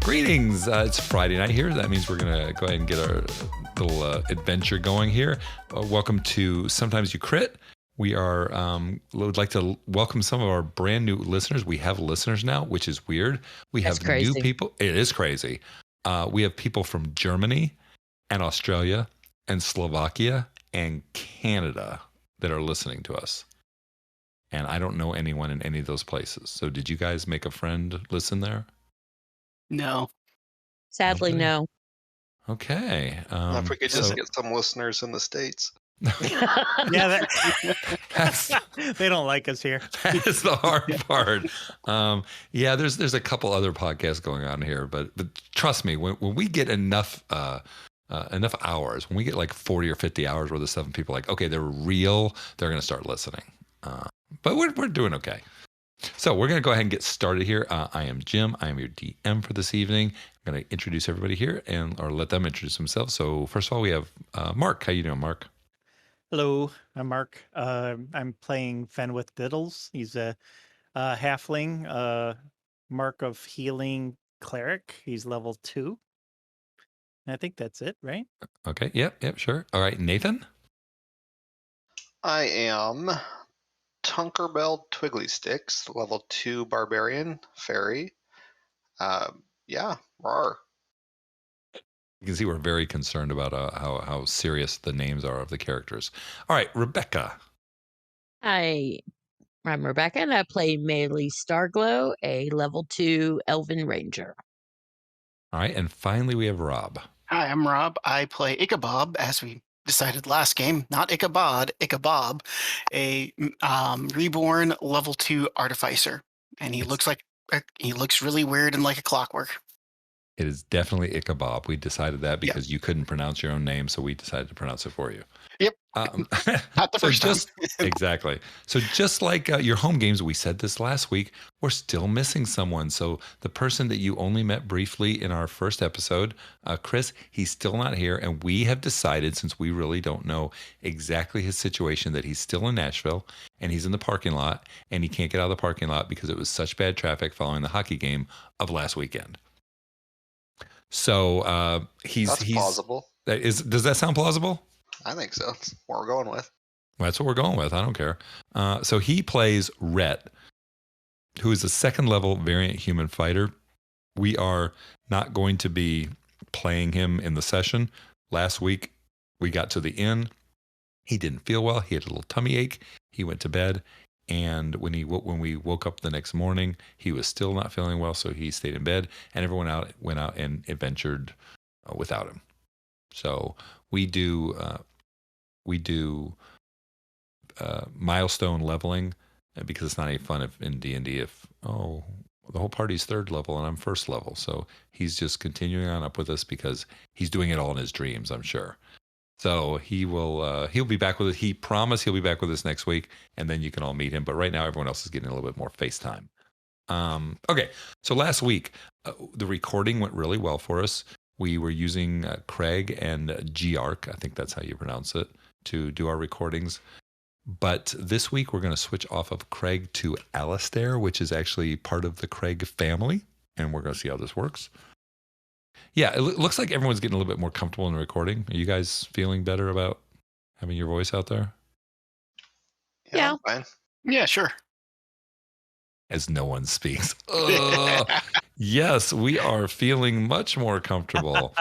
Greetings. It's Friday night here. That means we're going to go ahead and get our little adventure going here. Welcome to Sometimes You Crit. We would like to welcome some of our brand new listeners. We have listeners now, which is weird. We have new people. It is crazy. We have people from Germany and Australia and Slovakia and Canada that are listening to us. And I don't know anyone in any of those places. So did you guys make a friend listen there? No. Sadly, no. Okay. If we could just get some listeners in the States. Yeah, they don't like us here. That's the hard part. Yeah, there's a couple other podcasts going on here, but trust me, when we get enough hours, when we get like 40 or 50 hours worth of stuff, and people are like, okay, they're real, they're going to start listening. But we're doing okay. So we're going to go ahead and get started here. I am Jim. I am your DM for this evening. I'm going to introduce everybody here or let them introduce themselves. So first of all, we have Mark. How you doing, Mark? Hello, I'm Mark. I'm playing Fenwith Diddles. He's a halfling, Mark of Healing cleric. He's level 2. And I think that's it, right? Okay. Yep. Sure. All right, Nathan. I am Tunkerbell Twigglysticks, level 2 barbarian fairy. Yeah, rawr. You can see we're very concerned about how serious the names are of the characters. All right, Rebecca. Hi, I'm Rebecca, and I play Maylee Starglow, a level 2 Elven Ranger. All right, and finally we have Rob. Hi, I'm Rob. I play Ichabod, as we decided last game. Not Ichabod, Ichabod, a reborn level 2 artificer, and he looks really weird and like a clockwork. It is definitely Ichabod. We decided that because you couldn't pronounce your own name, so we decided to pronounce it for you. Yep. Not the first time. Exactly. So just like your home games, we said this last week, we're still missing someone. So the person that you only met briefly in our first episode, Chris, he's still not here. And we have decided, since we really don't know exactly his situation, that he's still in Nashville and he's in the parking lot and he can't get out of the parking lot because it was such bad traffic following the hockey game of last weekend. So That's plausible. Does that sound plausible? I think so. That's what we're going with. Well, that's what we're going with. I don't care. So he plays Rhett, who is a 2nd level variant human fighter. We are not going to be playing him in the session. Last week, we got to the inn. He didn't feel well. He had a little tummy ache. He went to bed. And when we woke up the next morning, he was still not feeling well, so he stayed in bed, and everyone went out and adventured without him. So we do milestone leveling, because it's not any fun in D&D if the whole party's 3rd level and I'm 1st level. So he's just continuing on up with us because he's doing it all in his dreams, I'm sure. So he'll be back with us. He promised he'll be back with us next week, and then you can all meet him. But right now, everyone else is getting a little bit more FaceTime. Okay, so last week, the recording went really well for us. We were using Craig and Geark, I think that's how you pronounce it, to do our recordings. But this week, we're going to switch off of Craig to Alistair, which is actually part of the Craig family, and we're going to see how this works. Yeah, it looks like everyone's getting a little bit more comfortable in the recording. Are you guys feeling better about having your voice out there? Yeah. Fine. Yeah, sure. As no one speaks. Yes, we are feeling much more comfortable.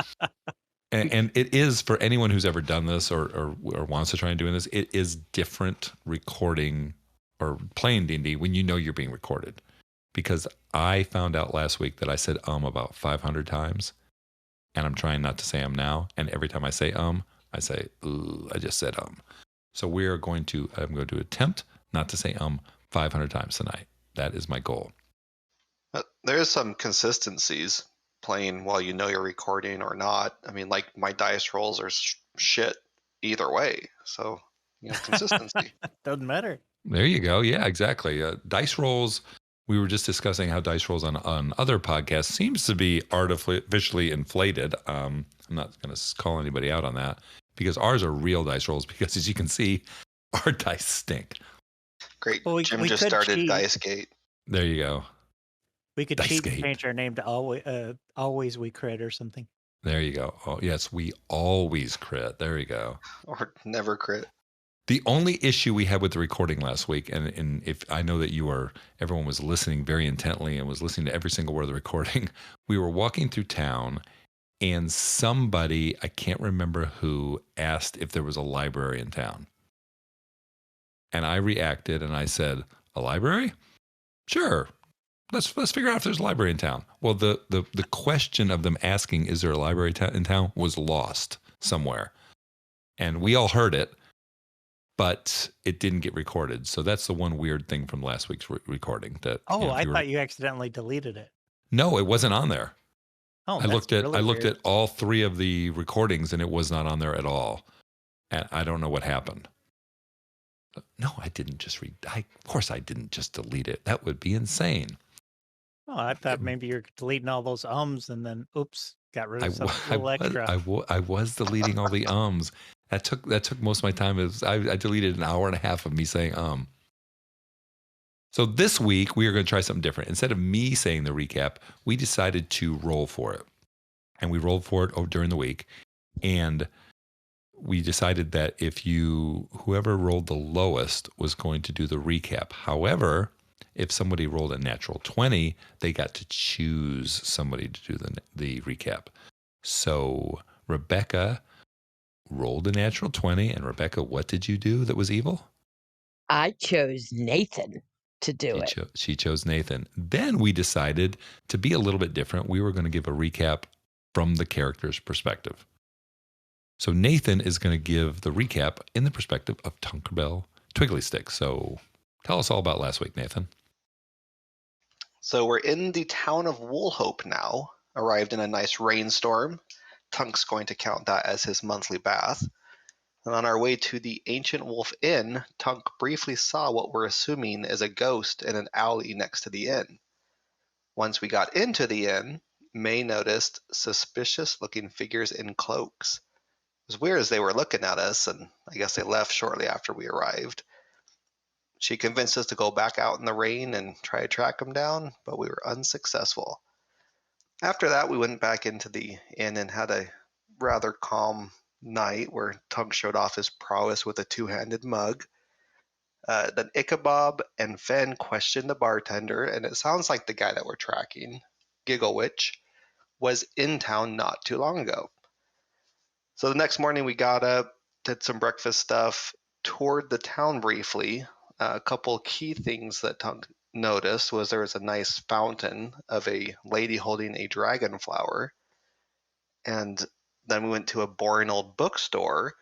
And it is, for anyone who's ever done this or wants to try and doing this, it is different recording or playing D&D when you know you're being recorded. Because I found out last week that I said about 500 times. And I'm trying not to say now. And every time I say I say, I just said So I'm going to attempt not to say 500 times tonight. That is my goal. There is some consistencies playing while you know you're recording or not. I mean, like my dice rolls are shit either way. So, consistency. Doesn't matter. There you go. Yeah, exactly. Dice rolls. We were just discussing how dice rolls on other podcasts seems to be artificially inflated. I'm not going to call anybody out on that because ours are real dice rolls because, as you can see, Our dice stink. Great. Well, Jim we just could started cheat. Dice Gate. There you go. We could cheat and Dicegate. change our name to always we crit or something. There you go. Oh, yes, we always crit. There you go. Or never crit. The only issue we had with the recording last week, and if I know that everyone was listening very intently and was listening to every single word of the recording, we were walking through town and somebody, I can't remember who, asked if there was a library in town. And I reacted and I said, a library? Sure. Let's figure out if there's a library in town. Well, the question of them asking, is there a library in town, was lost somewhere. And we all heard it, but it didn't get recorded. So that's the one weird thing from last week's recording. That I thought you accidentally deleted it. No, it wasn't on there. Oh, I looked weird. at all 3 of the recordings and it was not on there at all. And I don't know what happened. No, I didn't just of course I didn't just delete it. That would be insane. Oh, I thought maybe you're deleting all those ums and then oops, got rid of some little extra. I was deleting all the ums. That took most of my time. I deleted an hour and a half of me saying So this week we are going to try something different. Instead of me saying the recap, we decided to roll for it. And we rolled for it during the week. And we decided that whoever rolled the lowest was going to do the recap. However, if somebody rolled a natural 20, they got to choose somebody to do the recap. So Rebecca rolled a natural 20. And Rebecca, what did you do that was evil? I chose Nathan to do it. She chose Nathan. Then we decided to be a little bit different. We were going to give a recap from the character's perspective. So Nathan is going to give the recap in the perspective of Tinkerbell Twigglestick. So tell us all about last week, Nathan. So we're in the town of Woolhope now. Arrived in a nice rainstorm. Tunk's going to count that as his monthly bath. And on our way to the Ancient Wolf Inn, Tunk briefly saw what we're assuming is a ghost in an alley next to the inn. Once we got into the inn, May noticed suspicious-looking figures in cloaks. It was weird as they were looking at us, and I guess they left shortly after we arrived. She convinced us to go back out in the rain and try to track them down, but we were unsuccessful. After that, we went back into the inn and had a rather calm night where Tunk showed off his prowess with a 2-handed mug. Then Ichabod and Fen questioned the bartender, and it sounds like the guy that we're tracking, Giggle Witch, was in town not too long ago. So the next morning we got up, did some breakfast stuff, toured the town briefly. A couple key things that Tunk noticed was there was a nice fountain of a lady holding a dragon flower. And then we went to a boring old bookstore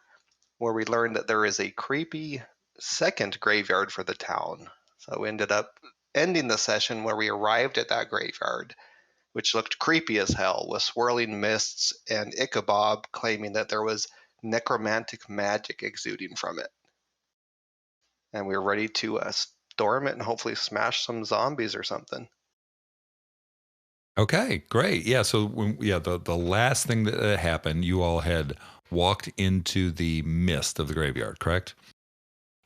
where we learned that there is a creepy second graveyard for the town. So we ended up ending the session where we arrived at that graveyard, which looked creepy as hell, with swirling mists and Ichabod claiming that there was necromantic magic exuding from it. And we were ready to storm it and hopefully smash some zombies or something. Okay, great. Yeah, so the last thing that happened, you all had walked into the mist of the graveyard, correct?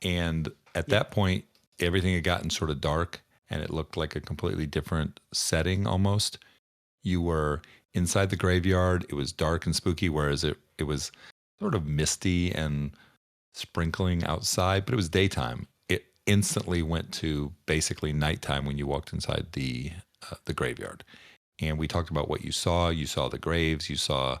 And at that point, everything had gotten sort of dark and it looked like a completely different setting almost. You were inside the graveyard. It was dark and spooky, whereas it was sort of misty and sprinkling outside, but it was daytime. It instantly went to basically nighttime when you walked inside the graveyard. And we talked about what you saw. You saw the graves. You saw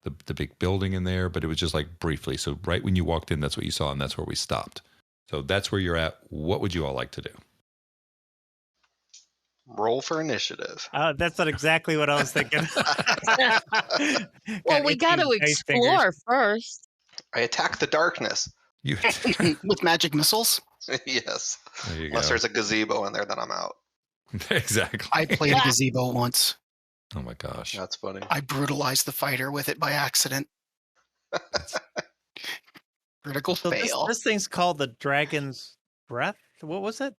the big building in there, but it was just like briefly. So right when you walked in, that's what you saw, and that's where we stopped. So that's where you're at. What would you all like to do? Roll for initiative. That's not exactly what I was thinking. Well, we got to explore first. I attack the darkness. With magic missiles? Yes. There you Unless go. there's a gazebo in there, then I'm out. Exactly. I played a gazebo once. Oh my gosh. That's funny. I brutalized the fighter with it by accident. Critical fail. This thing's called the Dragon's Breath. What was it?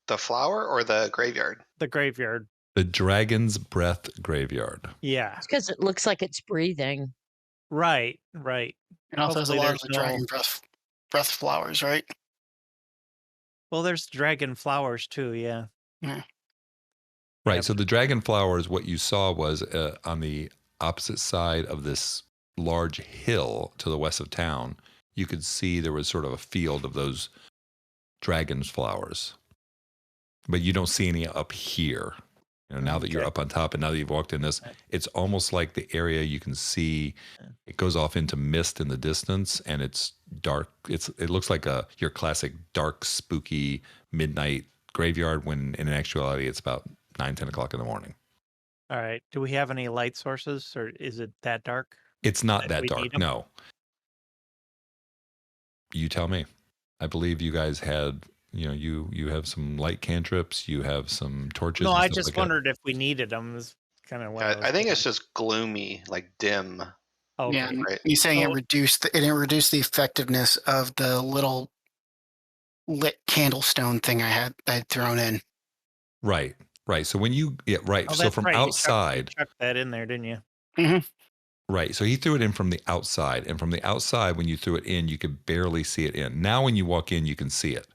The flower or the graveyard? The graveyard. The Dragon's Breath Graveyard. Yeah. It's because it looks like it's breathing. Right. And also there's a Hopefully lot of there's the no- dragon breath breath flowers, right? Well, there's dragon flowers too. Yeah. Yeah. Right. Yeah, So the dragon flowers, what you saw was on the opposite side of this large hill to the west of town, you could see there was sort of a field of those dragon's flowers. But you don't see any up here. Now that you're Okay. up on top and now that you've walked in this, it's almost like the area you can see, it goes off into mist in the distance and it's dark. It looks like your classic dark, spooky midnight graveyard when in actuality it's about 9-10 o'clock in the morning. All right. Do we have any light sources, or is it that dark? It's not that we need dark. 'em? No. You tell me. I believe you guys had, you have some light cantrips, you have some torches. No, and I stuff just like that. wondered if we needed them. Is kind of what I was I think it's thinking. just gloomy, like dim. Okay. Yeah, and Right. he's saying So- it reduced the effectiveness of the little lit candlestone thing I had thrown in. Right. So when right. Oh, So that's from right. outside, you chucked that in there, didn't you? right. So he threw it in from the outside. And from the outside, when you threw it in, you could barely see it in. Now, when you walk in, you can see it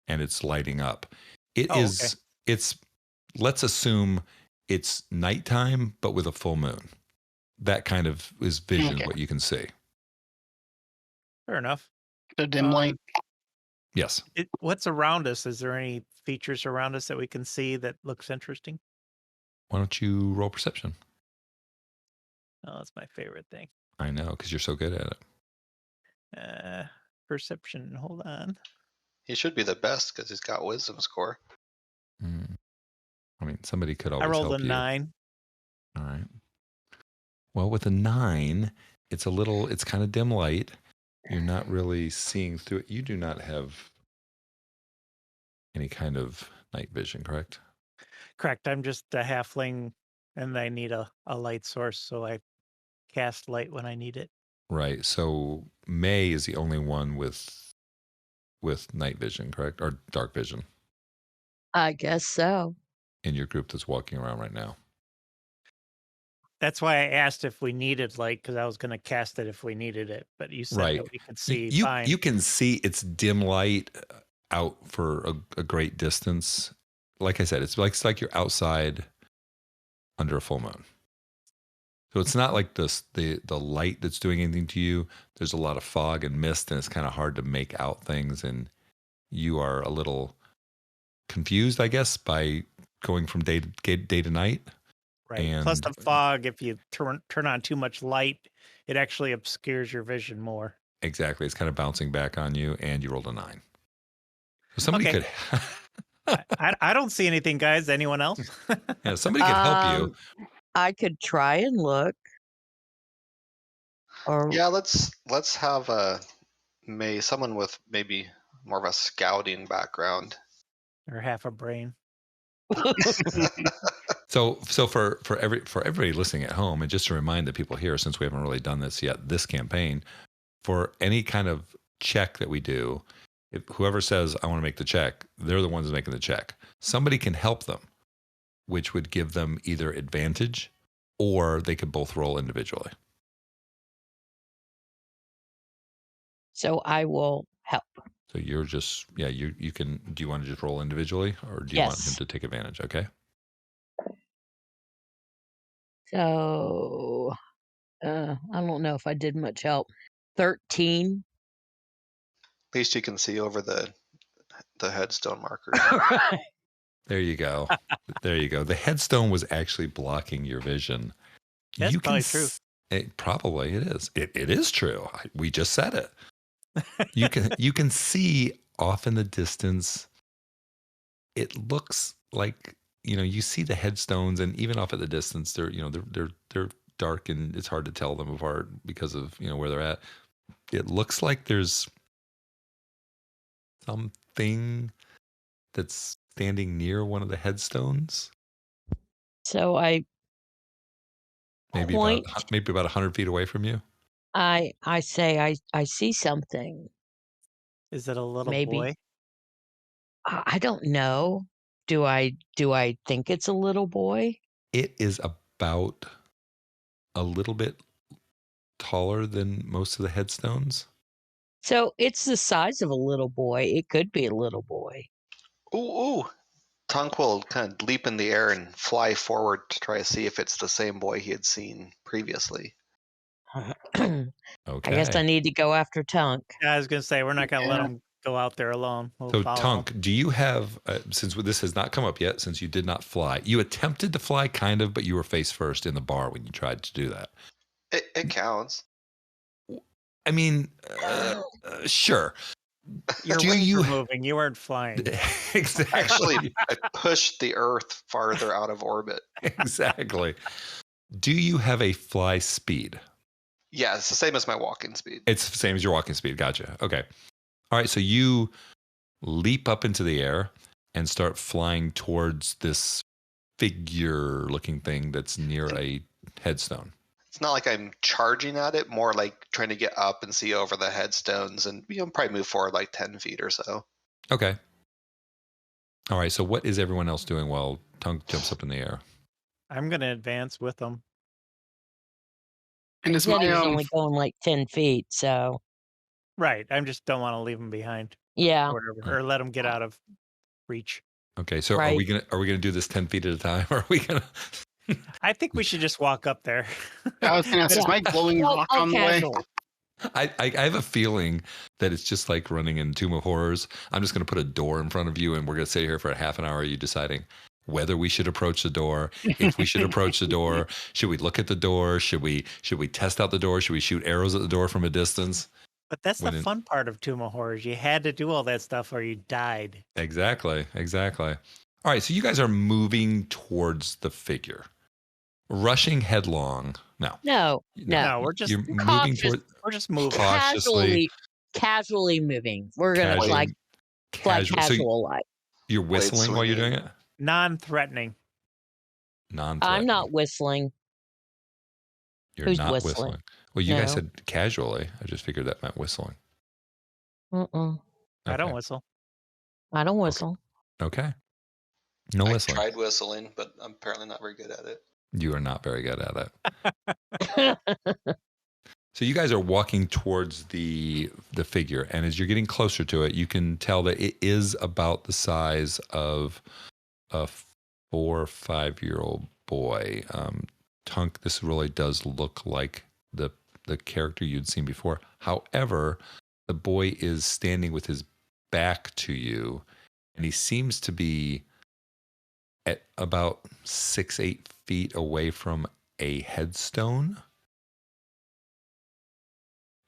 and it's lighting up. Let's assume it's nighttime, but with a full moon. That kind of is vision, Okay. what you can see. Fair enough. The dim light. Yes. What's around us? Is there any features around us that we can see that looks interesting? Why don't you roll perception? Oh, that's my favorite thing. I know, because you're so good at it. Perception. Hold on. He should be the best because he's got wisdom score. I mean, somebody could always I rolled help a you. 9. All right. Well, with a 9, it's kind of dim light. You're not really seeing through it. You do not have any kind of night vision, correct? Correct. I'm just a halfling, and I need a light source, so I cast light when I need it. Right. So May is the only one with night vision, correct? Or dark vision I guess so. in your group that's walking around right now. That's why I asked if we needed light, because I was going to cast it if we needed it. But you said Right. that we could see You fine. you can see it's dim light out for a great distance. Like I said, it's like you're outside under a full moon. So it's not like the light that's doing anything to you. There's a lot of fog and mist, and it's kind of hard to make out things. And you are a little confused, I guess, by going from day to night. Right. Plus and- the fog, if you turn on too much light, it actually obscures your vision more. Exactly. It's kind of bouncing back on you, and you rolled a 9. So somebody Okay. could. I don't see anything, guys. Anyone else? Yeah, somebody could help you. I could try and look. Or Yeah, let's have someone with maybe more of a scouting background. Or half a brain. So for everybody listening at home, and just to remind the people here, since we haven't really done this yet, this campaign, for any kind of check that we do, if whoever says I want to make the check, they're the ones making the check. Somebody can help them, which would give them either advantage, or they could both roll individually. so I will help. So you're just you can. Do you want to just roll individually, or do you want him Yes. to take advantage? Okay. So I don't know if I did much help. 13. At least you can see over the headstone markers. Right. There you go. There you go. The headstone was actually blocking your vision. That's you probably true. Probably it is. It is true. We just said it. You can see off in the distance. It looks like you see the headstones, and even off at the distance, they're dark and it's hard to tell them apart because of where they're at. It looks like there's something that's standing near one of the headstones. So I Maybe point. about 100 feet away from you. I say I see something. Is it a little Maybe. boy? I don't know. Do I think it's a little boy? It is about a little bit taller than most of the headstones. So it's the size of a little boy. It could be a little boy. Ooh. Tunk will kind of leap in the air and fly forward to try to see if it's the same boy he had seen previously. I guess I Okay. need to go after Tunk. I was gonna say we're not gonna let Yeah. him go out there alone. We'll So follow him. Tunk, do you have, since this has not come up yet, since you did not fly, you attempted to fly kind of, but you were face first in the bar when you tried to do that. It counts. I mean, sure. Your Do wings you- were moving. You weren't flying. Exactly. Actually, I pushed the Earth farther out of orbit. Exactly. Do you have a fly speed? Yeah, it's the same as my walking speed. It's the same as your walking speed. Gotcha. Okay. All right. So you leap up into the air and start flying towards this figure looking thing that's near a headstone. It's not like I'm charging at it, more like trying to get up and see over the headstones and probably move forward like 10 feet or so. Okay. All right. So what is everyone else doing while Tunk jumps up in the air? I'm gonna advance with them. And He is said he my was only going like 10 feet. So, Right. I just don't want to leave him behind yeah. or whatever, or let him get out of reach. Okay. So Right. are we gonna do this 10 feet at a time? Or are we gonna? I think we should just walk up there. I was going to ask, is my glowing rock on the way? casual. I have a feeling that it's just like running in Tomb of Horrors. I'm just going to put a door in front of you, and we're going to sit here for a half an hour. You deciding whether we should approach the door, if we should approach the door, should we look at the door, should we test out the door, should we shoot arrows at the door from a distance? But that's the When in- fun part of Tomb of Horrors. You had to do all that stuff or you died. Exactly. All right, so you guys are moving towards the figure, rushing headlong. No. No, we're just you're moving cautious. toward we're just moving. cautiously. Casually moving. We're going to Casually. fly casual. casual like. You're whistling while you're doing swinging. it. Non-threatening. Non-threatening. I'm not whistling. You're Who's not whistling? whistling. Well, you guys No. said casually. I just figured that meant whistling. Mm-mm. I don't Okay. whistle. I don't whistle. Okay. No I whistling. tried whistling, but I'm apparently not very good at it. You are not very good at it. So you guys are walking towards the figure, and as you're getting closer to it, you can tell that it is about the size of a 4 or 5-year-old boy. Tunk, this really does look like the character you'd seen before. However, the boy is standing with his back to you, and he seems to be at about 6-8 feet away from a headstone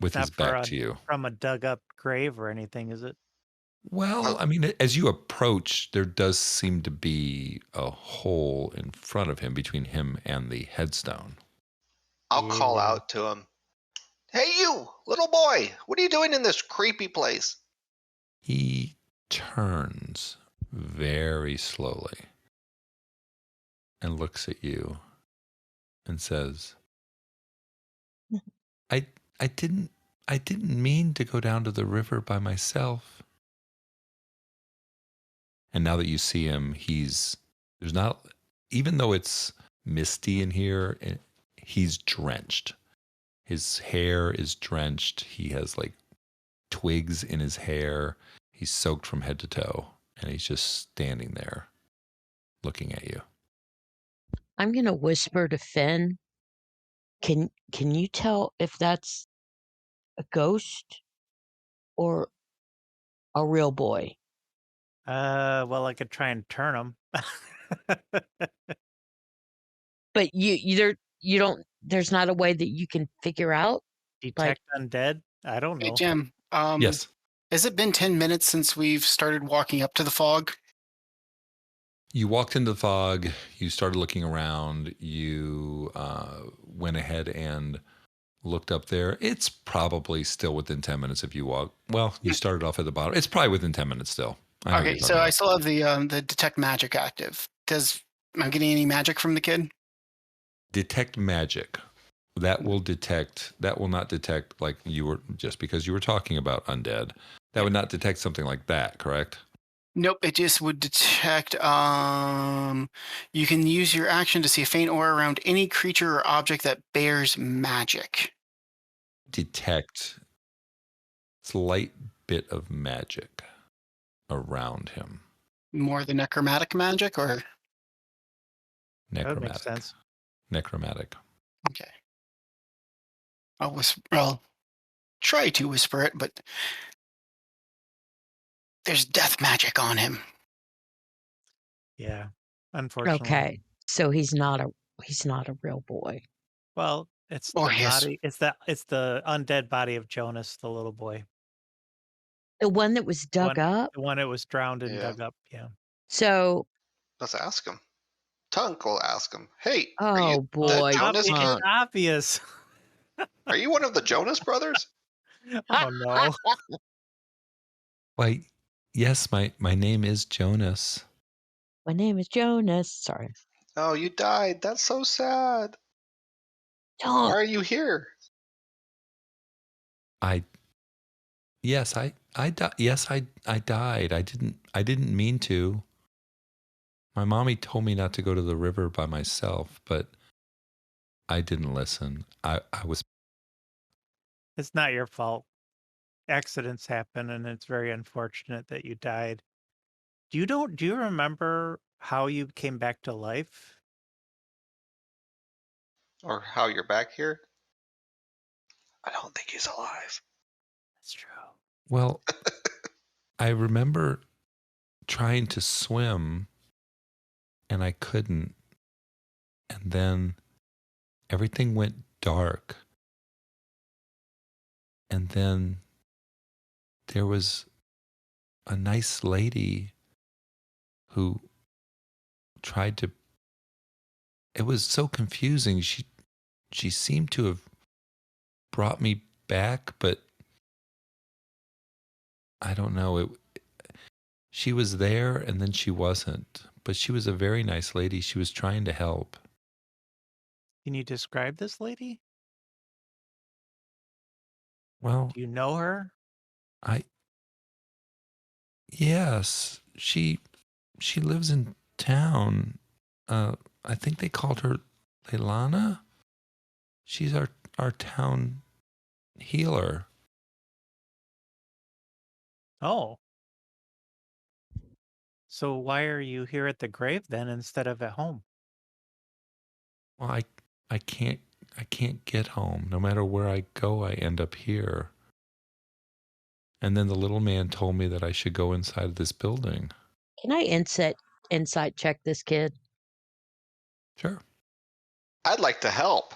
with Not his back for a- to you. From a dug up grave or anything, is it? Well, I mean, as you approach, there does seem to be a hole in front of him between him and the headstone. I'll call Yeah. out to him. Hey, you, little boy, what are you doing in this creepy place? He turns very slowly and looks at you and says, I didn't mean to go down to the river by myself. And now that you see him, there's not, even though it's misty in here, he's drenched. His hair is drenched. He has like twigs in his hair. He's soaked from head to toe, and he's just standing there looking at you. I'm going to whisper to Finn. Can you tell if that's a ghost or a real boy? Well, I could try and turn him. But you don't. There's not a way that you can figure out. Detect undead? I don't Hey, know. Jim. Yes. Has it been 10 minutes since we've started walking up to the fog? You walked into the fog. You started looking around. You went ahead and looked up there. It's probably still within 10 minutes if you walk. Well, you started off at the bottom. It's probably within 10 minutes still. I know what Okay, you're so talking I about. still have the detect magic active. Am I getting any magic from the kid? Detect magic. That will not detect like you were, just because you were talking about undead. That would not detect something like that, correct? Nope, it just would detect. You can use your action to see a faint aura around any creature or object that bears magic. Detect slight bit of magic around him. More the necromantic magic, or That would make Necromantic. sense. Necromantic. okay? I'll try to whisper it, but there's death magic on him. Yeah, unfortunately. Okay, so he's not a real boy. Well, it's Or the his. body. It's the undead body of Jonas, the little boy. The one that was dug up. The one that was drowned and Yeah. dug up. Yeah. So, Let's ask him. Tunk will ask him. Hey, are oh you boy, the Jonas It's kid? obvious. Are you one of the Jonas brothers? Oh no. Why, yes, my name is Jonas. my name is Jonas. Sorry. Oh, you died. That's so sad. Why Tunk. are you here? Yes, I died. I didn't mean to. My mommy told me not to go to the river by myself, but I didn't listen. I was It's not your fault. Accidents happen, and it's very unfortunate that you died. Do you remember how you came back to life? Or how you're back here? I don't think he's alive. That's true. well, I remember trying to swim and I couldn't. And then everything went dark. And then there was a nice lady who tried to, it was so confusing. She seemed to have brought me back, but I don't know. She was there and then she wasn't. But she was a very nice lady. She was trying to help. Can you describe this lady? Well, Do you know her? yes, she lives in town. I think they called her Leilana. She's our town healer. Oh. So why are you here at the grave then instead of at home? Well, I can't get home. No matter where I go, I end up here. And then the little man told me that I should go inside this building. Can I insight check this kid? Sure. I'd like to help.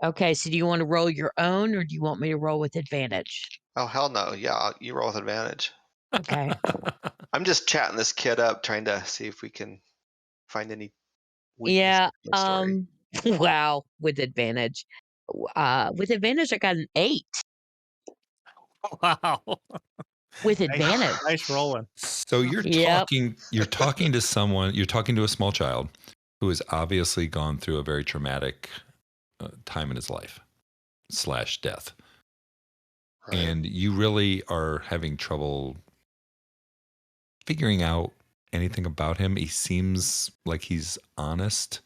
Okay, so do you want to roll your own, or do you want me to roll with advantage? Oh, hell no. Yeah, you roll with advantage. Okay. I'm just chatting this kid up, trying to see if we can find any weakness Yeah. in the story. Wow. With advantage. With advantage, I got an 8. Wow. With advantage. Nice rolling. So you're Yep. talking to someone, you're talking to a small child who has obviously gone through a very traumatic time in his life / death. Right. And you really are having trouble figuring out anything about him. He seems like he's honest,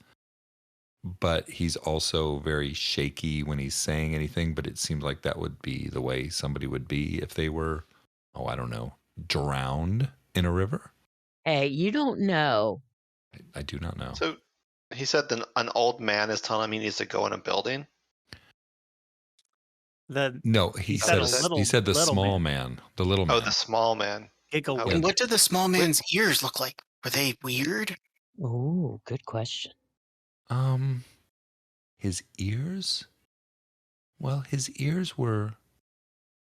but he's also very shaky when he's saying anything. But it seems like that would be the way somebody would be if they were, oh, I don't know, drowned in a river. Hey, you don't know. I do not know. So he said that an old man is telling him he needs to go in a building. No, he said said a little- he said the little small man, the little man. Oh, the small man. Giggle Oh, wig. And what did the small man's ears look like? Were they weird? Ooh, good question. His ears? Well, his ears were.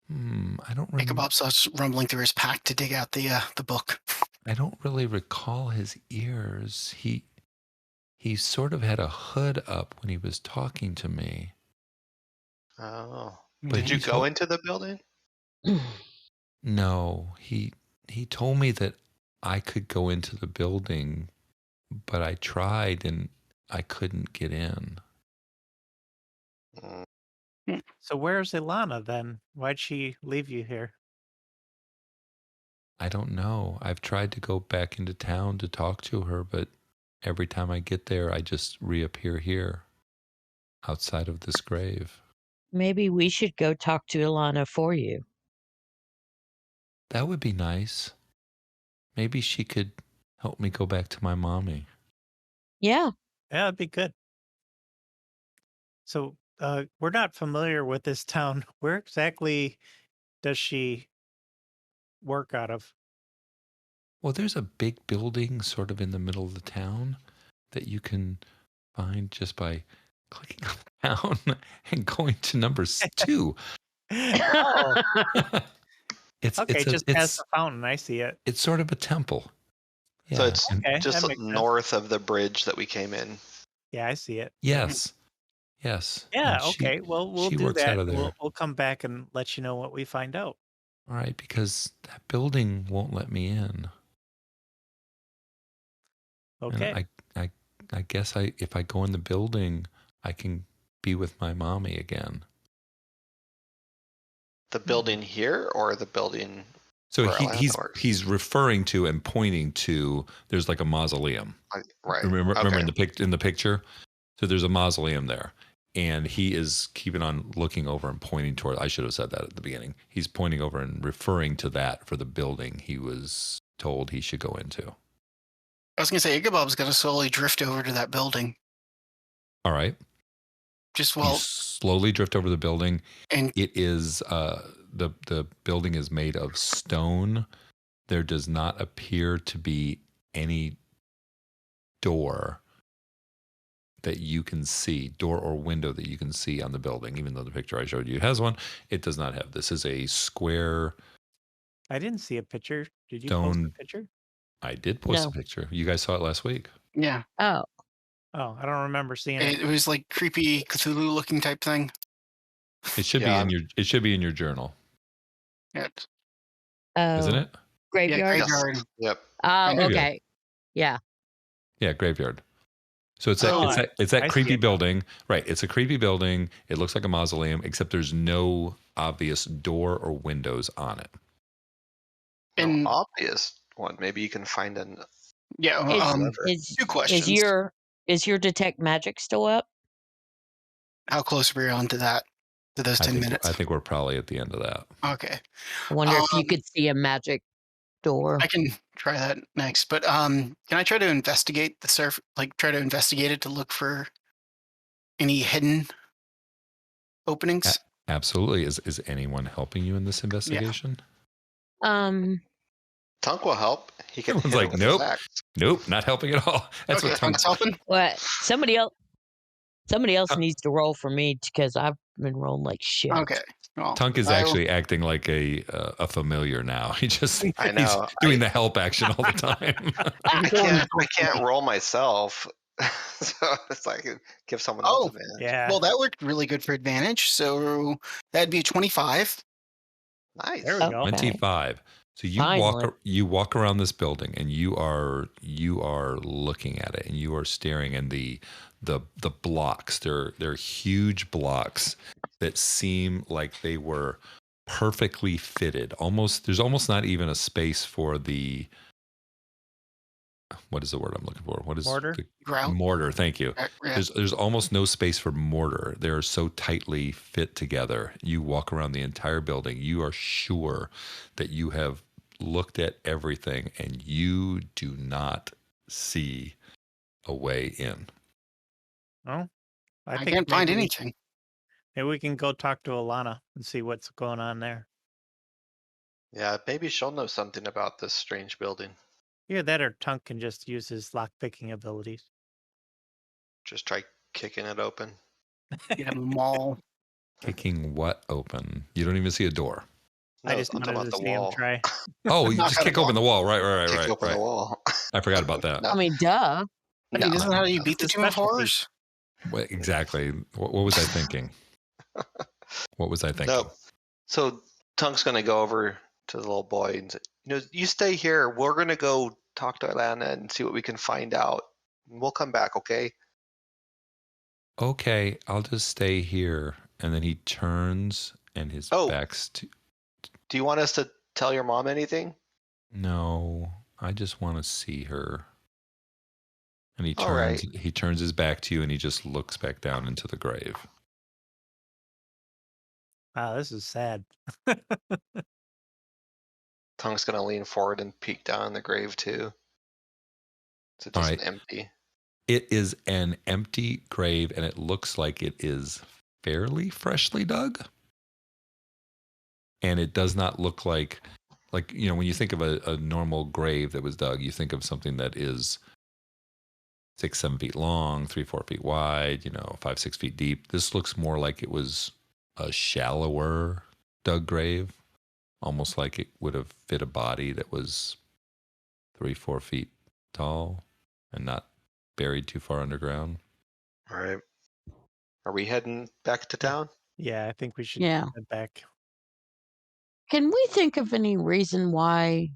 I don't remember. Ichabod starts rumbling through his pack to dig out the book. I don't really recall his ears. He sort of had a hood up when he was talking to me. Oh. But Did you he go told- into the building? No, he told me that I could go into the building, but I tried and I couldn't get in. Mm. So where's Ilana then? Why'd she leave you here? I don't know. I've tried to go back into town to talk to her, but every time I get there, I just reappear here, outside of this grave. Maybe we should go talk to Ilana for you. That would be nice. Maybe she could help me go back to my mommy. Yeah. Yeah, that'd be good. So, we're not familiar with this town. Where exactly does she work out of? Well, there's a big building sort of in the middle of the town that you can find just by clicking on the town and going to number 2. Oh, It's okay, it's a just past the fountain. I see it. it's sort of a temple. So Yeah. it's Okay, just that makes sense. north of the bridge that we came in. Yeah, I see it. Yes. Yes. Yeah, And okay. Well, we'll she do works that. out of And there. we'll come back and let you know what we find out. All right, because that building won't let me in. Okay. And I guess if I go in the building, I can be with my mommy again. The building here or the building So where Atlanta works? he's referring to and pointing to, there's like a mausoleum. Right. Remember Okay. in the picture? So there's a mausoleum there. And he is keeping on looking over and pointing toward. I should have said that at the beginning. He's pointing over and referring to that for the building he was told he should go into. I was going to say, Ichabod's going to slowly drift over to that building. All right. Just You well, slowly drift over the building. and It is the building is made of stone. There does not appear to be any door that you can see, door or window that you can see on the building, even though the picture I showed you has one. It does not have. This is a square I didn't see a picture. Did you post a stone. picture? I did post No. a picture. You guys saw it last week. yeah, Oh, Oh, I don't remember seeing it. it was like creepy Cthulhu looking type thing. It should Yeah. it should be in your journal, Yeah, oh. isn't it? Graveyard? Yes. graveyard. Yep. Oh, Graveyard. okay. Yeah. Yeah, graveyard. So it's Oh, it's that I see creepy it now. building, right? It's a creepy building. It looks like a mausoleum, except there's no obvious door or windows on it. And No obvious one. Maybe you can find an. yeah, Is two questions. is your detect magic still up? How close were you on to that? To those 10 minutes? I think we're probably at the end of that. Okay. I wonder if you Um, could see a magic door. I can try that next, but can I try to investigate the surf? Like try to investigate it to look for any hidden openings? Absolutely. Is anyone helping you in this investigation? Tunk will help. He can Everyone's hit like, it with nope. his axe. Nope, not helping at all. That's Okay, what Tunk. Tunk's helping. What? Somebody else needs to roll for me because I've been rolling like shit. Okay. Well, Tunk is I will- actually acting like a familiar now. He just I he's know. doing the help action all the time. I can't roll myself. So it's like give someone else Oh. advantage. Yeah. Well, that worked really good for advantage. So that'd be a 25. Nice. There we go. Okay. 25. So Finally. you walk around this building and you are looking at it and you are staring, and the blocks, they're huge blocks that seem like they were perfectly fitted. There's almost not even a space for the, what is the word I'm looking for? What is Mortar? Grout. mortar? Thank you. Yeah. There's almost no space for mortar. They're so tightly fit together. You walk around the entire building. You are sure that you have looked at everything and you do not see a way in. Oh, I think can't find maybe anything. Maybe we can go talk to Alana and see what's going on there. Yeah, maybe she'll know something about this strange building. Either that or Tunk can just use his lockpicking abilities. Just try kicking it open. You have a mall. Kicking what open? You don't even see a door. No, I just I'm talking wanted about to the see him wall. try. Oh, you Knock just out a kick open the wall. Right. Kick open the wall. I forgot about that. No. I mean, duh. I mean, isn't that how you beat the It's a Tomb of specialty. Horrors? What, exactly. What was I thinking? What was I thinking? No. So Tunk's gonna go over to the little boy and say, you stay here. We're gonna go talk to Atlanta and see what we can find out. We'll come back, okay? Okay, I'll just stay here. And then he turns and his Oh. back's to. Do you want us to tell your mom anything? No, I just want to see her. And he All turns. right. He turns his back to you, and he just looks back down into the grave. Wow, this is sad. Tongue's gonna lean forward and peek down in the grave too. Is it All just right. an empty? It is an empty grave, and it looks like it is fairly freshly dug. And it does not look like when you think of a normal grave that was dug, you think of something that is 6, 7 feet long, 3, 4 feet wide, 5, 6 feet deep. This looks more like it was a shallower dug grave, almost like it would have fit a body that was 3, 4 feet tall and not buried too far underground. All right. Are we heading back to town? Yeah, I think we should Yeah. head back. Can we think of any reason why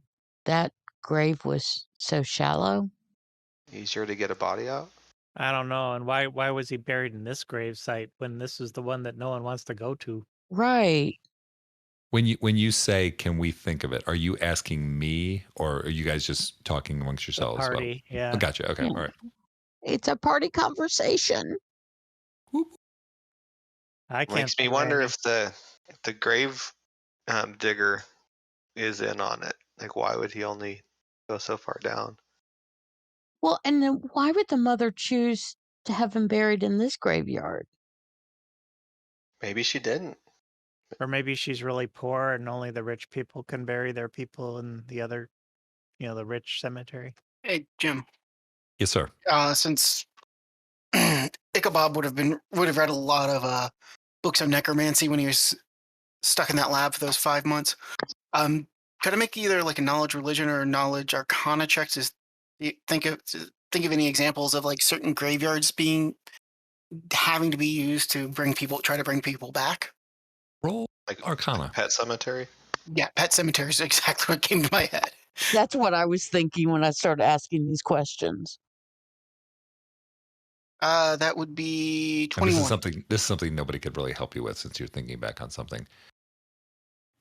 that grave was so shallow? Easier to get a body out? I don't know. And why was he buried in this grave site when this is the one that no one wants to go to? Right. When you say, "Can we think of it?" Are you asking me, or are you guys just talking amongst The yourselves about? party. Oh, Yeah. gotcha. Okay, Yeah. all right. It's a party conversation. Whoop. I can't Makes me think of wonder anything. if the grave digger is in on it. Like, why would he only go so far down? Well, and then why would the mother choose to have him buried in this graveyard? Maybe she didn't. Or maybe she's really poor and only the rich people can bury their people in the other, the rich cemetery. Hey, Jim. Yes, sir. Since Ichabod would have read a lot of books of necromancy when he was stuck in that lab for those 5 months. Could I make either like a knowledge religion or a knowledge arcana check to think of any examples of like certain graveyards having to be used to try to bring people back? Roll Like Arcana. Pet Cemetery? Yeah, pet cemeteries is exactly what came to my head. That's what I was thinking when I started asking these questions. That would be And this is 21. something nobody could really help you with, since you're thinking back on something.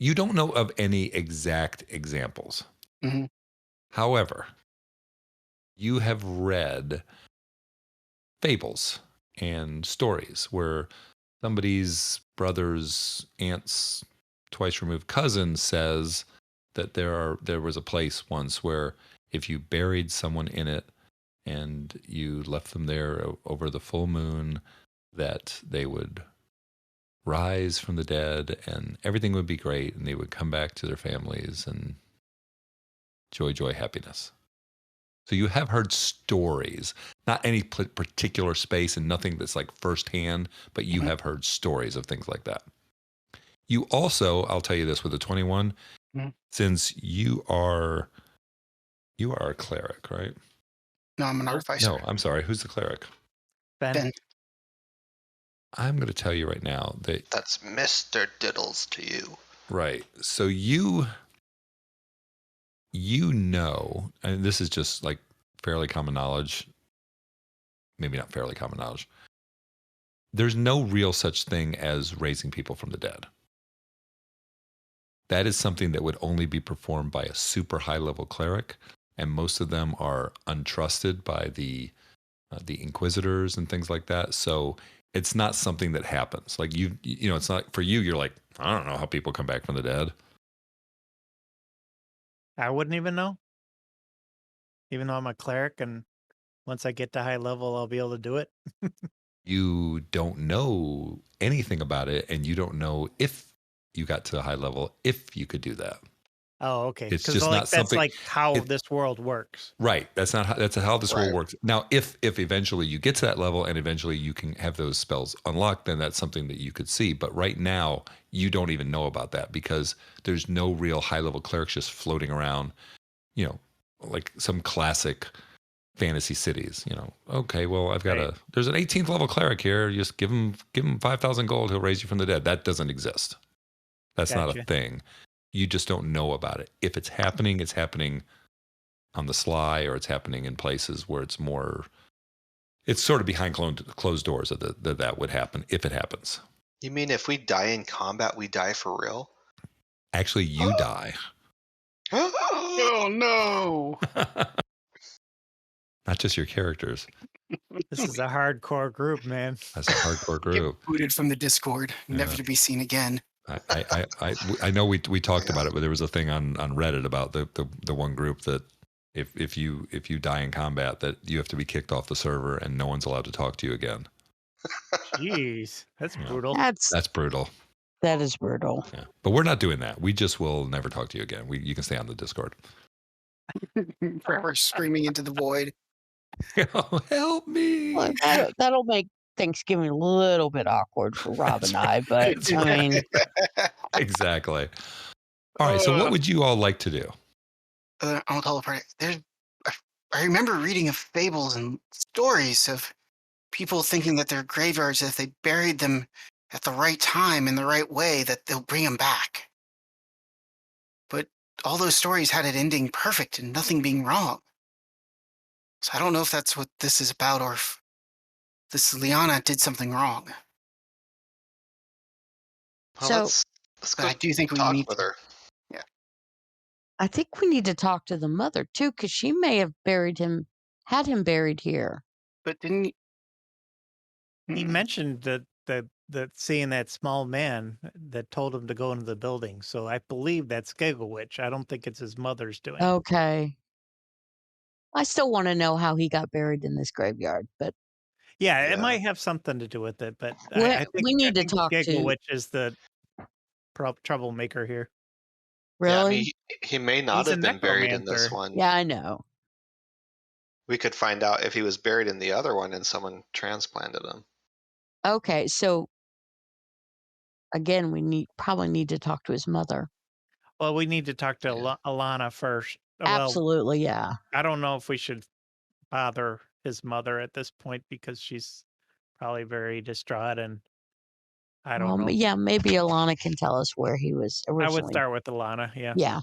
You don't know of any exact examples. Mm-hmm. However, you have read fables and stories where somebody's brother's aunt's twice removed cousin says that there was a place once where if you buried someone in it and you left them there over the full moon, that they would rise from the dead and everything would be great and they would come back to their families and joy, happiness. So you have heard stories, not any particular space and nothing that's like firsthand, but you Mhm. have heard stories of things like that. You also, I'll tell you this with the 21, Mhm. since you are a cleric, right? No, I'm an artificer. No, I'm sorry. Who's the cleric? Ben. I'm going to tell you right now that That's Mr. Diddles to you. right. So you know, and this is just like fairly common knowledge, maybe not fairly common knowledge. There's no real such thing as raising people from the dead. That is something that would only be performed by a super high level cleric, and most of them are untrusted by the inquisitors and things like that. So it's not something that happens. Like it's not for you. You're like, I don't know how people come back from the dead. I wouldn't even know. Even though I'm a cleric and once I get to high level, I'll be able to do it. You don't know anything about it, and you don't know if you got to a high level if you could do that. Oh, okay. It's Because just not that's something. like how this world works. Right. That's how this world Right. works. Now, if eventually you get to that level and eventually you can have those spells unlocked, then that's something that you could see. But right now, you don't even know about that because there's no real high level clerics just floating around, like some classic fantasy cities. Okay, well, I've got Right. there's an 18th level cleric here. Just give him 5,000 gold. He'll raise you from the dead. That doesn't exist. That's not a Gotcha. thing. You just don't know about it. If it's happening on the sly, or it's happening in places where it's sort of behind closed doors that would happen if it happens. You mean if we die in combat, we die for real? Actually, you die. Oh no! Not just your characters. This is a hardcore group, man. That's a hardcore Get group. booted from the Discord, never Yeah. to be seen again. I know we talked about it, but there was a thing on Reddit about the one group that if you die in combat, that you have to be kicked off the server and no one's allowed to talk to you again. Jeez, that's Yeah. brutal. That's brutal. That is brutal. Yeah. But we're not doing that. We just will never talk to you again. You can stay on the Discord. Forever screaming into the void. Oh, help me! Well, that'll make Thanksgiving a little bit awkward for Rob and I, but That's I mean, exactly. All right. So, what would you all like to do? I'll tell the party. I remember reading of fables and stories of people thinking that their graveyards, if they buried them at the right time in the right way, that they'll bring them back. But all those stories had it ending perfect and nothing being wrong. So I don't know if that's what this is about, or if this Liana did something wrong. Well, So- let's But go I do think we talk need with to. her. I think we need to talk to the mother too, because she may have had him buried here. But didn't He Mm. mentioned that seeing that small man that told him to go into the building. So I believe that's Gigglewitch. I don't think it's his mother's doing. Okay. I still want to know how he got buried in this graveyard, but Yeah, Yeah. it might have something to do with it, but We- I think we need to I think talk to- Gigglewitch is the troublemaker here. really, Yeah, I mean, he may not He's a have been buried in this necromancer. one. yeah, I know. We could find out if he was buried in the other one and someone transplanted him. Okay, so again, we probably need to talk to his mother. Well, we need to talk to Yeah. Alana first. Well, Absolutely, yeah. I don't know if we should bother his mother at this point because she's probably very distraught, and I don't know. Yeah, maybe Alana can tell us where he was I originally. would start with Alana. Yeah. Yeah.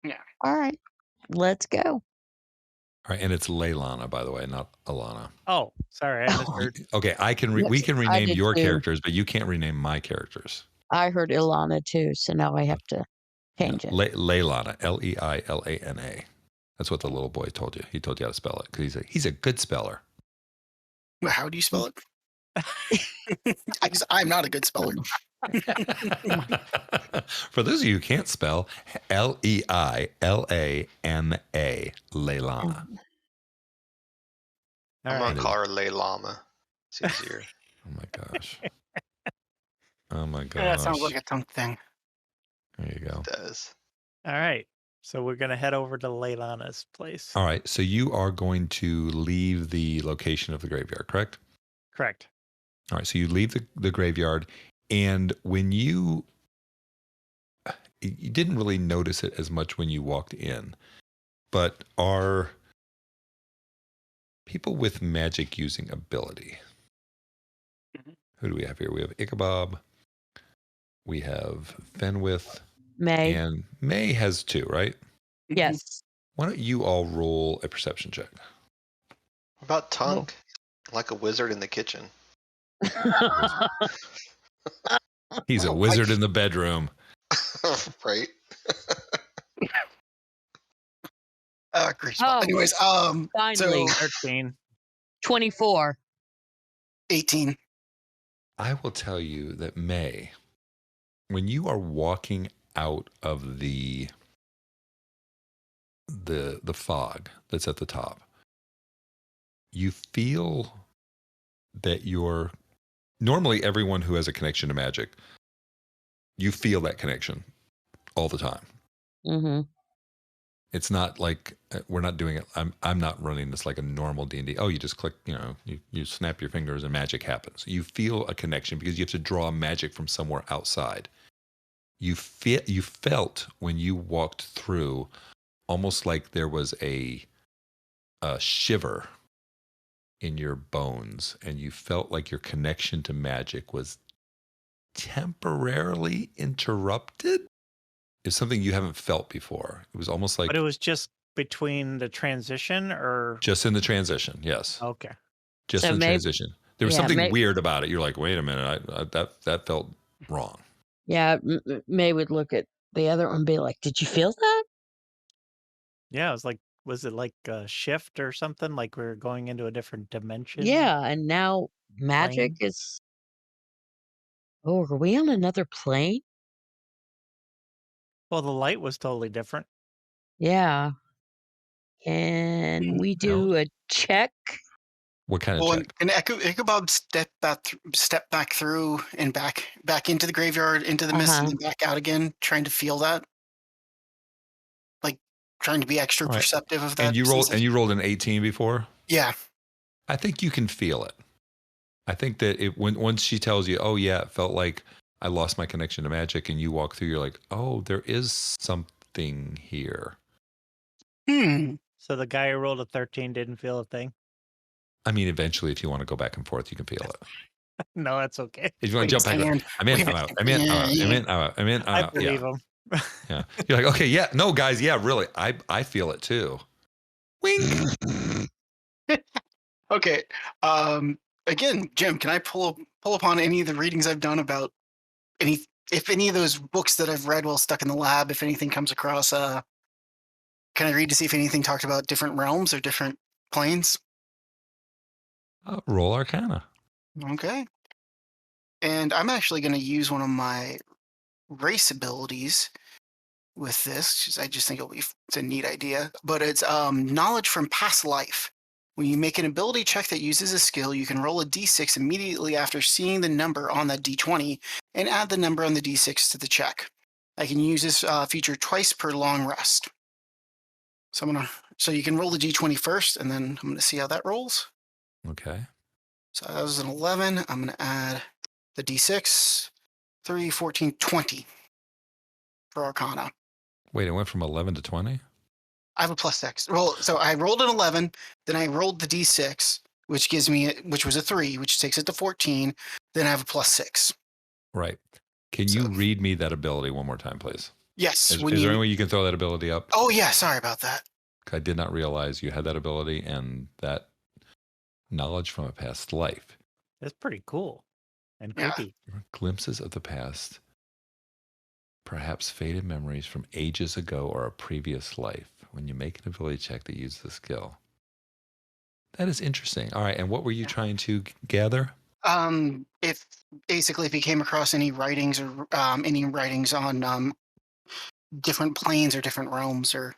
Yeah. All right, let's go. All right, and it's Leilana, by the way, not Alana. Oh, sorry, I misheard. Okay, we Yes, can I rename did your too. characters, but you can't rename my characters. I heard Ilana too, so now I have to change it. Leilana, Leilana. That's what the little boy told you. He told you how to spell it because he's a good speller. Well, how do you spell it? I'm not a good speller. For those of you who can't spell, Leilana, Leilana. All I'm right. gonna call her Lay Llama. It's easier. Oh my gosh. Oh my gosh. That sounds like a tongue thing. There you go. It does. All right. So we're gonna head over to Leilana's place. All right. So you are going to leave the location of the graveyard, correct? Correct. All right. So you leave the graveyard, and when you didn't really notice it as much when you walked in, but are people with magic using ability? Mhm. Who do we have here? We have Ichabod. We have Fenwith. May. And May has 2, right? Yes. Why don't you all roll a perception check? What about Tunk? Like a wizard in the kitchen. He's a Oh, wizard in the bedroom. Right? Great. Oh, Anyways, finally. so 13. 24. 18. I will tell you that May, when you are walking out of the fog that's at the top, you feel that normally everyone who has a connection to magic, you feel that connection all the time. Mm-hmm. It's not like we're not doing it. I'm not running this like a normal D&D. Oh, you just click, you snap your fingers and magic happens. You feel a connection because you have to draw magic from somewhere outside. You felt when you walked through almost like there was a shiver in your bones, and you felt like your connection to magic was temporarily interrupted. It's something you haven't felt before. It was almost like But it was just between the transition, or just in the transition. Yes, okay. just So in the maybe- transition. There was yeah, something weird about it. You're like, wait a minute, that felt wrong. Yeah, May would look at the other one and be like, "Did you feel that?" Yeah, it was like, was it like a shift or something? Like we are going into a different dimension? Yeah, and now magic is. Oh, are we on another plane? Well, the light was totally different. Yeah. And we do a check. What kind of Well, check? and Ichabod step back through and back into the graveyard, into the mist, and then back out again, trying to feel that, like trying to be extra All right. perceptive of that. And you rolled an 18 before? Yeah. I think you can feel it. I think that once she tells you, oh yeah, it felt like I lost my connection to magic, and you walk through, you're like, oh, there is something here. So the guy who rolled a 13 didn't feel a thing? I mean, eventually, if you want to go back and forth, you can feel it. No, that's okay. If you want to jump back, I'm in, I'm out, I'm in, I'm out, I'm in, I'm out, I'm in, I'm I out. believe him. Yeah. You're like, okay, yeah, no, guys, yeah, really, I feel it too. Wink. Okay. Again, Jim, can I pull upon any of the readings I've done about if any of those books that I've read while stuck in the lab, if anything comes across, can I read to see if anything talked about different realms or different planes? Roll Arcana. Okay. And I'm actually going to use one of my race abilities with this, 'cause I just think it's a neat idea. But it's knowledge from past life. When you make an ability check that uses a skill, you can roll a d6 immediately after seeing the number on that d20 and add the number on the d6 to the check. I can use this feature twice per long rest. So you can roll the d20 first, and then I'm going to see how that rolls. Okay. So that was an 11. I'm going to add the d6, 3, 14, 20 for Arcana. Wait, it went from 11 to 20? I have a plus 6. Well, so I rolled an 11, then I rolled the d6, which was a 3, which takes it to 14. Then I have a plus 6. Right. Can you read me that ability one more time, please? Yes. Is there any way you can throw that ability up? Oh, yeah. Sorry about that. I did not realize you had that ability and that knowledge from a past life. That's pretty cool and creepy. Glimpses of the past, perhaps faded memories from ages ago or a previous life. When you make an ability check that uses the skill. That is interesting. All right. And what were you trying to gather? If you came across any writings or any writings on different planes or different realms or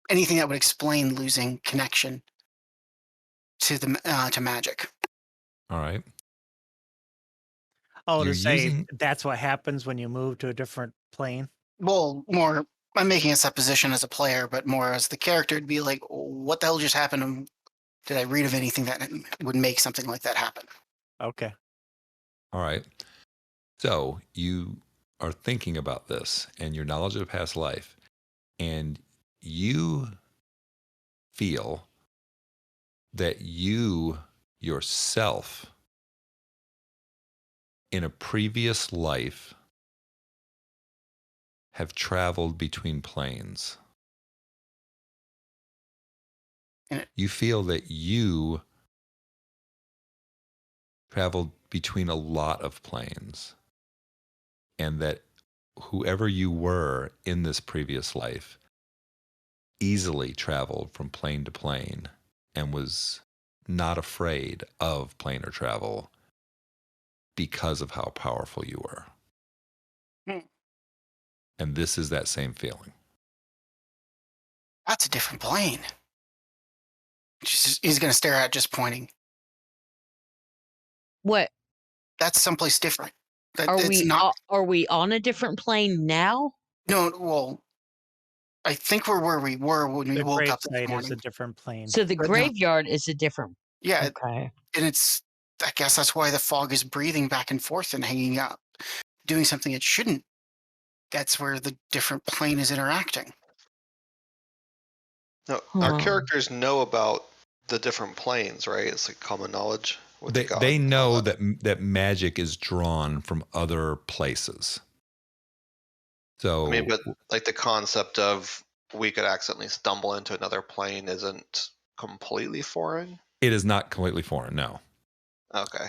anything that would explain losing connection to to magic. All right. Oh, You're to say using- that's what happens when you move to a different plane? Well, more, I'm making a supposition as a player, but more as the character, it'd be like, what the hell just happened? Did I read of anything that would make something like that happen? Okay. All right. So you are thinking about this and your knowledge of past life, and you feel that you yourself in a previous life have traveled between planes. You feel that you traveled between a lot of planes, and that whoever you were in this previous life easily traveled from plane to plane and was not afraid of planar travel because of how powerful you were. And this is that same feeling. That's a different plane. He's going to stare at, just pointing. What? That's someplace different. Are we on a different plane now? No, well, I think we're where we were when we woke up this morning. Is a different plane. So the graveyard is a different. Yeah. Okay. And I guess that's why the fog is breathing back and forth and hanging out, doing something it shouldn't. That's where the different plane is interacting. No, our characters know about the different planes, right? It's like common knowledge. They know that magic is drawn from other places. So, I mean, but like the concept of we could accidentally stumble into another plane isn't completely foreign? It is not completely foreign, no. Okay.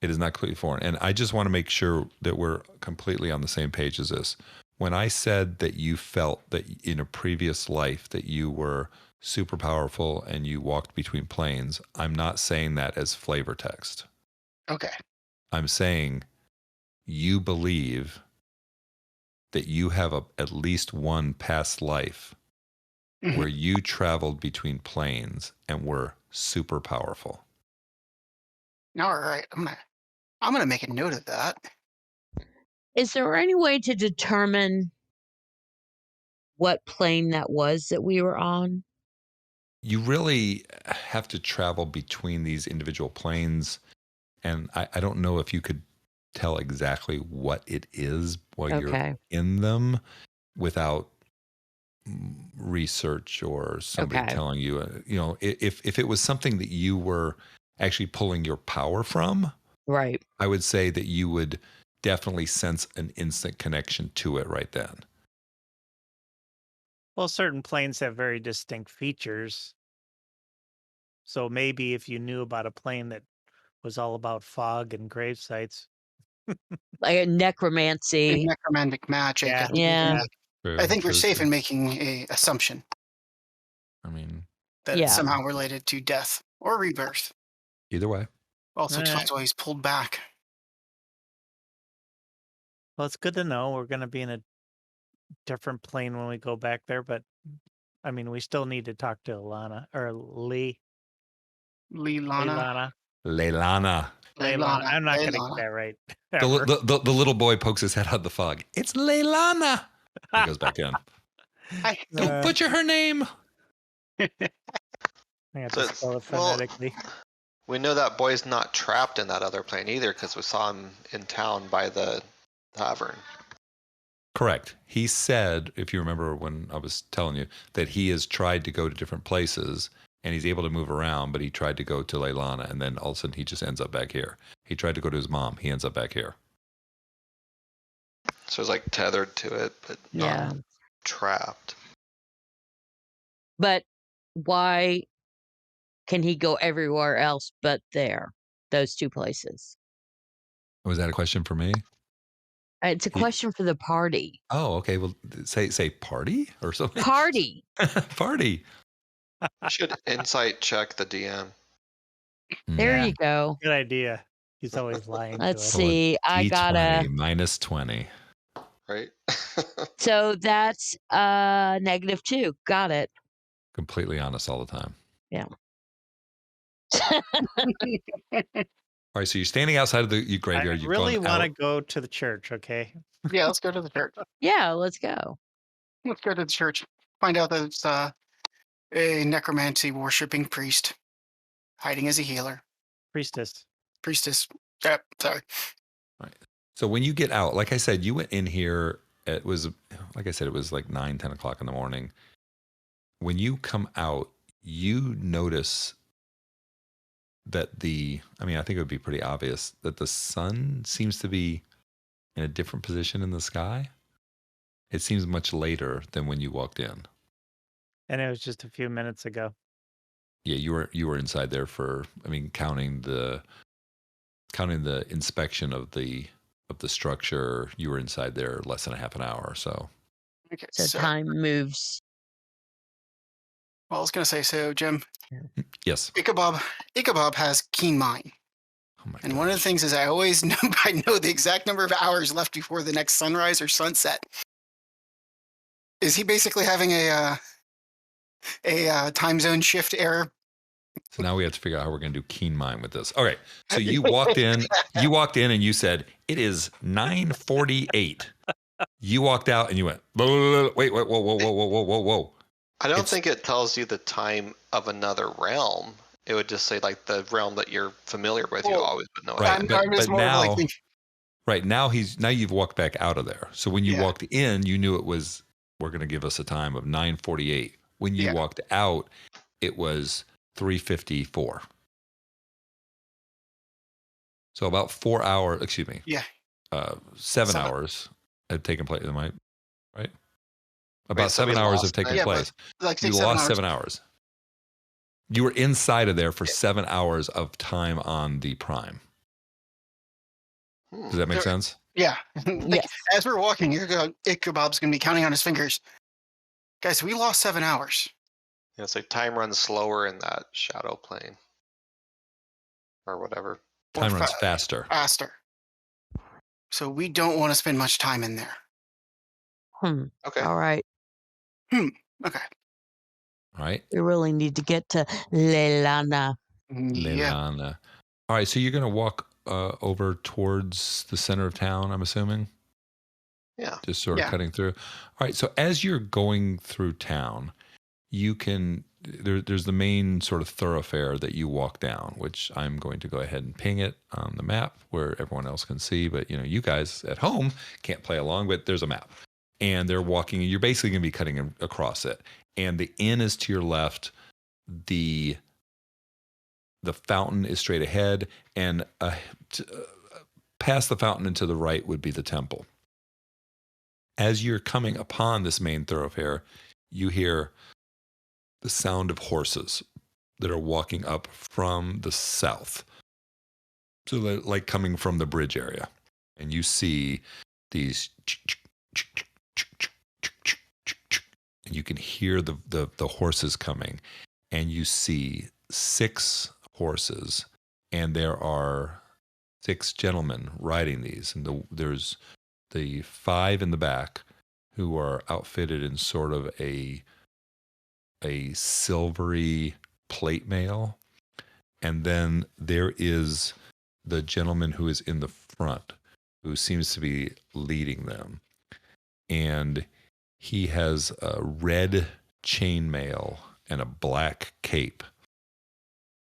It is not completely foreign. And I just want to make sure that we're completely on the same page as this. When I said that you felt that in a previous life that you were super powerful and you walked between planes, I'm not saying that as flavor text. Okay. I'm saying you believe that you have at least one past life where you traveled between planes and were super powerful. All right, I'm gonna make a note of that. Is there any way to determine what plane that was that we were on? You really have to travel between these individual planes, and I don't know if you could tell exactly what it is while you're Okay. in them without research or somebody Okay. telling you, if it was something that you were actually pulling your power from, Right. I would say that you would definitely sense an instant connection to it right then. Well, certain planes have very distinct features. So maybe if you knew about a plane that was all about fog and grave sites. Like a And necromancy. necromantic magic. Yeah. Yeah. I think you're True, safe true. in making a assumption I mean, that Yeah. it's somehow related to death or rebirth. either way. Also, Alright. tells why he's pulled back. Well, it's good to know we're going to be in a different plane when we go back there, but I mean, we still need to talk to Alana or Leilana. Leilana. I'm not going to get Leilana. that right. The, Ever. the little boy pokes his head out of the fog. It's Leilana. He goes back in. Don't butcher her name. I have to spell it phonetically. We know that boy's not trapped in that other plane either because we saw him in town by the tavern. Correct. He said, if you remember when I was telling you, that he has tried to go to different places and he's able to move around, but he tried to go to Leilana and then all of a sudden he just ends up back here. He tried to go to his mom. He ends up back here. So he's like tethered to it, but Yeah. not trapped. But why can he go everywhere else but there? Those two places. Was that a question for me? It's a question for the party. Oh, okay. Well, say party or something. Party. Party. You should insight check the DM. There Yeah. you go. Good idea. He's always lying Let's to us. see. I got D20 a. minus 20. Right? So that's -2. Got it. Completely honest all the time. Yeah. All right, so you're standing outside of the graveyard. I You've really gone want to out. go to the church, okay? Yeah, let's go to the church. Yeah, let's go. Let's go to the church. Find out that it's a necromancy worshipping priest hiding as a healer. Priestess. Priestess. Yep, sorry. Right. So when you get out, like I said, you went in here. It was, like I said, it was like 9, 10 o'clock in the morning. When you come out, you notice that I think it would be pretty obvious that the sun seems to be in a different position in the sky. It seems much later than when you walked in. And it was just a few minutes ago. Yeah, you were inside there for, counting the inspection of the structure, you were inside there less than a half an hour or so. Okay, So time moves. Well, I was going to say, so Jim, Yes. Ichabod has keen mind. Oh my And one of the gosh. things is I always know the exact number of hours left before the next sunrise or sunset. Is he basically having a time zone shift error? So now we have to figure out how we're going to do keen mind with this. All right. So you walked in and you said, it is 9:48. You walked out and you went, wait, whoa. I don't think it tells you the time of another realm. It would just say like the realm that you're familiar with. You always would know. Right. But now, right now you've walked back out of there. So when you Yeah. walked in, you knew we're going to give us a time of 9:48. When you walked out, it was 3:54. So about 4 hours, excuse me. Yeah. 7 hours had taken place. Am I right? About Wait, so 7 we hours lost have taken time? place. Like You 6, 7 lost hours. 7 hours. You were inside of there for 7 hours of time on the prime. Does that make sense? Yeah. Yes. As we're walking, Ichabod's going to be counting on his fingers. Guys, we lost 7 hours. Yeah, it's like time runs slower in that shadow plane. Or whatever. Time runs faster. Faster. So we don't want to spend much time in there. Okay. All right. Okay. All right. We really need to get to Leilana. Yeah. Leilana. All right. So you're going to walk over towards the center of town, I'm assuming? Yeah. Just sort of Yeah. cutting through. All right. So as you're going through town, you can, there's the main sort of thoroughfare that you walk down, which I'm going to go ahead and ping it on the map where everyone else can see. But, you guys at home can't play along, but there's a map. And they're walking, and you're basically going to be cutting across it. And the inn is to your left. The fountain is straight ahead, and past the fountain and to the right would be the temple. As you're coming upon this main thoroughfare, you hear the sound of horses that are walking up from the south. So like coming from the bridge area. And you see these, and you can hear the horses coming. And you see 6 horses, and there are 6 gentlemen riding these. And there's the 5 in the back who are outfitted in sort of a silvery plate mail. And then there is the gentleman who is in the front, who seems to be leading them. And he has a red chainmail and a black cape.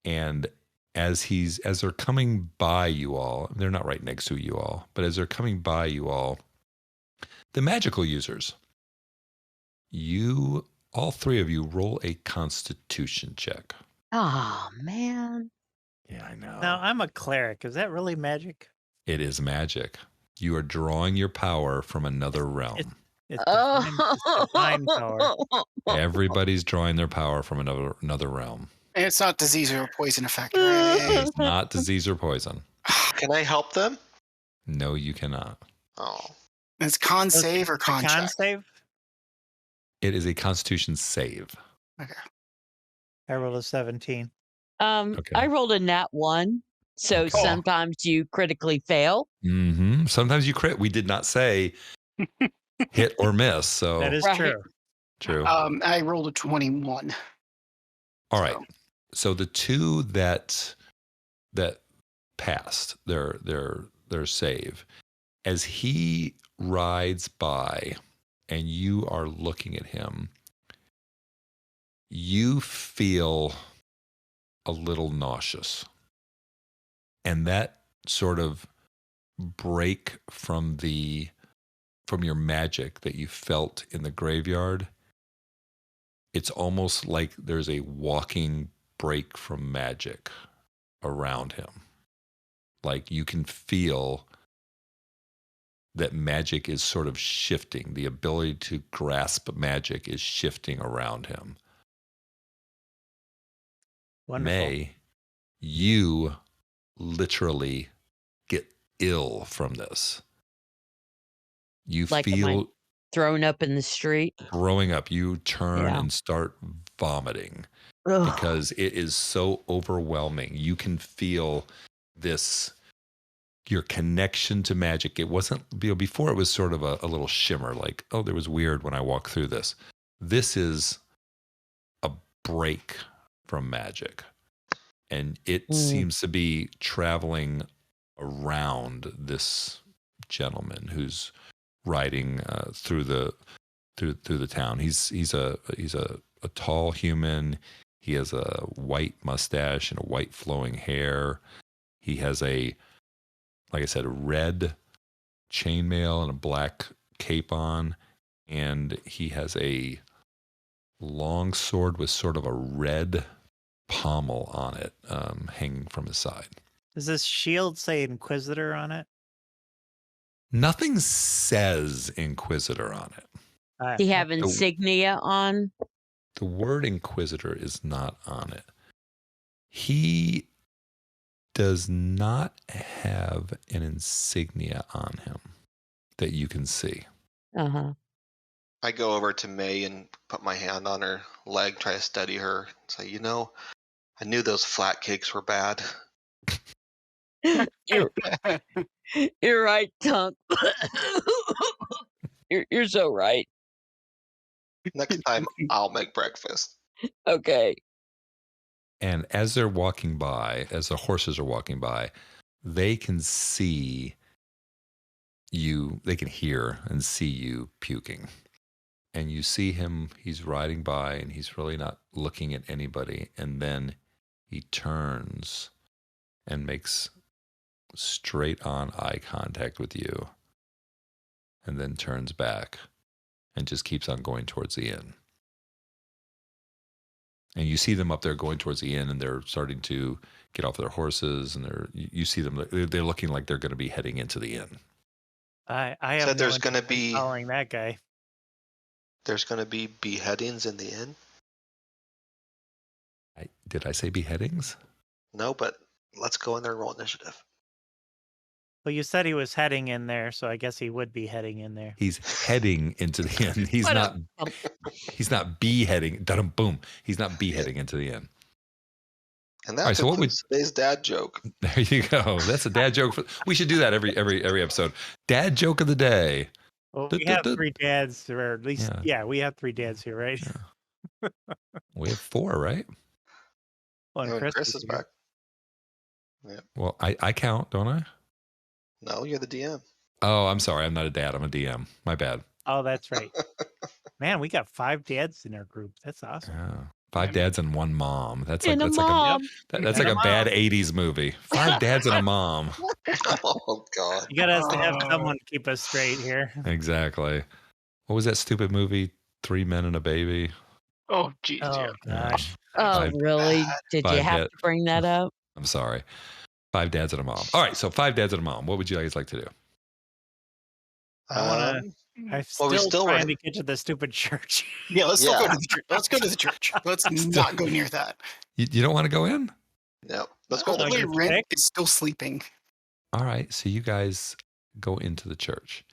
And as they're coming by you all, they're not right next to you all, but as they're coming by you all, the magical users, all 3 of you roll a constitution check. Oh, man. Yeah, I know. Now, I'm a cleric. Is that really magic? It is magic. You are drawing your power from another realm. It's divine power. Everybody's drawing their power from another realm. And it's not disease or poison effect, right? It's not disease or poison. Can I help them? No, you cannot. Oh. It's con save or con Con check? save? It is a constitution save. Okay. I rolled a 17. Okay. I rolled a nat 1, so Okay. sometimes you critically fail. Mm-hmm. Sometimes you crit. We did not say hit or miss. So That is Right. true. true. I rolled a 21. All right. So the 2 that passed their save, as he rides by and you are looking at him, you feel a little nauseous. And that sort of break from your magic that you felt in the graveyard, it's almost like there's a walking break from magic around him. Like you can feel that magic is sort of shifting. The ability to grasp magic is shifting around him. Wonderful. May, you literally get ill from this. You Like, am I feel thrown up in the street? growing up, you turn Yeah. and start vomiting Ugh. because it is so overwhelming. You can feel your connection to magic. It wasn't, before it was sort of a little shimmer, like, oh, there was weird when I walked through this. This is a break from magic. And it seems to be traveling around this gentleman who's riding through the town. He's a tall human. He has a white mustache and a white flowing hair. He has like I said, a red chainmail and a black cape on, and he has a long sword with sort of a red pommel on it, hanging from his side. Does this shield say Inquisitor on it? Nothing says Inquisitor on it. Do you have insignia on? The word Inquisitor is not on it. He does not have an insignia on him that you can see. Uh-huh. I go over to May and put my hand on her leg, try to steady her. Say, I knew those flat cakes were bad. You're right, Tunk. You're so right. Next time, I'll make breakfast. Okay. And as they're walking by, as the horses are walking by, they can see you, they can hear and see you puking. And you see him, he's riding by and he's really not looking at anybody. And then he turns and makes straight on eye contact with you. And then turns back and just keeps on going towards the inn. And you see them up there going towards the inn, and they're starting to get off their horses, and you see them, they're looking like they're going to be heading into the inn. I So have no there's going to interest in be following that guy. beheadings in the inn? Did I say beheadings? No, but let's go in there and roll initiative. Well, you said he was heading in there, so I guess he would be heading in there. He's heading into the inn. He's not beheading. Boom. He's not beheading into the inn. And that All right, so concludes today's dad joke. There you go. That's a dad joke. We should do that every episode. Dad joke of the day. Well, we have 3 dads, or at least, yeah, we have 3 dads here, right? Yeah. We have 4, right? Well, and Chris is back. Yeah. Well, I count, don't I? No, you're the DM. Oh, I'm sorry. I'm not a dad. I'm a DM. My bad. Oh, that's right. Man, we got 5 dads in our group. That's awesome. Yeah. 5 dads and 1 mom. That's and like a mom. That's like a bad 80s movie. 5 dads and a mom. Oh God. You got us to have someone to keep us straight here. Exactly. What was that stupid movie? 3 Men and a Baby. Oh, geez. Oh gosh. Oh, really? Did you have to bring that up? I'm sorry. 5 dads and a mom. All right, so 5 dads and a mom. What would you guys like to do? I'm still trying to get to the stupid church. Yeah, let's still go to the church. Let's go to the church. Let's not go near that. You don't want to go in? No. Let's go to the Only church. Rick is still sleeping. All right, so you guys go into the church.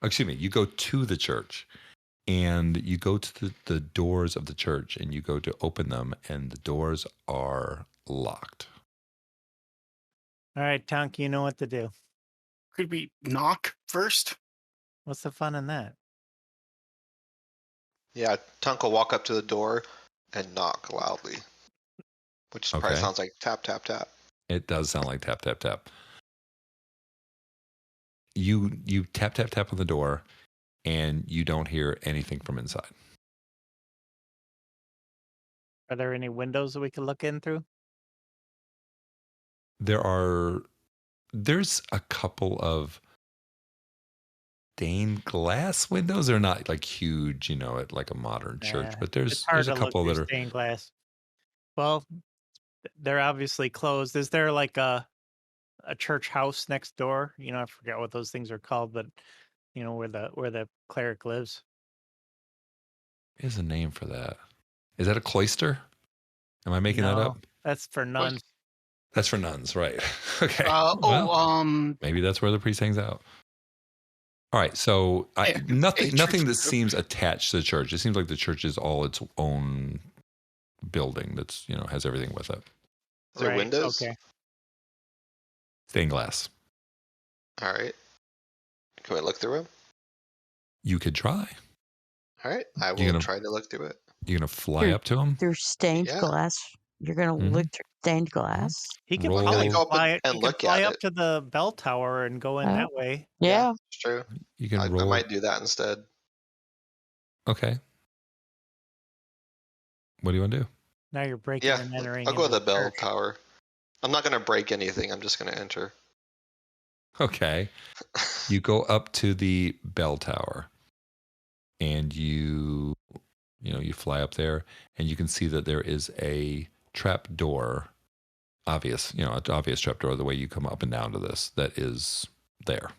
Excuse me, you go to the church. And you go to the doors of the church and you go to open them, and the doors are locked. All right, Tonk, you know what to do. Could we knock first? What's the fun in that? Yeah, Tunk will walk up to the door and knock loudly. Which probably sounds like tap, tap, tap. It does sound like tap, tap, tap. You tap, tap, tap on the door, and you don't hear anything from inside. Are there any windows that we can look in through? There's a couple of stained glass windows. They're not like huge, at like a modern church, but there's a couple that are stained glass. Well, they're obviously closed. Is there like a church house next door? I forget what those things are called, but where the cleric lives. There's a name for that. Is that a cloister? Am I making that up? That's for nuns. That's for nuns, right? Okay. Maybe that's where the priest hangs out. All right. So nothing that seems attached to the church. It seems like the church is all its own building that's has everything with it. Is there windows? Okay. Stained glass. All right. Can we look through them? You could try. All right. I will try to look through it. You're going to fly up to them? There's stained glass. You're going to look through stained glass. He can probably fly up to the bell tower and go in that way. Yeah. It's true. You can I might do that instead. Okay. What do you want to do? Now you're breaking and entering. I'll go to the bell tower. I'm not going to break anything. I'm just going to enter. Okay. You go up to the bell tower and you fly up there and you can see that there is a trap door, obvious trap door, the way you come up and down to this, that is there.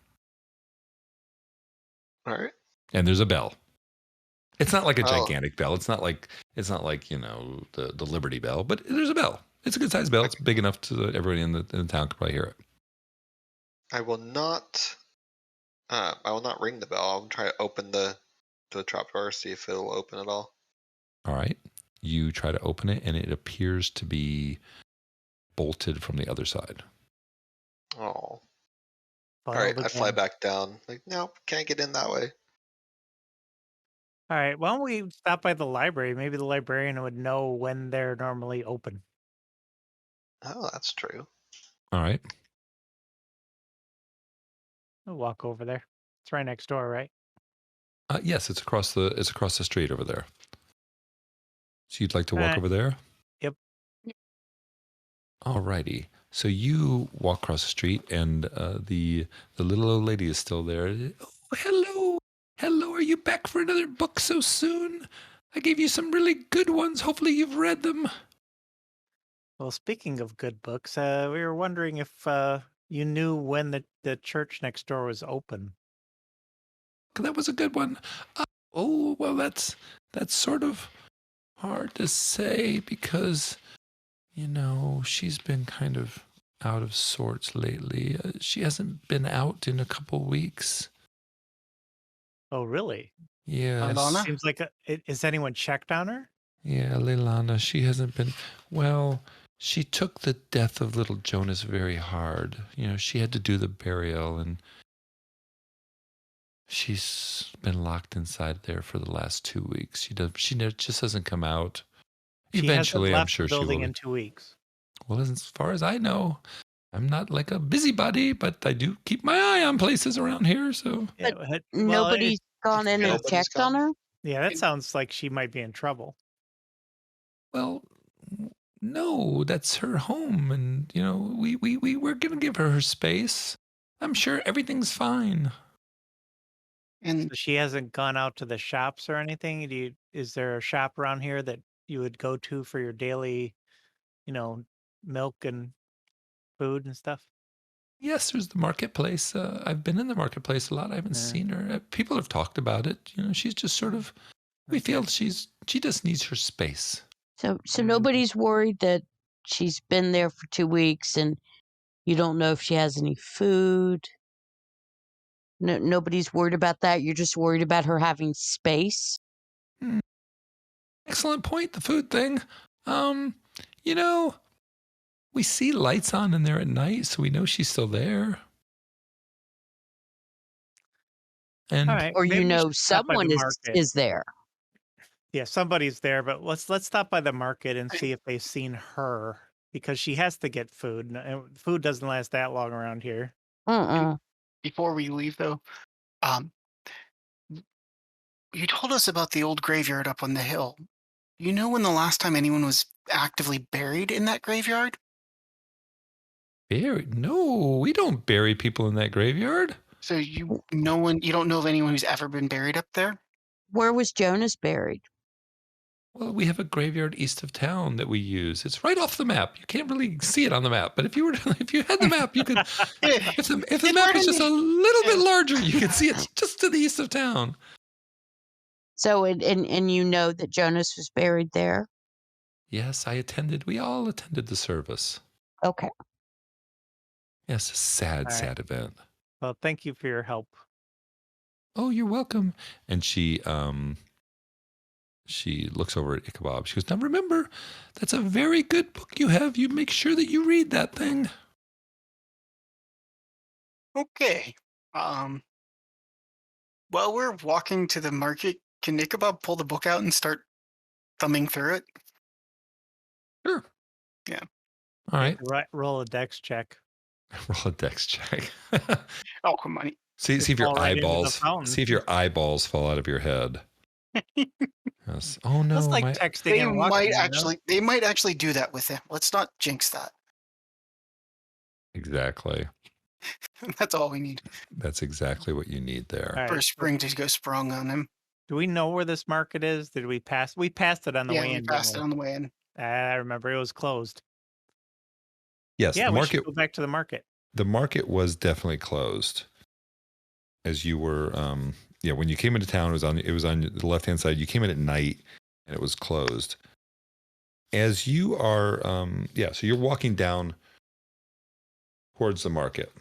All right. And there's a bell. It's not like a gigantic bell. It's not like the Liberty Bell, but there's a bell. It's a good sized bell. It's big enough to everybody in the town could probably hear it. I will not ring the bell. I'll try to open the trapdoor, see if it'll open at all. All right. You try to open it, and it appears to be bolted from the other side. Oh. All right. I fly back down. Like, no, can't get in that way. All right. Why don't we stop by the library? Maybe the librarian would know when they're normally open. Oh, that's true. All right. We'll walk over there. It's right next door, right? Yes, it's across the street over there. So you'd like to All walk right. over there? Yep. All righty. So you walk across the street, and the little old lady is still there. Oh, hello, hello. Are you back for another book so soon? I gave you some really good ones. Hopefully, you've read them. Well, speaking of good books, we were wondering if you knew when the church next door was open. That was a good one. Oh, well, that's sort of hard to say because she's been kind of out of sorts lately. She hasn't been out in a couple weeks. Oh, really? Yes. Leilana? Seems like is anyone checked on her? Yeah, Leilana, she hasn't been. Well, she took the death of little Jonas very hard. She had to do the burial, and she's been locked inside there for the last 2 weeks. Just hasn't come out. She Eventually, hasn't I'm left sure the she building will. in 2 weeks. Well, as far as I know, I'm not like a busybody, but I do keep my eye on places around here. So, Yeah. But Well, nobody's gone in and Nobody's checked on gone. her? yeah, that sounds like she might be in trouble. well, no, that's her home, and we're gonna give her space. I'm sure everything's fine. And So she hasn't gone out to the shops or anything. Is there a shop around here that you would go to for your daily, milk and food and stuff? Yes, there's the marketplace. I've been in the marketplace a lot. I haven't Yeah. seen her. People have talked about it. She's just sort of. We Okay. feel she just needs her space. So Mm. nobody's worried that she's been there for 2 weeks and you don't know if she has any food? Nobody's worried about that? You're just worried about her having space? Hmm, excellent point. The food thing. Um, you know, we see lights on in there at night, so we know she's still there. All And right. Or Maybe you we know should stop by the someone market. is there? Yeah, somebody's there, but let's stop by the market and see if they've seen her because she has to get food. And food doesn't last that long around here. Uh-uh. before we leave, though, um, you told us about the old graveyard up on the hill. You know when the last time anyone was actively buried in that graveyard? buried? No, we don't bury people in that graveyard. So you don't know of anyone who's ever been buried up there? Where was Jonas buried? Well, we have a graveyard east of town that we use. It's right off the map. You can't really see it on the map, but if you had the map, you could. If the It's map right was in just a the- little bit larger, you could see it just to the east of town. So and you know that Jonas was buried there? Yes, I attended. We all attended the service. Okay. Yes, a sad, All right. sad event. Well, thank you for your help. Oh, you're welcome. And she looks over at Ichabod. She goes, "Now remember, that's a very good book you have. You make sure that you read that thing." Okay. While we're walking to the market, can Ichabod pull the book out and start thumbing through it? Sure. Yeah. All right. Roll a dex check. Roll a dex check. Oh, come on. see if fall your right into the eyeballs. fountain. See if your eyeballs fall out of your head. Yes. Oh no, That's like my texting They and walking. might actually do that with him. Let's not jinx that. exactly. That's all we need That's exactly what you need there. All for a right. spring to go sprung on him. Do we know where this market is? Did we pass? We passed it on the Yeah, way we in. passed it didn't on the way in. we? I remember it was closed. Yes, Yeah, the we should market. go back to the market. The market was definitely closed. As you were, when you came into town, it was on the left hand side. You came in at night, and it was closed. As you are, so you're walking down towards the market.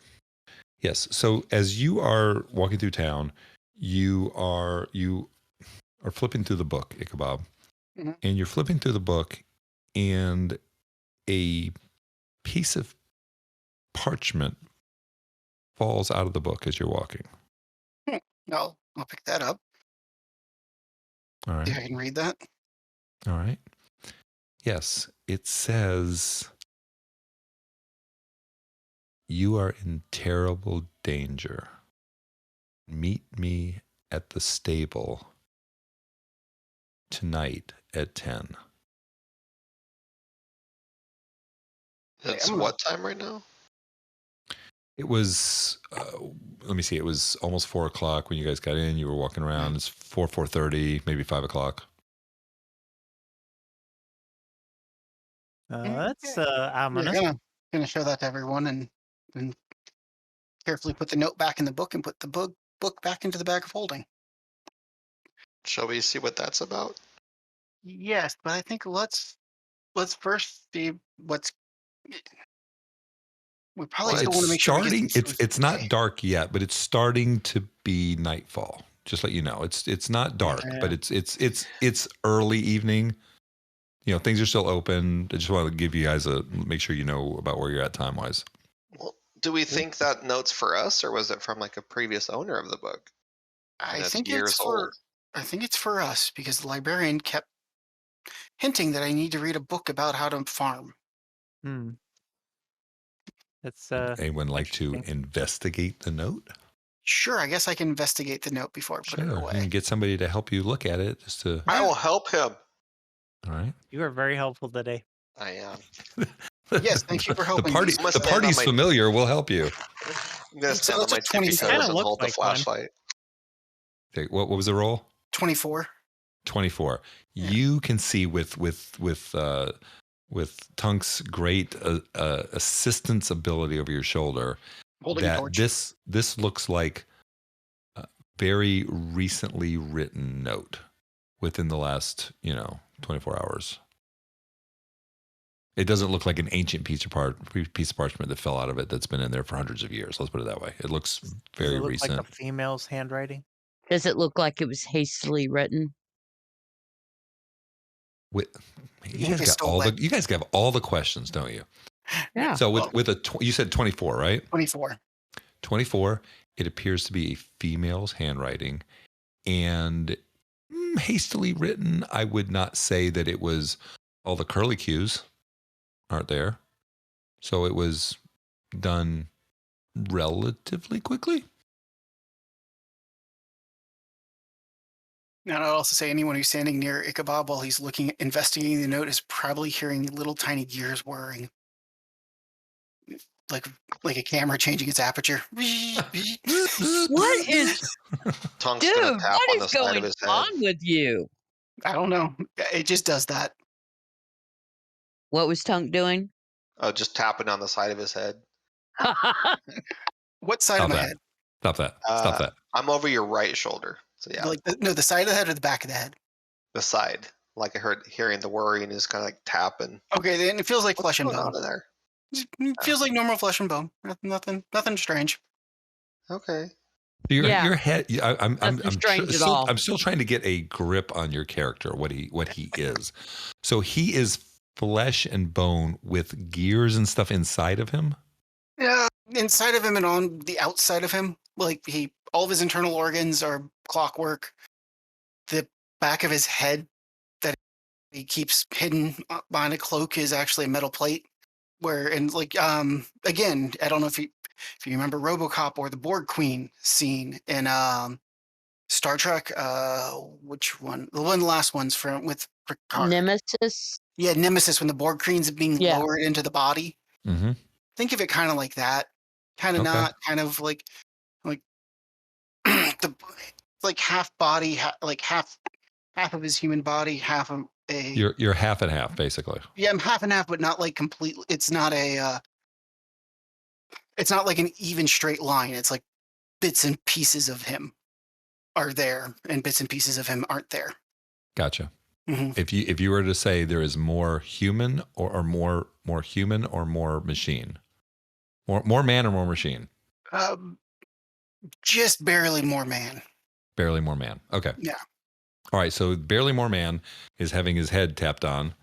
Yes. So as you are walking through town, you are flipping through the book, Ichabod, Mhm. and you're flipping through the book, and a piece of parchment falls out of the book as you're walking. I'll pick that up. All right. Yeah, I can read that. All right. Yes, it says, "You are in terrible danger. Meet me at the stable tonight at 10." It's I'm gonna- what time right now? It was, let me see, it was almost 4 o'clock when you guys got in. You were walking around. It's 4:30, maybe 5 o'clock. That's We're ominous. gonna show that to everyone and carefully put the note back in the book and put the book back into the bag of holding. Shall we see what that's about? Yes, but I think let's first see what's. We probably Well, still it's want to make sure we get starting. some It's food it's not today. dark yet, but it's starting to be nightfall. Just let you know, it's not dark, but Yeah. it's early evening. You know, things are still open. I just want to give you guys make sure you know about where you're at time wise. Well, do we think that note's for us, or was it from like a previous owner of the book? And I it's think years old. I think it's for us because the librarian kept hinting that I need to read a book about how to farm. Hmm. That's Anyone like to interesting. investigate the note? Sure, I guess I can investigate the note before I put it Sure, away. you can get somebody to help you look at it. Just to, I will help him. all right. You are very helpful today. I am. Yes, thank you for helping me. The I'm gonna stand on party's my- familiar. We'll help you. I'm gonna So stand on that's my a tippy 24. toes Kinda and looks hold the like one. flashlight. Okay, what was the roll? 24. 24. Yeah. You can see with Tunk's great assistance ability over your shoulder Holding a that torch. this looks like a very recently written note within the last 24 hours. It doesn't look like an ancient piece of parchment that fell out of it that's been in there for hundreds of years. Let's put it that way. It looks Does very it look recent. like a female's handwriting? Does it look like it was hastily written? With You guys have all the questions, don't you? Yeah. So Well- with you said 24, right? 24. 24, it appears to be a female's handwriting and hastily written. I would not say that it was all the curly cues aren't there. So it was done relatively quickly. Now, I'd also say anyone who's standing near Ichabod while he's investigating the note is probably hearing little tiny gears whirring. Like a camera changing its aperture. What is, Tonk's dude, gonna tap what on the is side of going his head. on with you? I don't know. It just does that. What was Tunk doing? Just tapping on the side of his head. What side of my head? Stop that. Stop that. I'm over your right shoulder. So yeah, Like the side of the head or the back of the head? the side. Like I hearing the worry and just kind of like tapping. Okay, then it feels like What's flesh and going bone. on in there? It feels like normal flesh and bone. Nothing strange. Okay. Yeah. Your head. I'm strange at all. I'm still trying to get a grip on your character. What he is. So he is flesh and bone with gears and stuff inside of him. Yeah, inside of him and on the outside of him, like all of his internal organs are clockwork. The back of his head that he keeps hidden behind a cloak is actually a metal plate. Again, I don't know if you remember RoboCop or the Borg Queen scene in Star Trek. Which one? The last one's with Picard. Nemesis? Yeah, Nemesis, when the Borg Queen's being Yeah. lowered into the body. Mm-hmm. Think of it kind of like that. Kind of Okay. not. Kind of like like half body, like half of his human body, half of a. You're half and half, basically. Yeah, I'm half and half, but not like completely. It's not like an even straight line. It's like bits and pieces of him are there, and bits and pieces of him aren't there. Gotcha. Mhm. If you were to say there is more human or more human or more machine, more man or more machine, Just barely more man. barely more man. Okay. Yeah. All right. So barely more man is having his head tapped on,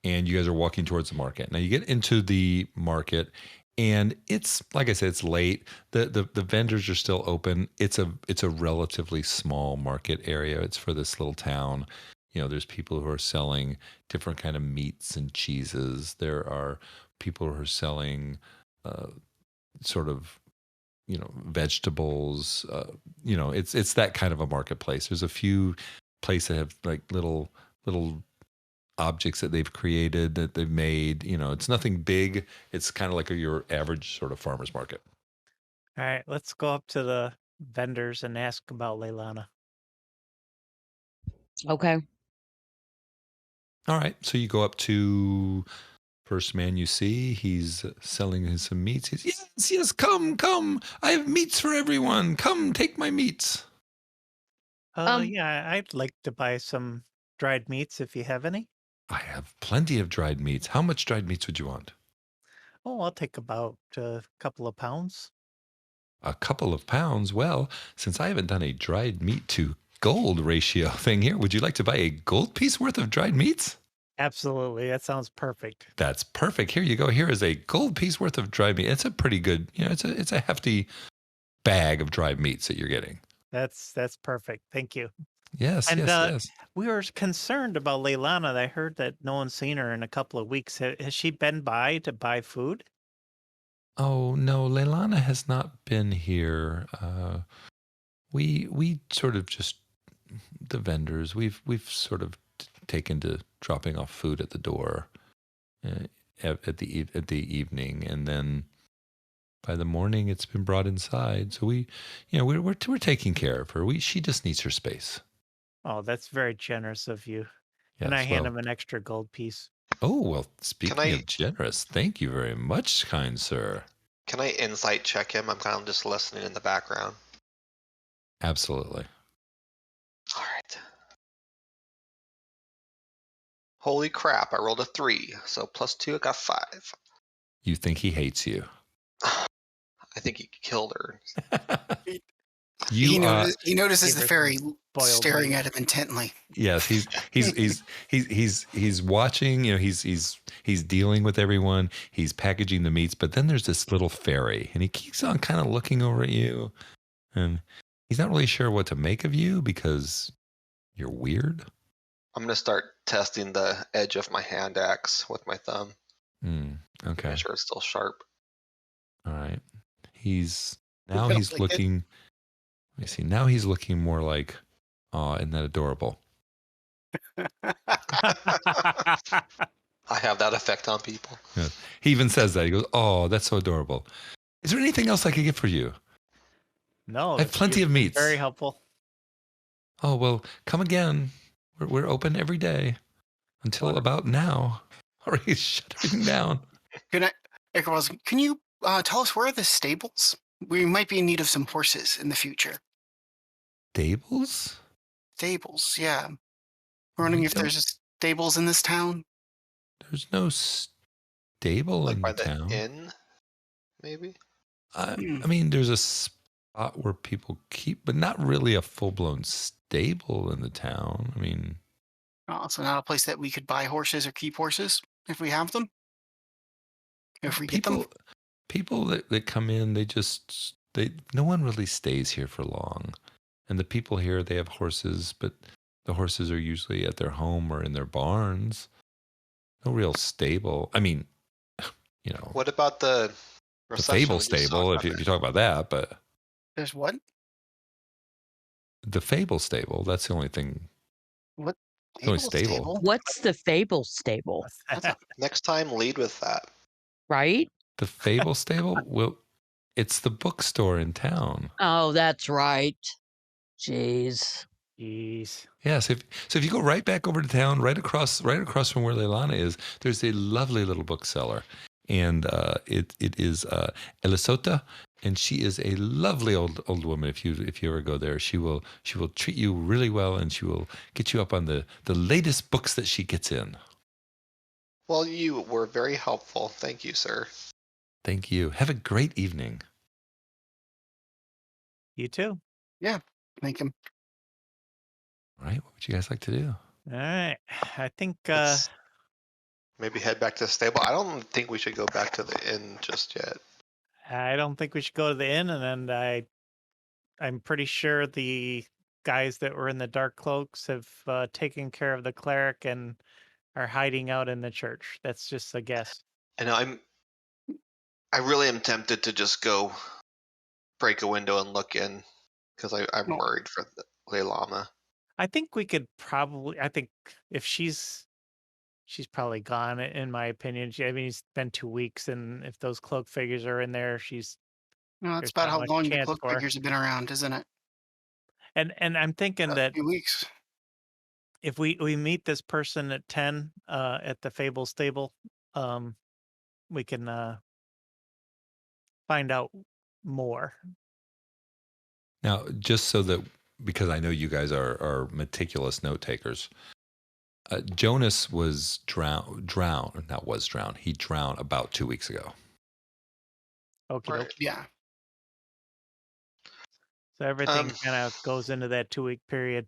and you guys are walking towards the market. Now you get into the market, And it's like I said, it's late. The vendors are still open. It's a relatively small market area. It's for this little town. There's people who are selling different kind of meats and cheeses. There are people who are selling sort of vegetables. It's that kind of a marketplace. There's a few places that have like little objects that they've created, that they've made. It's nothing big. It's kind of like your average sort of farmer's market. All right, let's go up to the vendors and ask about Leilana. Okay. All right, so you go up to first man you see. He's selling some meats. He's, yes, come. I have meats for everyone. Come, take my meats. Yeah, I'd like to buy some dried meats if you have any. I have plenty of dried meats. How much dried meats would you want? Oh, I'll take about a couple of pounds. A couple of pounds. Well, since I haven't done a dried meat to gold ratio thing here, would you like to buy a gold piece worth of dried meats? Absolutely, that sounds perfect. That's perfect. Here you go. Here is a gold piece worth of dried meat. It's a pretty good, it's a hefty bag of dried meats that you're getting. That's perfect. Thank you. Yes, And yes. we were concerned about Leilana. I heard that no one's seen her in a couple of weeks. Has she been by to buy food? Oh no, Leilana has not been here. We sort of just the vendors. We've sort of taken to dropping off food at the door at the evening, and then by the morning it's been brought inside. So we're taking care of her. She just needs her space. Oh, that's very generous of you. And Yes, I hand well, him an extra gold piece. oh well. Can Speaking I of generous, thank you very much, kind sir. can I insight check him? I'm kind of just listening in the background. Absolutely. All right. Holy crap! I rolled a 3, so +2, I got 5. You think he hates you? I think he killed her. You He notices Give the her some fairy boiled staring meat. at him intently. yes, he's watching. He's dealing with everyone. He's packaging the meats, but then there's this little fairy, and he keeps on kind of looking over at you, and he's not really sure what to make of you because you're weird. I'm gonna start testing the edge of my hand axe with my thumb. Okay. Make sure it's still sharp. All right. He's Felt like it. looking. Let me see. Now he's looking more like, oh, isn't that adorable? I have that effect on people. Yeah. He even says that. He goes, oh, that's so adorable. Is there anything else I could get for you? No, I have plenty of meats. Very helpful. Oh, well, come again. We're open every day until Wonderful. about now. Or he's shut everything down. Can you tell us where are the stables? We might be in need of some horses in the future. Stables? Stables, yeah. We're wondering if there's stables in this town. There's no stable Like in by the town. inn, maybe? I mean, there's a spot where people keep, but not really a full-blown stable in the town. I mean, So not a place that we could buy horses or keep horses if we have them? If we get them? people that come in, no one really stays here for long. And the people here, they have horses, but the horses are usually at their home or in their barns. No real stable. I mean, What about the fable stable, if you talk about that, but There's what? the fable stable, that's the only thing. What? The only stable. What's the fable stable? Next time, lead with that. Right? The fable stable? It's the bookstore in town. Oh, that's right. Jeez. Jeez. Yeah, so if you go right back over to town, right across from where Leilana is, there's a lovely little bookseller, and it is Elisota, and she is a lovely old woman. If you ever go there, she will treat you really well, and she will get you up on the latest books that she gets in. Well, you were very helpful. Thank you, sir. Thank you. Have a great evening. You too. Yeah, thank him. All right, what would you guys like to do? All right. I think Maybe Maybe head back to the stable. I don't think we should go back to the inn just yet. I don't think we should go to the inn, and then I'm pretty sure the guys that were in the dark cloaks have taken care of the cleric and are hiding out in the church. That's just a guess. And I really am tempted to just go break a window and look in because I'm No. worried for the Leilama. I think we could probably. I think if she's probably gone, in my opinion. I mean, it's been 2 weeks, and if those cloak figures are in there, That's there's about not how much long the chance cloak for her. figures have been around, isn't it? And I'm thinking A that few weeks. if we meet this person at 10 at the Fable stable, we can find out more. Now, just so that, because I know you guys are meticulous note takers, Jonas was drowned. He drowned about 2 weeks ago. Okay. Right. Yeah. So everything kind of goes into that 2-week period.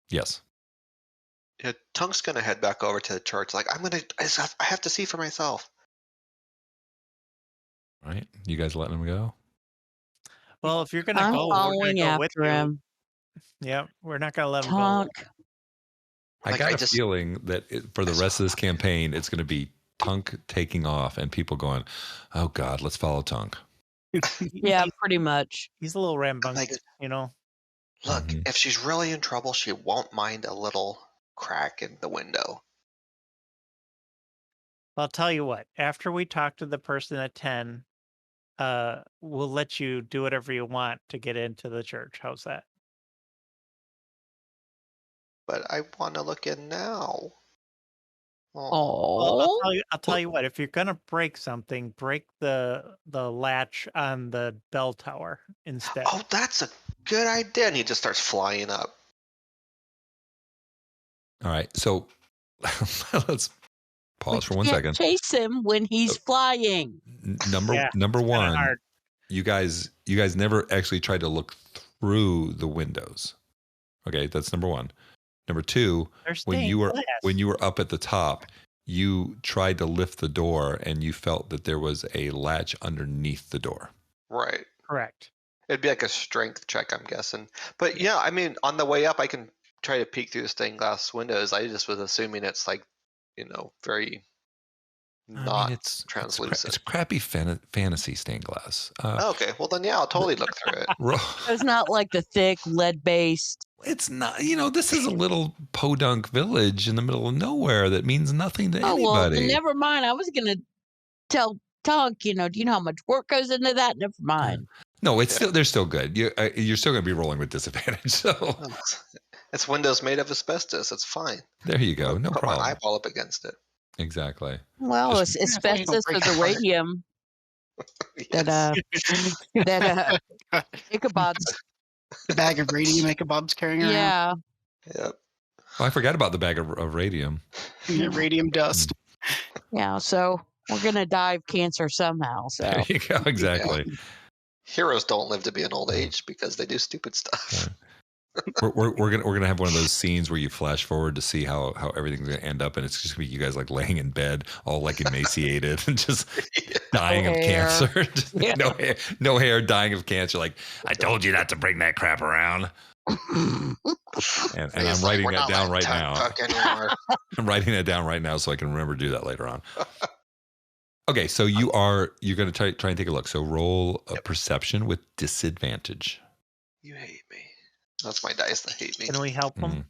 Yes. Yeah, Tunk's gonna head back over to the church. Like I have to see for myself. Right? You guys letting him go? Well, if you're gonna I'm go, we're gonna following go with after you. him. Yeah, we're not gonna let him go. Tonk. I Like, got I a just- feeling that for the rest of this campaign, it's going to be Tunk taking off and people going, "Oh God, let's follow Tunk." Yeah, pretty much. He's a little rambunctious, you know. Look, Mhm. if she's really in trouble, she won't mind a little crack in the window. I'll tell you what. After we talk to the person at 10, we'll let you do whatever you want to get into the church. How's that? But I want to look in now. Oh, Well, Oh, I'll tell you what. If you're gonna break something, break the latch on the bell tower instead. oh, that's a good idea. And he just starts flying up. All right, so let's we pause for 1 can't second. chase him when he's flying. Number Yeah, number Kinda one, hard. you guys never actually tried to look through the windows. Okay, that's number one. Number two, They're when stained you were glass. up at the top, you tried to lift the door and you felt that there was a latch underneath the door. Right. Correct. It'd be like a strength check, I'm guessing. But yeah, I mean, on the way up, I can try to peek through the stained glass windows. I just was assuming it's like, very not it's translucent. crappy fantasy stained glass. Okay, well then, yeah, I'll totally look through it. It's not like the thick lead-based. It's not, this is a little podunk village in the middle of nowhere that means nothing to Oh, well, anybody. then never mind. I was going to tell Tonk, do you know how much work goes into that? Never mind. No, they're still good. You're still going to be rolling with disadvantage. So Oh, it's windows made of asbestos. It's fine. there you go. No Put my problem. eyeball up against it. Exactly. Well, Just- it's Yeah, as long as you don't asbestos or break the your heart. radium Yes. that Ichabod's. The bag of radium Ichabod's carrying around. Yeah. Yep. Oh, I forgot about the bag of radium. Yeah, radium dust. Yeah. So we're going to die of cancer somehow. So There you go. Exactly. Heroes don't live to be an old age because they do stupid stuff. Yeah. We're gonna have one of those scenes where you flash forward to see how everything's gonna end up, and it's just gonna be you guys like laying in bed, all like emaciated and just dying of hair. cancer. Just Yeah. no hair, dying of cancer. Like, I told you not to bring that crap around. And I'm writing that down right now. I'm writing that down right now so I can remember to do that later on. Okay, so you're gonna try and take a look. So roll a perception with disadvantage. You hate me. That's my dice that hate me. Can we help him? Mhm.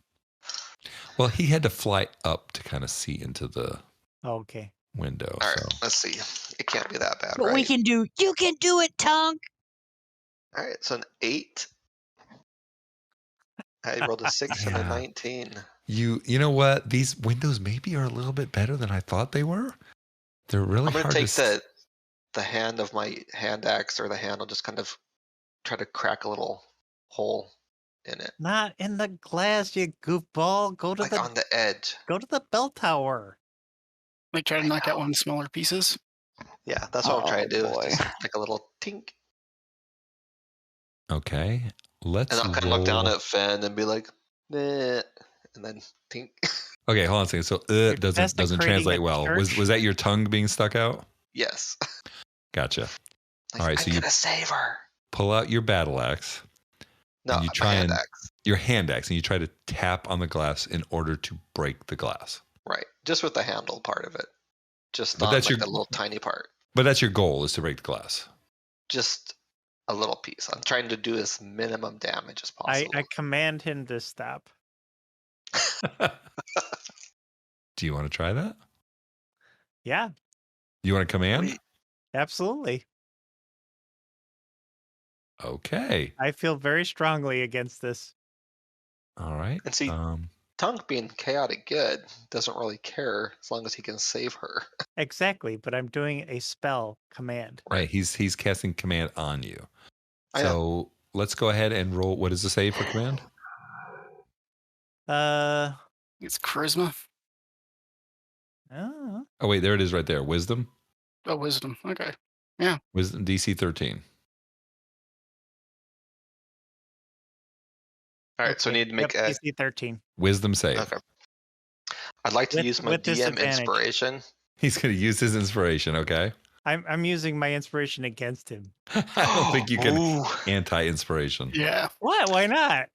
Well, he had to fly up to kind of see into the Okay. window. All right, So let's see. It can't be that bad, but right? you can do it, Tonk. All right, so an 8. I rolled a 6 and a Yeah. 19. you know what? These windows maybe are a little bit better than I thought they were. They're really I'm going hard to take to the hand of my hand axe or the handle, just kind of try to crack a little hole in it, Not in the glass, you goofball. Go to like on the edge. the bell tower. Like try to I knock out know. one of the smaller pieces. Yeah, that's what I'm trying to do. boy. Just like a little tink. Okay. Let's And I'll kind of look down roll- at Finn and be like, nah. and then tink. Okay, hold on a second. So doesn't desecrating translate a well. church? Was that your tongue being stuck out? Yes. Gotcha. Like, All right, I'm so you gonna save her. pull out your battle axe No, and you my try hand and axe. your hand axe and you try to tap on the glass in order to break the glass. Right, just with the handle part of it, just But not that's like your the little tiny part. But that's your goal, is to break the glass. Just a little piece. I'm trying to do as minimum damage as possible. I command him to stop. Do you want to try that? Yeah, You want to command? Wait. absolutely. Okay. I feel very strongly against this. All right. And see, Tunk being chaotic good doesn't really care as long as he can save her. Exactly, but I'm doing a spell command. Right. He's casting command on you. I know. So let's go ahead and roll. What is the save for command? It's charisma. Oh, Oh wait, there it is right there. Wisdom. Oh, wisdom. Okay. Wisdom DC 13. All right, so I okay. need to make Yep, a DC 13. Wisdom save. Okay. I'd like to use my with DM disadvantage. inspiration. He's going to use his inspiration. Okay. I'm using my inspiration against him. I don't think you can Ooh. anti-inspiration. Yeah. What? Why not?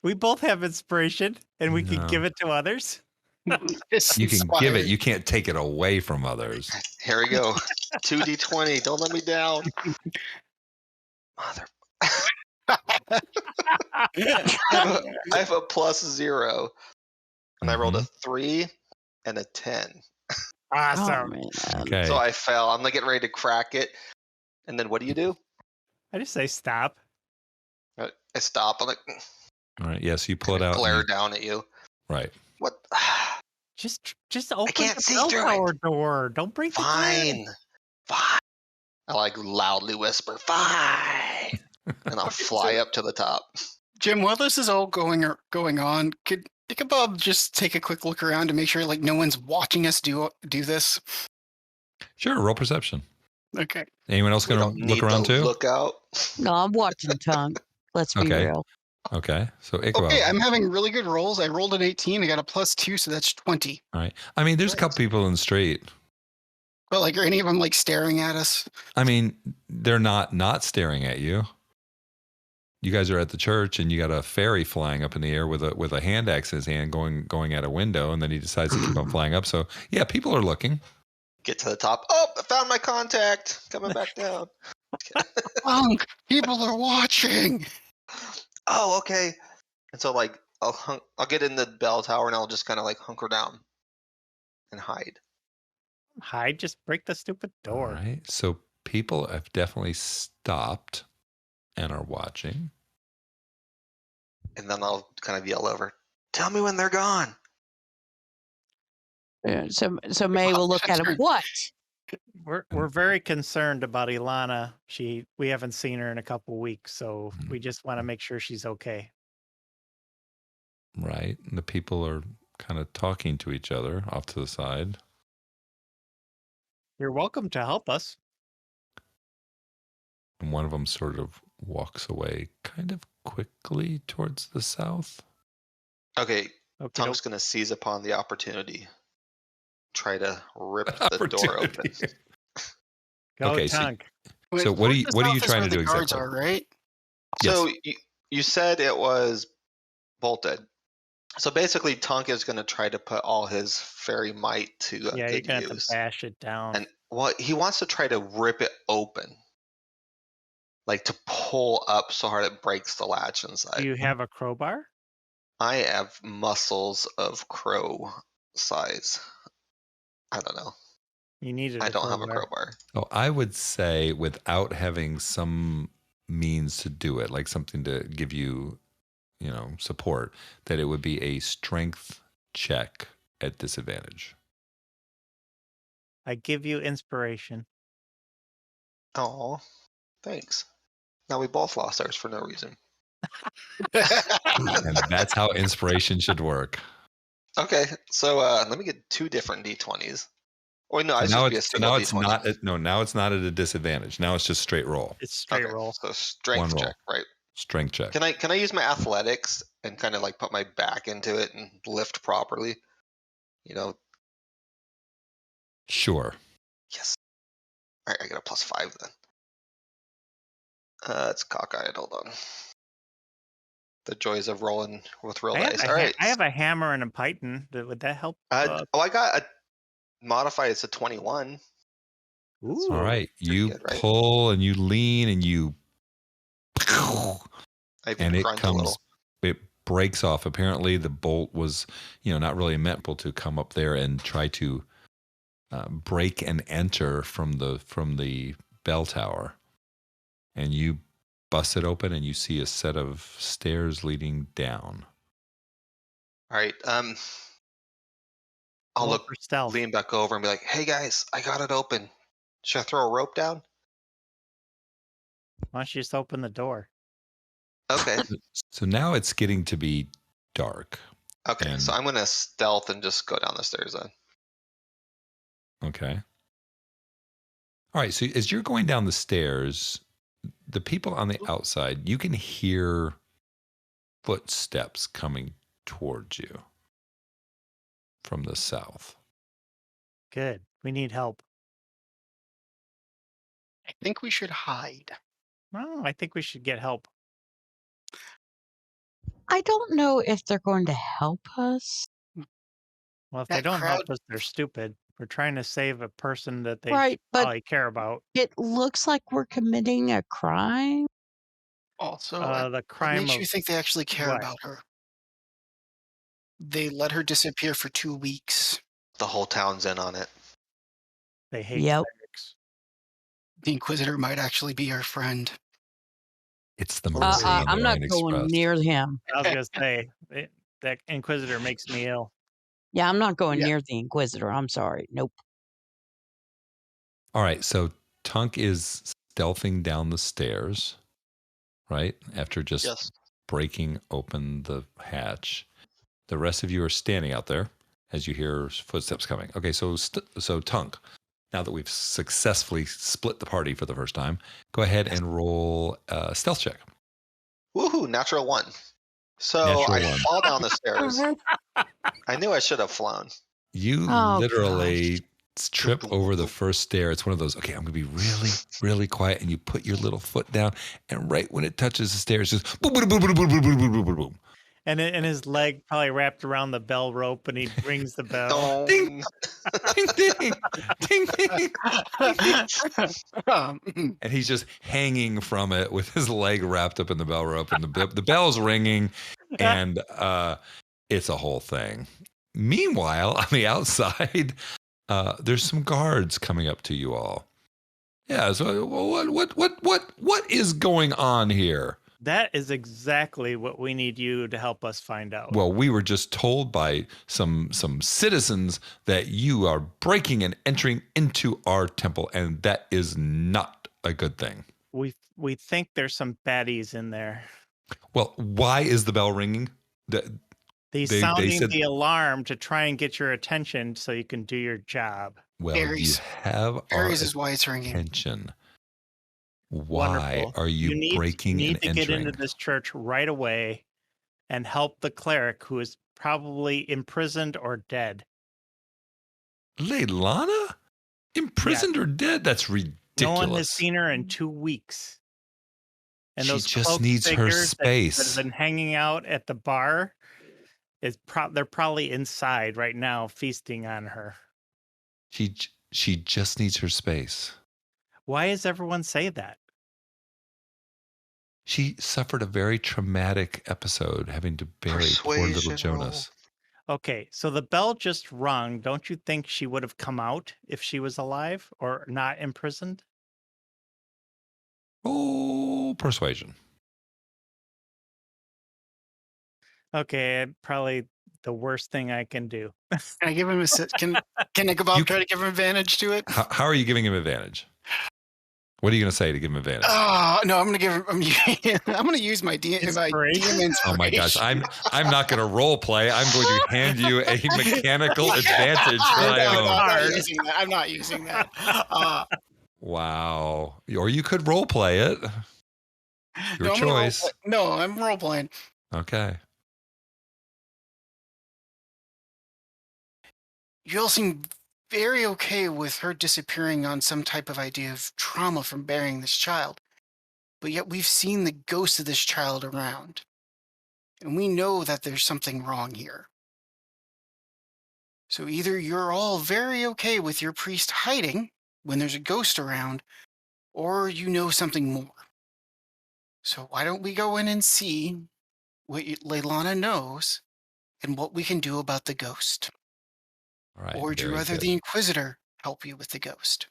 We both have inspiration, and we can No. give it to others. You can give it. You can't take it away from others. Here we go. 2d20. Don't let me down. Mother. I have a +0. And I rolled a 3 and a 10. Awesome. Okay. So I fell. I'm like getting ready to crack it. And then what do you do? I just say stop. I stop. I'm like, All right. Yes, you pull it out. glare down at you. Right. What? Just open can't the see bell through tower door. Don't break the glass. Fine. Fine. I like loudly whisper, fine. And I'll fly up to the top. Jim, while this is all going on, could Ichabod just take a quick look around to make sure like no one's watching us do this? Sure. Roll perception. Okay. Anyone else We going don't to look need around to too? look out. No, I'm watching tongue. Let's be Okay. real. Okay. So Ichabod. Okay, I'm having really good rolls. I rolled an 18. I got a +2, so that's 20. All right. I mean, there's a couple people in the street. But like, are any of them like staring at us? I mean, they're not staring at you. You guys are at the church, and you got a fairy flying up in the air with a hand axe in his hand, going at a window, and then he decides to keep on flying up. So yeah, people are looking. Get to the top. Oh, I found my contact. Coming back down. Punk, people are watching. Oh, okay. And so like I'll get in the bell tower and I'll just kind of like hunker down and hide. Hide, just break the stupid door. All right. So people have definitely stopped and are watching. And then I'll kind of yell over, "Tell me when they're gone." So May will look at him. What? We're very concerned about Ilana. We haven't seen her in a couple weeks, so we just want to make sure she's okay. Right. And the people are kind of talking to each other off to the side. You're welcome to help us. And one of them sort of walks away kind of quickly towards the south. Okay, Okay. Tom's going to seize upon the opportunity. Try to rip the door open. Go, Okay, Tunk. So what are you trying to do the guards exactly? are, right? So you said it was bolted. So basically, Tunk is going to try to put all his fairy might to Yeah, you're good gonna have use. to bash it down. And what he wants to try to rip it open, like to pull up so hard it breaks the latch inside. Do you have a crowbar? I have muscles of crow size. I don't know. You needed. I don't have a crowbar. Oh, I would say without having some means to do it, like something to give you, support, that it would be a strength check at disadvantage. I give you inspiration. Oh, thanks. Now we both lost ours for no reason. And that's how inspiration should work. Okay, so let me get 2 different d20s. Or no, I should be a single d20. Now it's not at a disadvantage. Now it's just straight roll. It's straight roll. So strength One roll. check, right? Strength check. Can I use my athletics and kind of like put my back into it and lift properly. Sure. Yes. All right, I get a +5 then. It's cockeyed. Hold on. The joys of rolling with real dice. All right. I have a hammer and a python. Would that help? I got a modified. It's a 21. Ooh. All right. You good, right? pull and you lean and you. I even And it grunt a little. it breaks off. Apparently, the bolt was, not really meant to come up there and try to break and enter from the bell tower. And you bust it open, and you see a set of stairs leading down. All right. I'll Roll for stealth. lean back over and be like, "Hey guys, I got it open. Should I throw a rope down?" Why don't you just open the door? Okay. So now it's getting to be dark. Okay. And- So I'm gonna stealth and just go down the stairs then. Okay. All right. So as you're going down the stairs, the people on the outside, you can hear footsteps coming towards you from the south. Good. We need help. I think we should hide. No, I think we should get help. I don't know if they're going to help us. Well, if That they don't help crowd- us, they're stupid. We're trying to save a person that they Right, but probably care about. it looks like we're committing a crime. Also, The what crime makes of you think they actually care what? about her? They let her disappear for 2 weeks. The whole town's in on it. They hate Yep. clerics. The Inquisitor might actually be our friend. It's the Uh, mercy in the I'm not Orient going Express. near him. I was gonna say that Inquisitor makes me ill. Yeah, I'm not going Yeah. near the Inquisitor. I'm sorry. Nope. All right, so Tunk is stealthing down the stairs, right? After just Yes. breaking open the hatch. The rest of you are standing out there as you hear footsteps coming. Okay, so Tunk, now that we've successfully split the party for the first time, go ahead and roll a stealth check. Woohoo! Natural 1. So Natural I 1. fall down the stairs. I knew I should have flown. You Oh, literally trip over the first stair. It's one of those, okay, I'm going to be really, really quiet. And you put your little foot down. And right when it touches the stairs, just boom, boom, boom, boom, boom, boom, boom, boom, boom, boom. And his leg probably wrapped around the bell rope, and he rings the bell. Ding. Ding, ding, ding, ding. And he's just hanging from it with his leg wrapped up in the bell rope. And the bell's ringing. And it's a whole thing. Meanwhile, on the outside, there's some guards coming up to you all. Yeah. So what is going on here? That is exactly what we need you to help us find out. Well, we were just told by some citizens that you are breaking and entering into our temple, and that is not a good thing. We think there's some baddies in there. Well, why is the bell ringing? They sounding the alarm to try and get your attention so you can do your job. Well, Aries. you have our Aries is why it's ringing. attention. Why Wonderful. are you breaking you need and to entering? get into this church right away and help the cleric who is probably imprisoned or dead. Leilana? Imprisoned or dead? That's ridiculous. No one has seen her in 2 weeks. And She those just cloaked needs her figures that space. have been hanging out at the bar. They're probably inside right now feasting on her. She just needs her space. Why does everyone say that? She suffered a very traumatic episode having to bury poor little Persuasion Jonas. Okay, so the bell just rung. Don't you think she would have come out if she was alive or not imprisoned? Oh, persuasion. Okay, probably the worst thing I can do. Can I give him can Ichabod try to give him advantage to it? How are you giving him advantage? What are you going to say to give him advantage? Oh no, I'm gonna give him. I'm gonna use my DM Inspiration? Oh my gosh, I'm not going to role play. I'm going to hand you a mechanical advantage. I'm not using that. Wow. Or you could role play it. Your choice. I'm role playing. Okay. You all seem very okay with her disappearing on some type of idea of trauma from burying this child. But yet we've seen the ghost of this child around. And we know that there's something wrong here. So either you're all very okay with your priest hiding when there's a ghost around, or you know something more. So why don't we go in and see what Leilana knows and what we can do about the ghost? All right, Or would you very rather good. the Inquisitor help you with the ghost?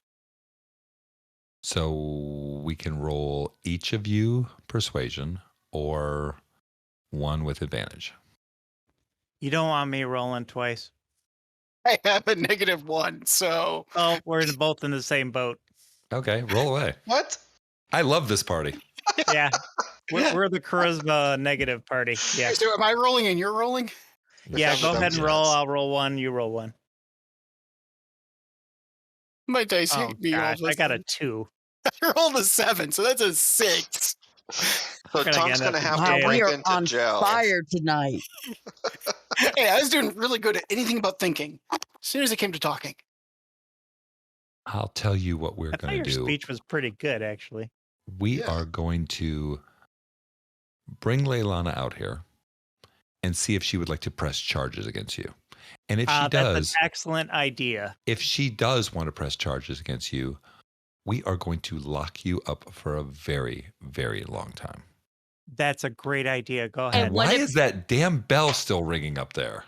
So we can roll each of you persuasion or one with advantage. You don't want me rolling twice. I have a -1, so Oh, we're both in the same boat. Okay, roll away. What? I love this party. Yeah. We're the charisma negative party. Yeah. So am I rolling and you're rolling? Yeah, Sounds go like ahead and dumb roll. jazz. I'll roll one. You roll one. My dice Oh, hate me all gosh. of a I got a sudden. 2. I rolled a 7, so that's a 6. So Gonna Tom's end up gonna in have Wow, to jail. we break are into on jail. fire tonight. Hey, I was doing really good at anything but thinking. As soon as it came to talking. I'll tell you what we're I thought going your to do. speech was pretty good, actually. We Yeah. are going to bring Leilana out here and see if she would like to press charges against you. And if she That's an does, excellent idea. if she does want to press charges against you, we are going to lock you up for a very, very long time. That's a great idea. Go And ahead. what Why if- is that damn bell still ringing up there?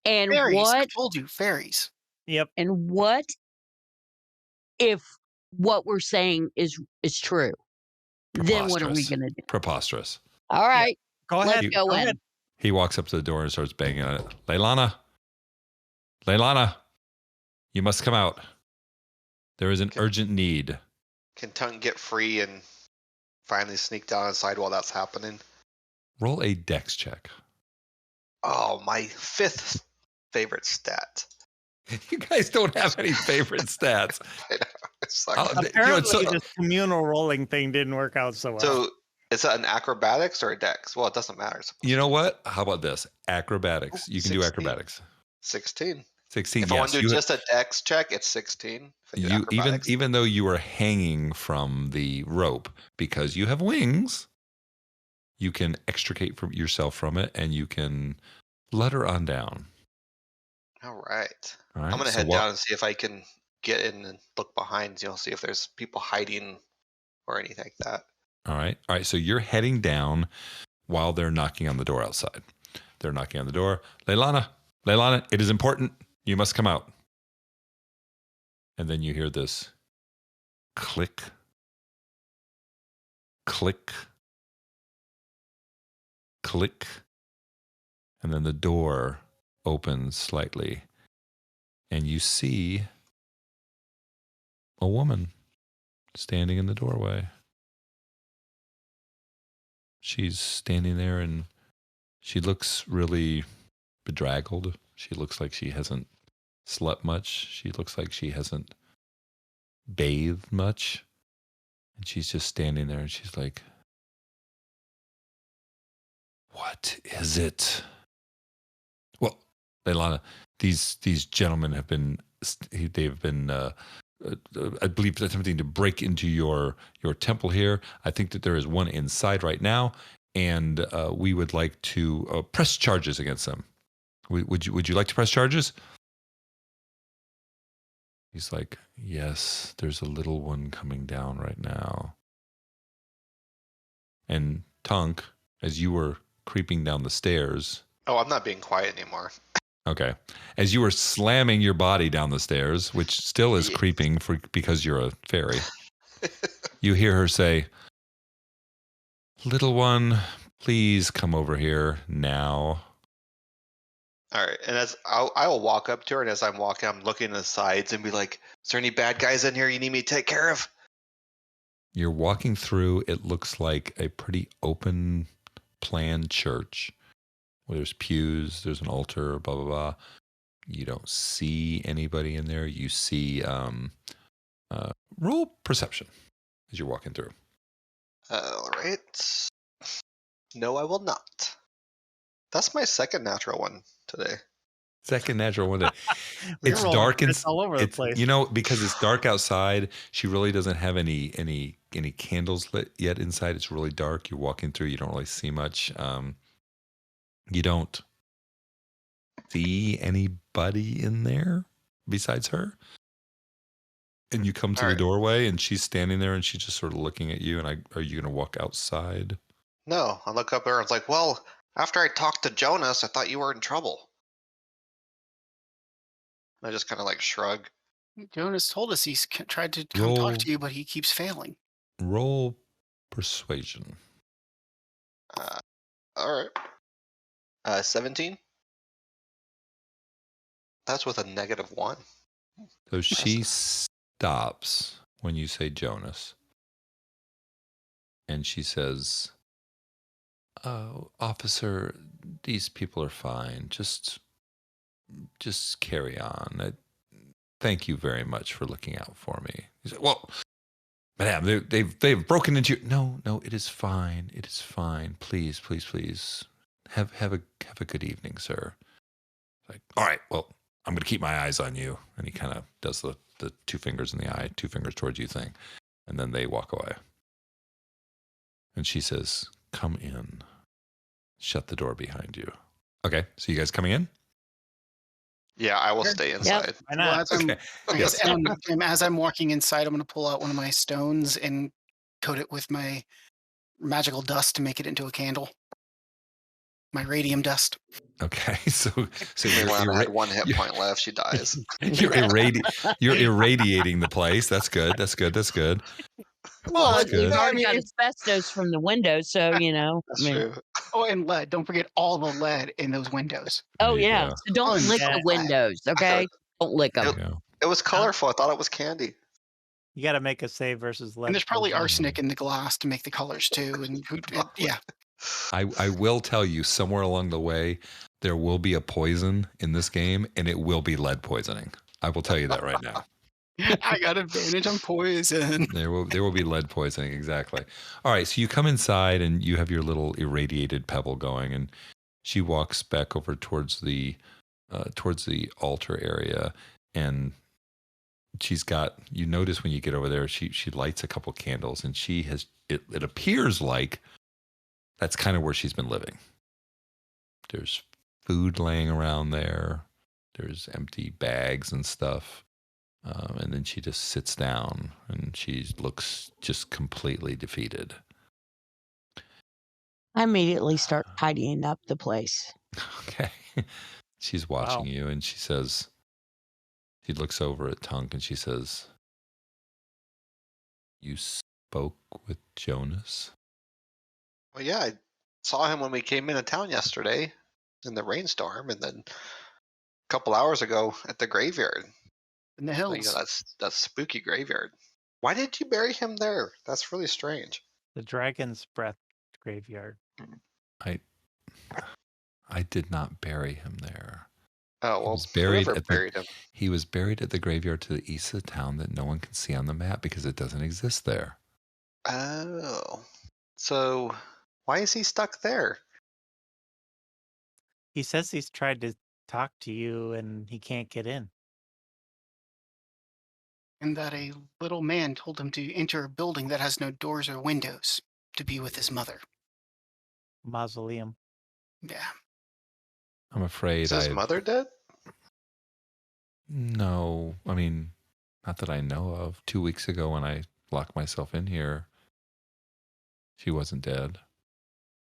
And Fairies. I what told you, fairies. Yep. and what if what we're saying is true? Then what are we Preposterous. gonna do? Preposterous. All right, Go let's ahead. go Go in. ahead. He walks up to the door and starts banging on it. Leilana, you must come out. There is an Okay. urgent need. Can Tunk get free and finally sneak down inside while that's happening? Roll a dex check. Oh, my 5th favorite stat. You guys don't have any favorite stats. I know, it sucks. Oh, Apparently, this communal rolling thing didn't work out so well. So is that an acrobatics or a dex? Well, it doesn't matter. It's you know what? How about this? Acrobatics. You can do 16. acrobatics. 16. 16. If I want Yes. to do just a dex check, it's 16. If I do You acrobatics. even though you are hanging from the rope because you have wings, you can extricate from yourself from it and you can flutter on down. All right. All right. I'm gonna so head what- down and see if I can get in and look behind. See if there's people hiding or anything like that. All right. All right. So you're heading down while they're knocking on the door outside. They're knocking on the door. Leilana, it is important. You must come out. And then you hear this click, click, click. And then the door opens slightly. And you see a woman standing in the doorway. She's standing there and she looks really bedraggled. She looks like she hasn't slept much. She looks like she hasn't bathed much. And she's just standing there and she's like, "What is it?" Well, Leilana, these gentlemen have been, they've been, I believe, attempting to break into your temple here. I think that there is one inside right now, and we would like to press charges against them. Would you like to press charges? He's like, "Yes, there's a little one coming down right now." And Tunk, as you were creeping down the stairs, Oh, I'm not being quiet anymore. okay, as you were slamming your body down the stairs, which still is Yes. creeping because you're a fairy, you hear her say, "Little one, please come over here now." All right, and as I will walk up to her, and as I'm walking, I'm looking to the sides and be like, "Is there any bad guys in here you need me to take care of?" You're walking through, it looks like a pretty open plan church where there's pews, there's an altar, blah, blah, blah. You don't see anybody in there. You see, roll perception as you're walking through. All right. No, I will not. That's my second natural one today. Second natural one day. We're It's rolling dark and crits all over the it's place. because it's dark outside. She really doesn't have any candles lit yet inside. It's really dark. You're walking through. You don't really see much. You don't see anybody in there besides her. And you come to All the right. doorway, and she's standing there, and she's just sort of looking at you. And are you going to walk outside? No, I look up there and it's like, well, after I talked to Jonas, I thought you were in trouble. And I just kind of like shrug. Jonas told us he's tried to come talk Roll to you, but he keeps failing. roll persuasion. All right. 17. That's with a -1. So she stops when you say Jonas, and she says, "Oh, officer, these people are fine. Just carry on. Thank you very much for looking out for me." He said, "Well, madam, they've broken into you." No, it is fine. It is fine. Please. Have a good evening, sir. Like, all right, well, I'm gonna keep my eyes on you. And he kind of does the 2 fingers in the eye, 2 fingers towards you thing. And then they walk away. And she says, "Come in. Shut the door behind you." Okay, so you guys coming in? Yeah, I will Sure. stay Yep. inside. Why Well, not? as I'm, Okay. Yes. as I'm walking inside, I'm going to pull out one of my stones and coat it with my magical dust to make it into a candle. My radium dust. Okay. So Milana had 1 hit point left. She dies. you're irradiating the place. That's good. Well, That's you've good. I already mean, got asbestos from the windows, so That's true. oh, and lead. Don't forget all the lead in those windows. There Oh you yeah. go. So don't Tons lick of the lead. windows, okay? Don't lick There them. you go. It was colorful. I thought it was candy. You got to make a save versus lead. And there's probably poisoning. arsenic in the glass to make the colors too. And yeah, I will tell you, somewhere along the way, there will be a poison in this game, and it will be lead poisoning. I will tell you that right now. I got advantage on poison. There will be lead poisoning, exactly. All right, so you come inside and you have your little irradiated pebble going, and she walks back over towards the altar area, and she's got, you notice when you get over there, she lights a couple candles, and she has it appears like that's kind of where she's been living. There's food laying around there. There's empty bags and stuff. And then she just sits down and she looks just completely defeated. I immediately start tidying up the place. Okay. She's watching you and she says, she looks over at Tunk and she says, "You spoke with Jonas?" Well, yeah, I saw him when we came into town yesterday in the rainstorm, and then a couple hours ago at the graveyard. In the Well, hills. that's spooky graveyard. Why did you bury him there? That's really strange. The Dragon's Breath graveyard. I did not bury him there. Oh, He well, was buried whoever at buried him. He was buried at the graveyard to the east of the town that no one can see on the map because it doesn't exist there. Oh. So why is he stuck there? He says he's tried to talk to you and he can't get in. And that a little man told him to enter a building that has no doors or windows to be with his mother. Mausoleum. Yeah. I'm afraid Is his mother dead? No, I mean, not that I know of. 2 weeks ago when I locked myself in here, she wasn't dead.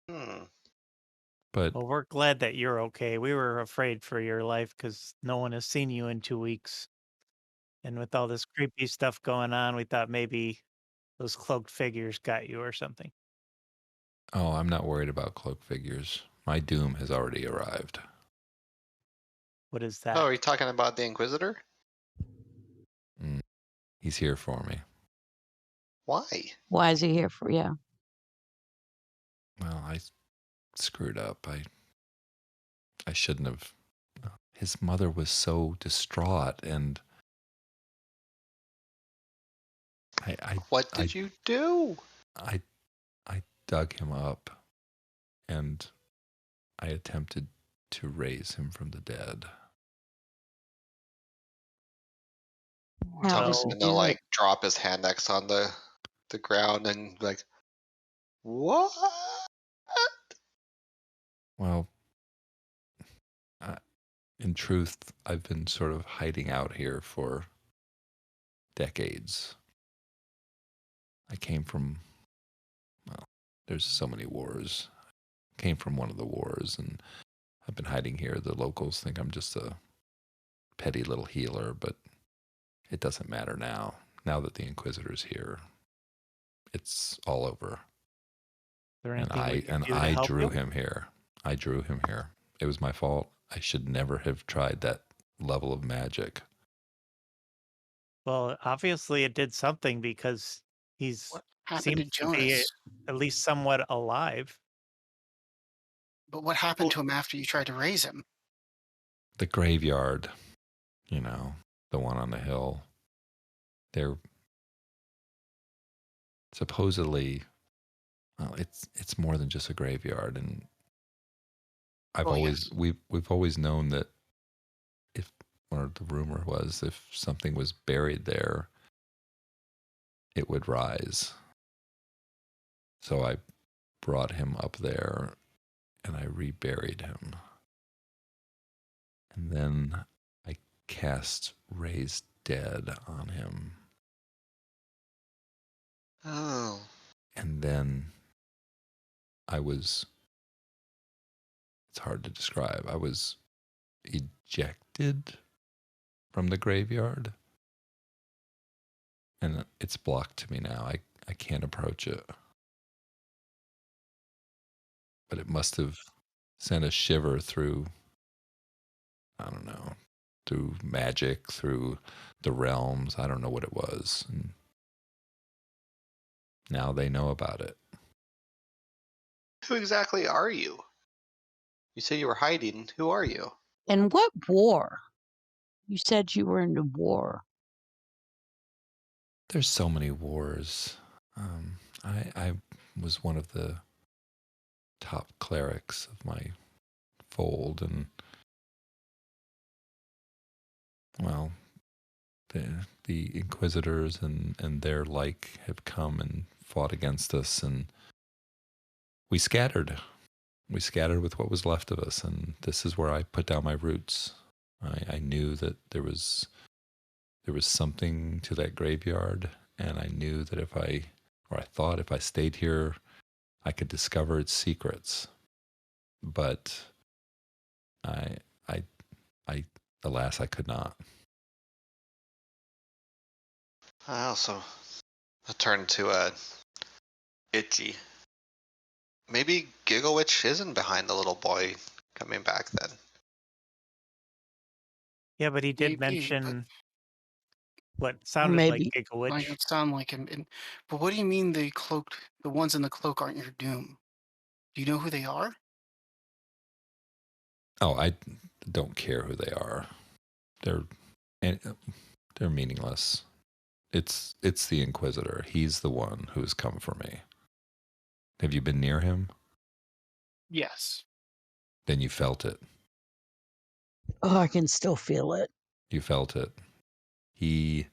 But Well, we're glad that you're okay. We were afraid for your life because no one has seen you in 2 weeks. And with all this creepy stuff going on, we thought maybe those cloaked figures got you or something. oh, I'm not worried about cloak figures. My doom has already arrived. What is that? Oh, are you talking about the Inquisitor? He's here for me. Why? Why is he here for you? Well, I screwed up. I shouldn't have. His mother was so distraught, and What did you do? I dug him up, and I attempted to raise him from the dead. How does So- he And they'll do like it? drop his hand next on the ground and like, what? Well, in truth, I've been sort of hiding out here for decades. I came from, well, there's so many wars. Came from one of the wars, and I've been hiding here. The locals think I'm just a petty little healer, but it doesn't matter now. Now that the Inquisitor's here, it's all over. Is there And anything we can do to I help drew you? him here. I drew him here. It was my fault. I should never have tried that level of magic. Well, obviously it did something because he's What happened to seems to be Jonas? at least somewhat alive. But what happened to him after you tried to raise him? The graveyard, you know, the one on the hill. They're supposedly, well, it's more than just a graveyard, and Oh, yes. we've always known that if, or the rumor was, if something was buried there, it would rise. So I brought him up there and I reburied him. And then I cast Raise Dead on him. Oh. And then it's hard to describe. I was ejected from the graveyard. And it's blocked to me now. I can't approach it. But it must have sent a shiver through, I don't know, through magic, through the realms. I don't know what it was. And now they know about it. Who exactly are you? You said you were hiding. Who are you? And what war? You said you were in the war. There's so many wars. I was one of the top clerics of my fold, and well, the Inquisitors and their like have come and fought against us, and we scattered. We scattered with what was left of us, and this is where I put down my roots. I knew that there was something to that graveyard, and I knew that I thought if I stayed here, I could discover its secrets. But I, I, alas, I could not. I also turned to Itchy. Maybe Giggle Witch isn't behind the little boy coming back then. Yeah, but he did Maybe, mention what Or sounded like maybe Giga might Witch. not sound like him. But what do you mean the ones in the cloak aren't your doom? Do you know who they are? Oh, I don't care who they are. They're meaningless. It's the Inquisitor. He's the one who's come for me. Have you been near him? Yes. Then you felt it. Oh, I can still feel it. You felt it. He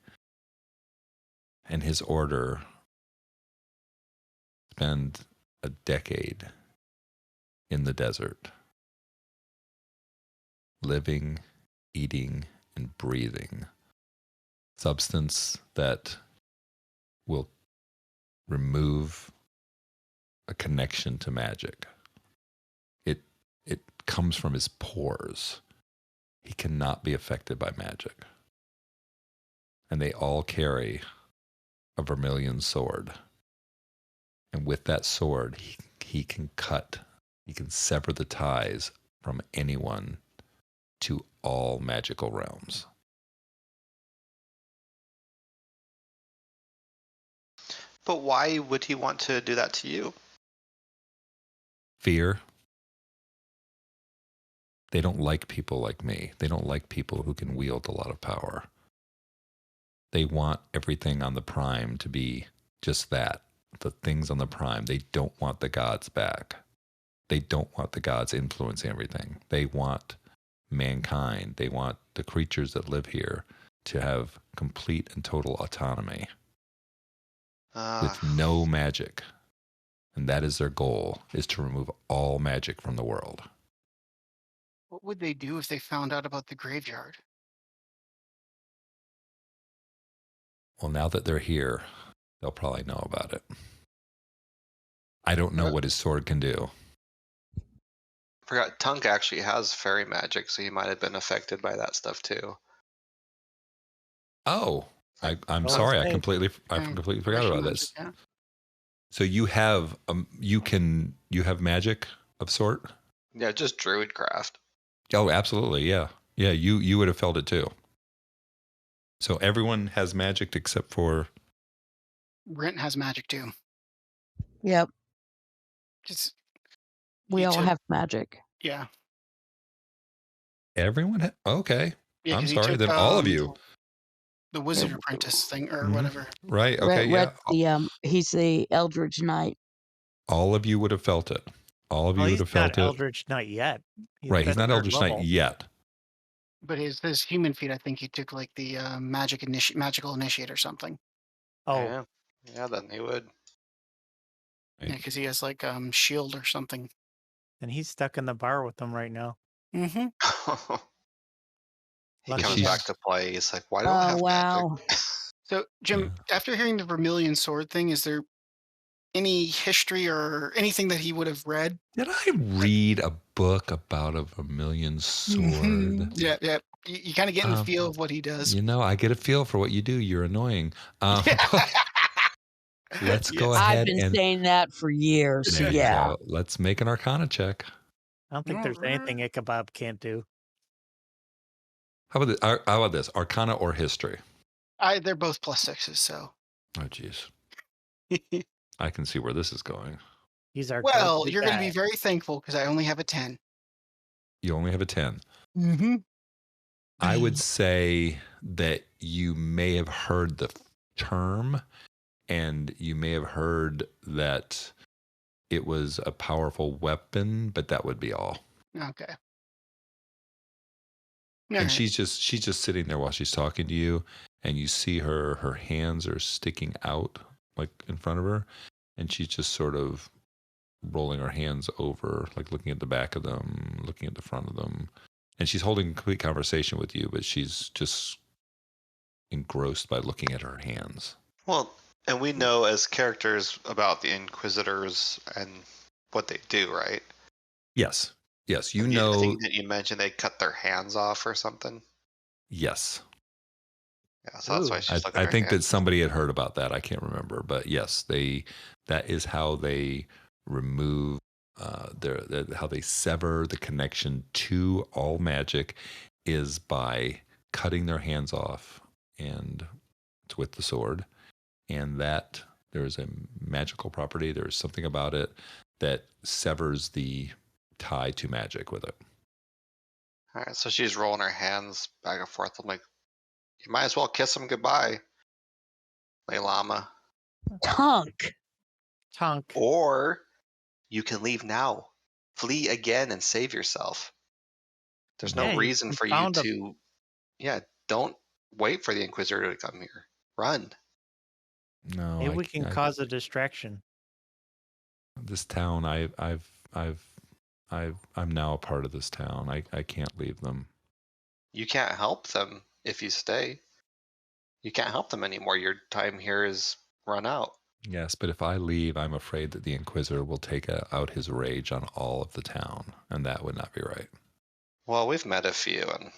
and his order spend a decade in the desert, living, eating, and breathing substance that will remove a connection to magic. It comes from his pores. He cannot be affected by magic. And they all carry a vermilion sword. And with that sword, he can sever the ties from anyone to all magical realms. But why would he want to do that to you? Fear. They don't like people like me. They don't like people who can wield a lot of power. They want everything on the prime to be just that, the things on the prime. They don't want the gods back. They don't want the gods influencing everything. They want mankind. They want the creatures that live here to have complete and total autonomy Ah, with no magic. And that is their goal, is to remove all magic from the world. What would they do if they found out about the graveyard? Well, now that they're here, they'll probably know about it. I don't know what his sword can do. forgot Tunk actually has fairy magic, so he might have been affected by that stuff too. Oh, I'm Oh, sorry. I okay. completely forgot Racial about magic, this. yeah. So you have you have magic of sort? Yeah, just druidcraft. Oh, absolutely. Yeah. Yeah, you would have felt it too. So everyone has magic except for Brent has magic too. Yep. Just We he all took- have magic. Yeah. everyone. Okay. Yeah, I'm because he sorry. took Then all of you. the wizard apprentice thing or Mhm. whatever. Right. Okay. Yeah. He's the Eldridge Knight. All of you would have felt it. All of Well, you would he's have felt not it. Eldritch Knight yet. Right. He's that's not third Eldritch Knight level. yet. But his human feat, I think he took like the magical initiate or something. Oh, Yeah, then he would. Yeah, because he has like shield or something. and he's stuck in the bar with them right now. Mm-hmm. He Lucky comes him. back to play. He's like, why don't I Oh, have wow. magic? So, Jim, after hearing the Vermilion Sword thing, is there any history or anything that he would have read? Did I read a book about a Vermilion sword? Mhm. Yeah, yeah. You kind of get in the Um, feel of what he does. You know, I get a feel for what you do. You're annoying. Let's go Yes. I've ahead been and saying that for years. there you Yeah. go. Let's make an Arcana check. I don't think there's anything Ichabod can't do. How about this? Arcana or history? They're both +6s, so. Oh, jeez. I can see where this is going. He's our Well, go-to you're going to guy. be very thankful because I only have a 10. You only have a 10. Mm-hmm. I would say that you may have heard the term and you may have heard that it was a powerful weapon, but that would be all. Okay. And she's just sitting there while she's talking to you, and you see her hands are sticking out like in front of her, and she's just sort of rolling her hands over, like looking at the back of them, looking at the front of them. And she's holding a complete conversation with you, but she's just engrossed by looking at her hands. Well, and we know as characters about the Inquisitors and what they do, right? Yes. Yes. You I know. think that you mentioned they cut their hands off or something. Yes. Yeah, so that's why Ooh. she's looking I at her think that hands. somebody had heard about that. I can't remember, but yes, that is how they remove how they sever the connection to all magic is by cutting their hands off, and it's with the sword. And that there's a magical property. There's something about it that severs the tie to magic with it. All right, so she's rolling her hands back and forth. I'm like, you might as well kiss him goodbye, Leilama. Tunk. Tunk. Or you can leave now. Flee again and save yourself. There's Yeah, no reason you for you found to... Yeah, don't wait for the Inquisitor to come here. Run. No, Maybe we can cause a distraction. This town, I'm now a part of this town. I can't leave them. You can't help them if you stay. You can't help them anymore. Your time here is run out. Yes, but if I leave, I'm afraid that the Inquisitor will take out his rage on all of the town, and that would not be right. Well, we've met a few, and,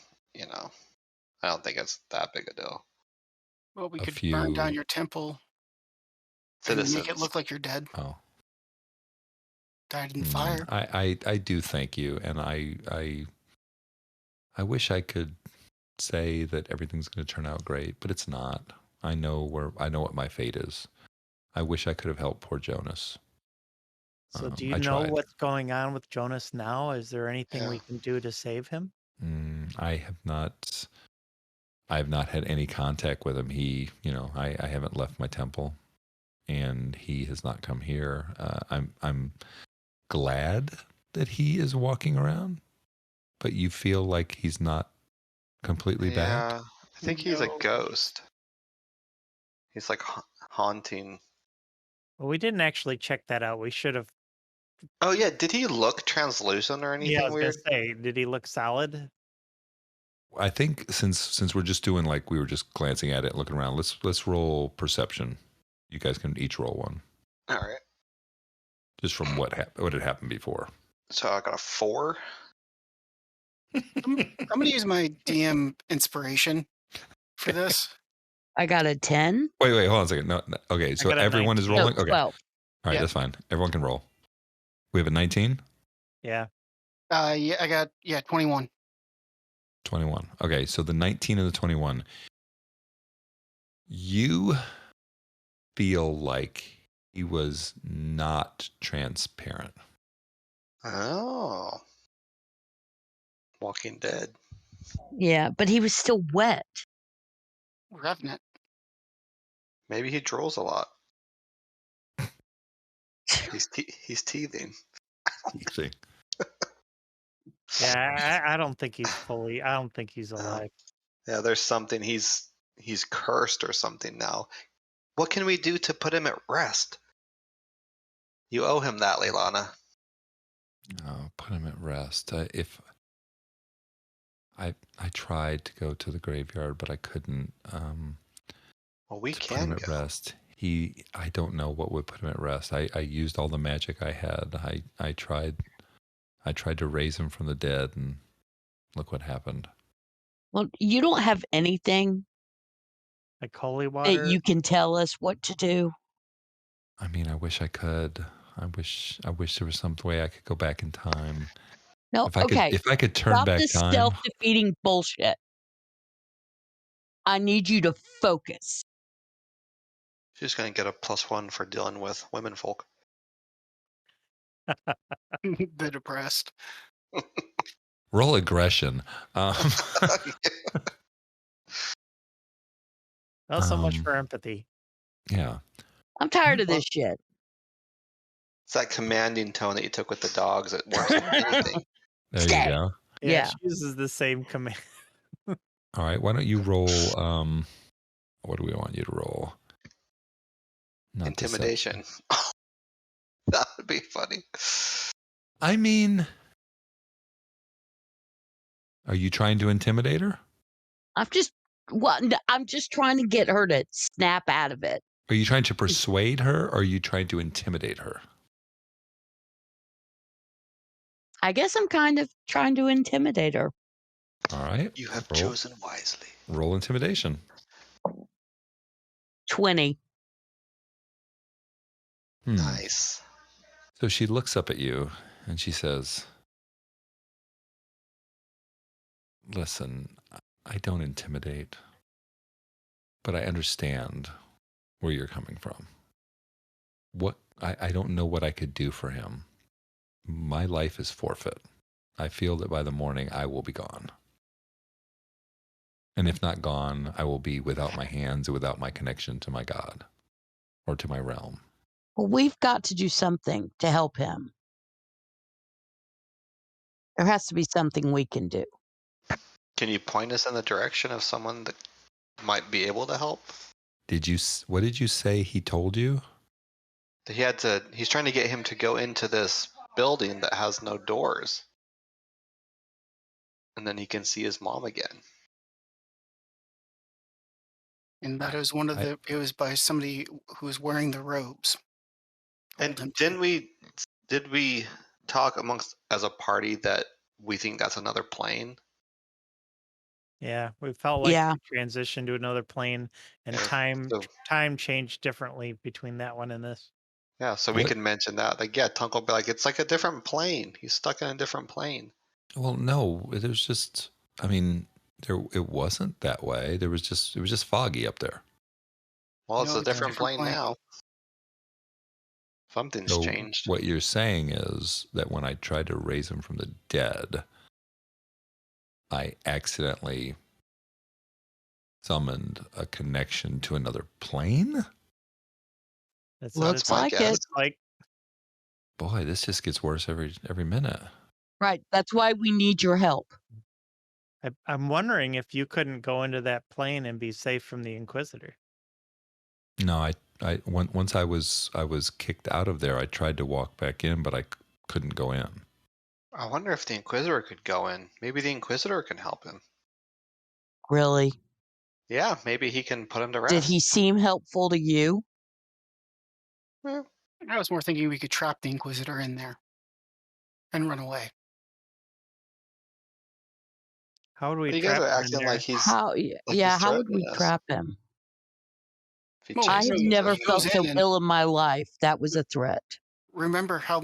I don't think it's that big a deal. Well, we A could few burn down your temple and make it Citizens. look like you're dead. Oh, Died in fire. I do thank you, and I wish I could say that everything's going to turn out great, but it's not. I know what my fate is. I wish I could have helped poor Jonas. So do you I know tried. what's going on with Jonas now? Is there anything we Yeah. can do to save him? I have not had any contact with him. He, I haven't left my temple, and he has not come here. I'm glad that he is walking around, but you feel like he's not completely bad. Yeah, I I think he's a No. ghost. He's like haunting. Well, we didn't actually check that out. We should have. Oh yeah, did he look translucent or Yeah, I anything was weird? gonna say, did he look solid? I think since we're just doing like we were just glancing at it, looking around. Let's roll perception. You guys can each roll one, All right. just from what had happened before. So I got a 4. I'm going to use my DM inspiration for this. I got a 10. Wait, hold on a second. No, okay, so got a everyone is 19. rolling. No, Okay, 12. all right, Yeah. that's fine. Everyone can roll. We have a 19, Yeah. Yeah, I got 21. 21. Okay, so the 19 and the 21. You feel like he was not transparent. Oh. Walking Dead. Yeah, but he was still wet. Revenant. Maybe he drools a lot. He's teething. See, Yeah, I don't think he's fully. I don't think he's alive. Yeah, there's something. He's cursed or something now. What can we do to put him at rest? You owe him that, Leilana. put him at rest. If I tried to go to the graveyard, but I couldn't. Well, we To put can him at go. rest. I don't know what would put him at rest. I used all the magic I had. I tried to raise him from the dead, and look what happened. Well, you don't have anything Like holy that water. you can tell us what to do. I mean, I wish I could. I wish there was some way I could go back in time. No, okay. If I could turn Stop back this time. self-defeating bullshit. I need you to focus. She's gonna get a +1 for dealing with women folk. The depressed. Roll aggression. Well, so much Um, for empathy. Yeah. I'm tired of this shit. It's that commanding tone that you took with the dogs. It works with anything. There Stay. you go. Yeah. She uses the same command. All right. Why don't you roll? What do we want you to roll? Not Intimidation. That would be funny. I mean, are you trying to intimidate her? I'm just trying to get her to snap out of it. Are you trying to persuade her, or are you trying to intimidate her? I guess I'm kind of trying to intimidate her. All right. You have Roll. chosen wisely. Roll intimidation. 20. Nice. So she looks up at you and she says, "Listen, I don't intimidate, but I understand where you're coming from. I don't know what I could do for him. My life is forfeit. I feel that by the morning I will be gone. And if not gone, I will be without my hands, without my connection to my God or to my realm. Well, we've got to do something to help him. There has to be something we can do. Can you point us in the direction of someone that might be able to help? What did you say he told you? He's trying to get him to go into this building that has no doors. And then he can see his mom again. And that is it was by somebody who was wearing the robes. And Told him to- did we talk amongst as a party that we think that's another plane? Yeah, we felt like Yeah. we transitioned to another plane, and Yeah, time changed differently between that one and this. Yeah, so we What? can mention that. Like, yeah, Tunk will be like, it's like a different plane. He's stuck in a different plane. Well, no, there's just, I mean, it wasn't that way. It was just foggy up there. Well, it's No, a different plane plane. now. Something's So changed. what you're saying is that when I tried to raise him from the dead, I accidentally summoned a connection to another plane? That's Looks my like guess. it. like. Boy, this just gets worse every minute. Right. That's why we need your help. I'm wondering if you couldn't go into that plane and be safe from the Inquisitor. No, once I was kicked out of there. I tried to walk back in, but I couldn't go in. I wonder if the Inquisitor could go in. Maybe the Inquisitor can help him. Really? Yeah, maybe he can put him to rest. Did he seem helpful to you? Well, I was more thinking we could trap the Inquisitor in there and run away. How do we you guys trap are him in acting there? like he's How? Yeah. How would we threatening us. trap him? If he Well, I chases have he us. never goes felt so in and- ill in my life. That was a threat. Remember how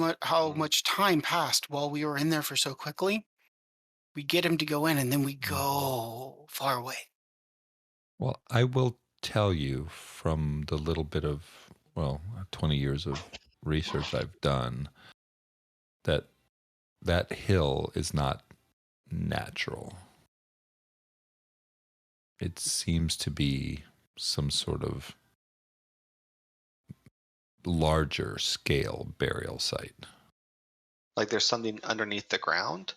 much time passed while we were in there for so quickly? We get him to go in, and then we go far away. Well, I will tell you from the little bit of 20 years of research I've done that hill is not natural. It seems to be some sort of larger scale burial site. Like there's something underneath the ground?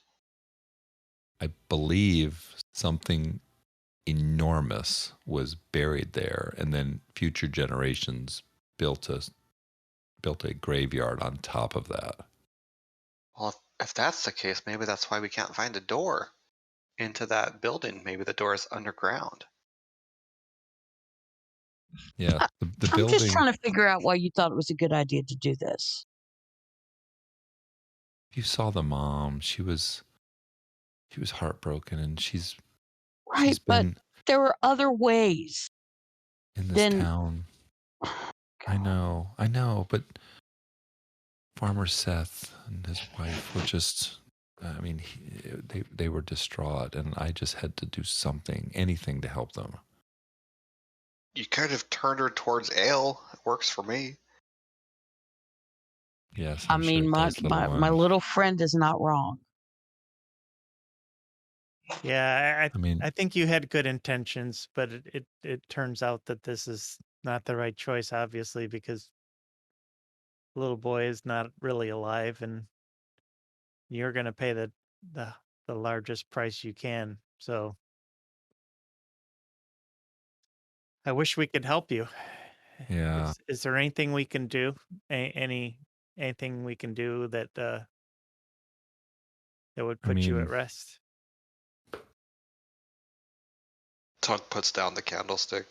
I believe something enormous was buried there, and then future generations built a graveyard on top of that. Well, if that's the case, maybe that's why we can't find a door into that building. Maybe the door is underground. Yeah, the I'm building. just trying to figure out why you thought it was a good idea to do this. You saw the mom. She was heartbroken, and she's Right, but been there were other ways. in this Then town. I know, but Farmer Seth and his wife were just, I mean, they were distraught, and I just had to do something, anything to help them. You could have turned her towards ale. It works for me. Yes, I I'm sure mean, it my does, little my one. little friend is not wrong. Yeah, I mean, I think you had good intentions, but it turns out that this is not the right choice, obviously, because the little boy is not really alive, and you're going to pay the largest price you can. So I wish we could help you. yeah. Is there anything we can do? Anything we can do that would I put you at mean, rest? Tug puts down the candlestick.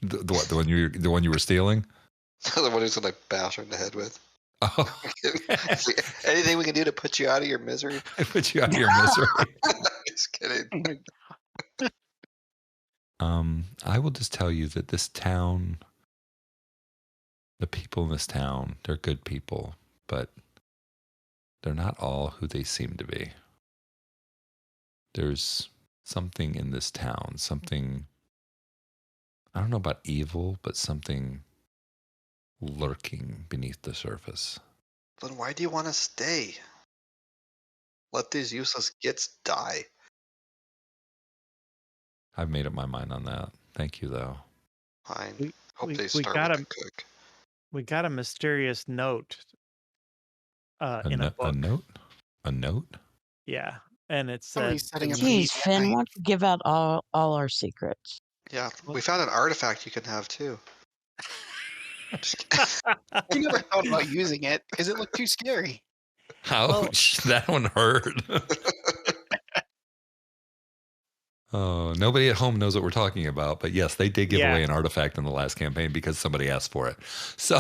the one you were stealing? The one who's gonna bash her in the head with. Oh, Anything we can do to put you out of your misery? I put you out of your misery. Just kidding. Oh my I will just tell you that this town, the people in this town, they're good people, but they're not all who they seem to be. There's something in this town, something, I don't know about evil, but something lurking beneath the surface. Then why do you want to stay? Let these useless gits die. I've made up my mind on that. Thank you, though. Fine. Hope We they start with the cook. we got a mysterious note in a book. A note? A note? Yeah, and it said, Somebody's setting up a Geez, meeting Finn, tonight. why don't you give out all our secrets? Yeah, we found an artifact you can have too. Just kidding. You never thought about using it because it looked too scary. Ouch, that one hurt. Oh, nobody at home knows what we're talking about, but yes, they did give Yeah. away an artifact in the last campaign because somebody asked for it. So,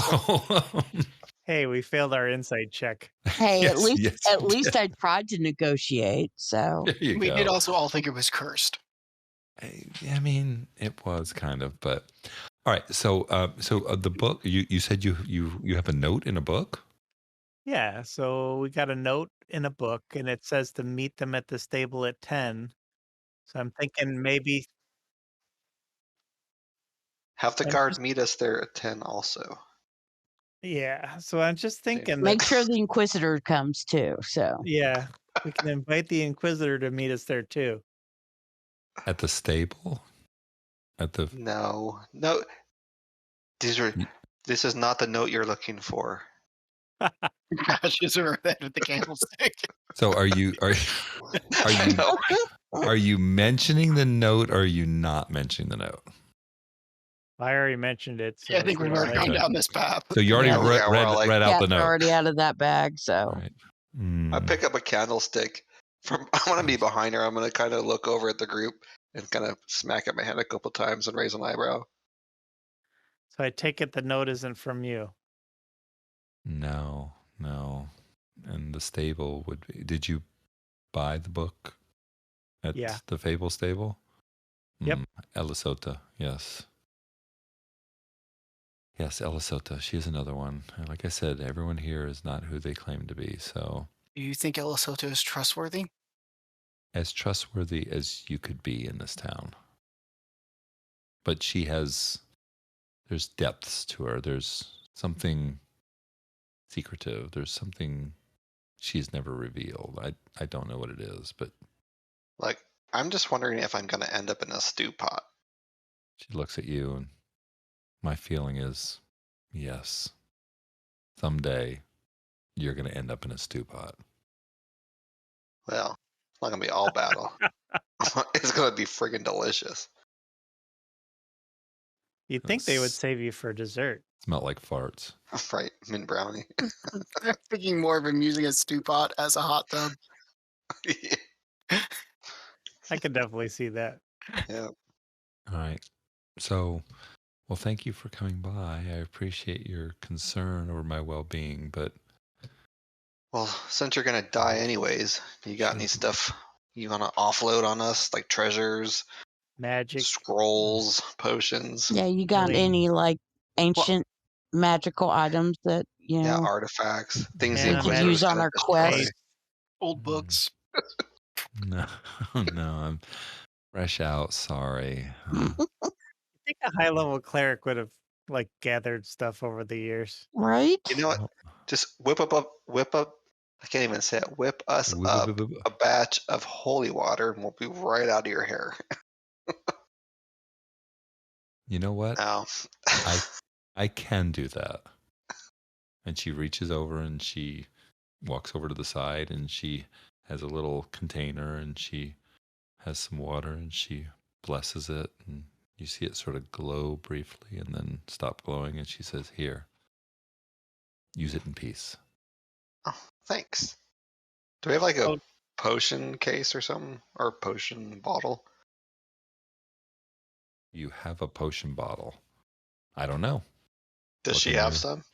hey, we failed our insight check. Hey, yes, at least yes, at you least did. I tried to negotiate. So There you We go. did also all think it was cursed. I mean, it was kind of, but all right. So, the book you said you have a note in a book. Yeah, so we got a note in a book, and it says to meet them at the stable at 10. So I'm thinking maybe. Have the I'm guard just- meet us there at 10 also. Yeah, so I'm just thinking that. make sure the Inquisitor comes too. So Yeah, we can invite the Inquisitor to meet us there too. At the stable? At the No. This is not the note you're looking for. Crashes over that with the candlestick. So are you I know. are you mentioning the note or are you not mentioning the note? I already mentioned it. So Yeah, I think we've already gone Okay. down this path. So you already Yeah. Yeah, we're all like, read out the Cat's note. already out of that bag, so. All right. I pick up a candlestick. I want to be behind her. I'm going to kind of look over at the group and kind of smack at my head a couple times and raise an eyebrow. So I take it the note isn't from you. No. And the stable would be. Did you buy the book at Yeah. the Fable stable? Yep. Elisota, yes. Yes, Elisota. She is another one. And like I said, everyone here is not who they claim to be. So Do you think El Soto is trustworthy? as trustworthy as you could be in this town. But there's depths to her. There's something secretive. There's something she's never revealed. I don't know what it is, but Like, I'm just wondering if I'm going to end up in a stew pot. she looks at you and my feeling is, yes, someday you're going to end up in a stew pot. Well, it's not going to be all battle. It's going to be friggin' delicious. You'd think they would save you for dessert. Smell like farts. Right, mint brownie. I'm thinking more of him using a stew pot as a hot tub. I could definitely see that. Yeah. All right. So, well, thank you for coming by. I appreciate your concern over my well-being, but Well, since you're going to die anyways, you got any stuff you want to offload on us, like treasures, Magic. scrolls, potions? Yeah, you got Healing. any like ancient magical items that Yeah, artifacts, things Yeah, we the could magic use Inquisitor's on gonna our destroy. quest? Old books. no, I'm fresh out. Sorry. I think a high level cleric would have like gathered stuff over the years. Right? You know what? Just whip up. I can't even say it. Whip us Whip, up whip, whip, whip. a batch of holy water, and we'll be right out of your hair. You know what? Now, I can do that. And she reaches over and she walks over to the side and she has a little container and she has some water and she blesses it and you see it sort of glow briefly and then stop glowing and she says, "Here, use it in peace." oh, thanks. Do we have like a Oh. potion case or something, or a potion bottle? You have a potion bottle. I don't know. Does What she can have you- some?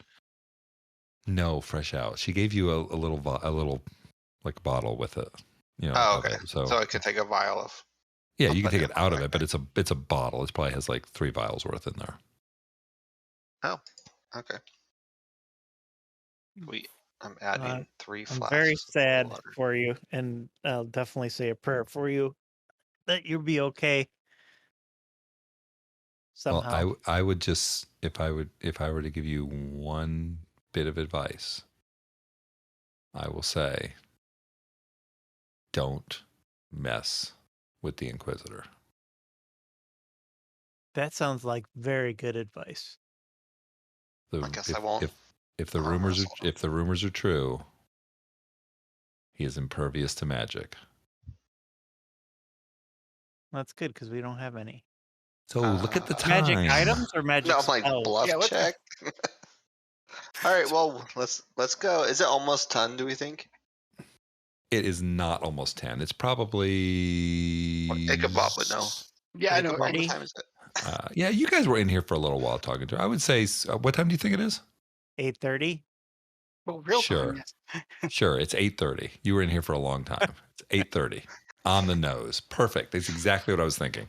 No, fresh out. She gave you a little like bottle with it. You know. Oh, of okay. it. So So I could take a vial of. yeah, I'll you can put take it it out of right it, but it's a bottle. It probably has like 3 vials worth in there. Okay. I'm adding 3 I'm flasks. very of sad water. for you, and I'll definitely say a prayer for you that you'll be okay somehow. Well, I would just if I were to give you one bit of advice, I will say, don't mess with the Inquisitor. That sounds like very good advice. I guess I won't. If the rumors are true, he is impervious to magic. That's good because we don't have any. So look at the time. Magic items or magic No, I'm like spells? bluff Yeah, what the- check. All right, well let's go. Is it almost 10? Do we think? It is not almost 10. It's probably Ichabod would know. Yeah, I know. What 30? time is it? Yeah, you guys were in here for a little while talking to her. I would say, what time do you think it is? 8:30. Well, real Sure. time, yes. Sure, it's 8:30. You were in here for a long time. It's 8:30. On the nose. Perfect. That's exactly what I was thinking.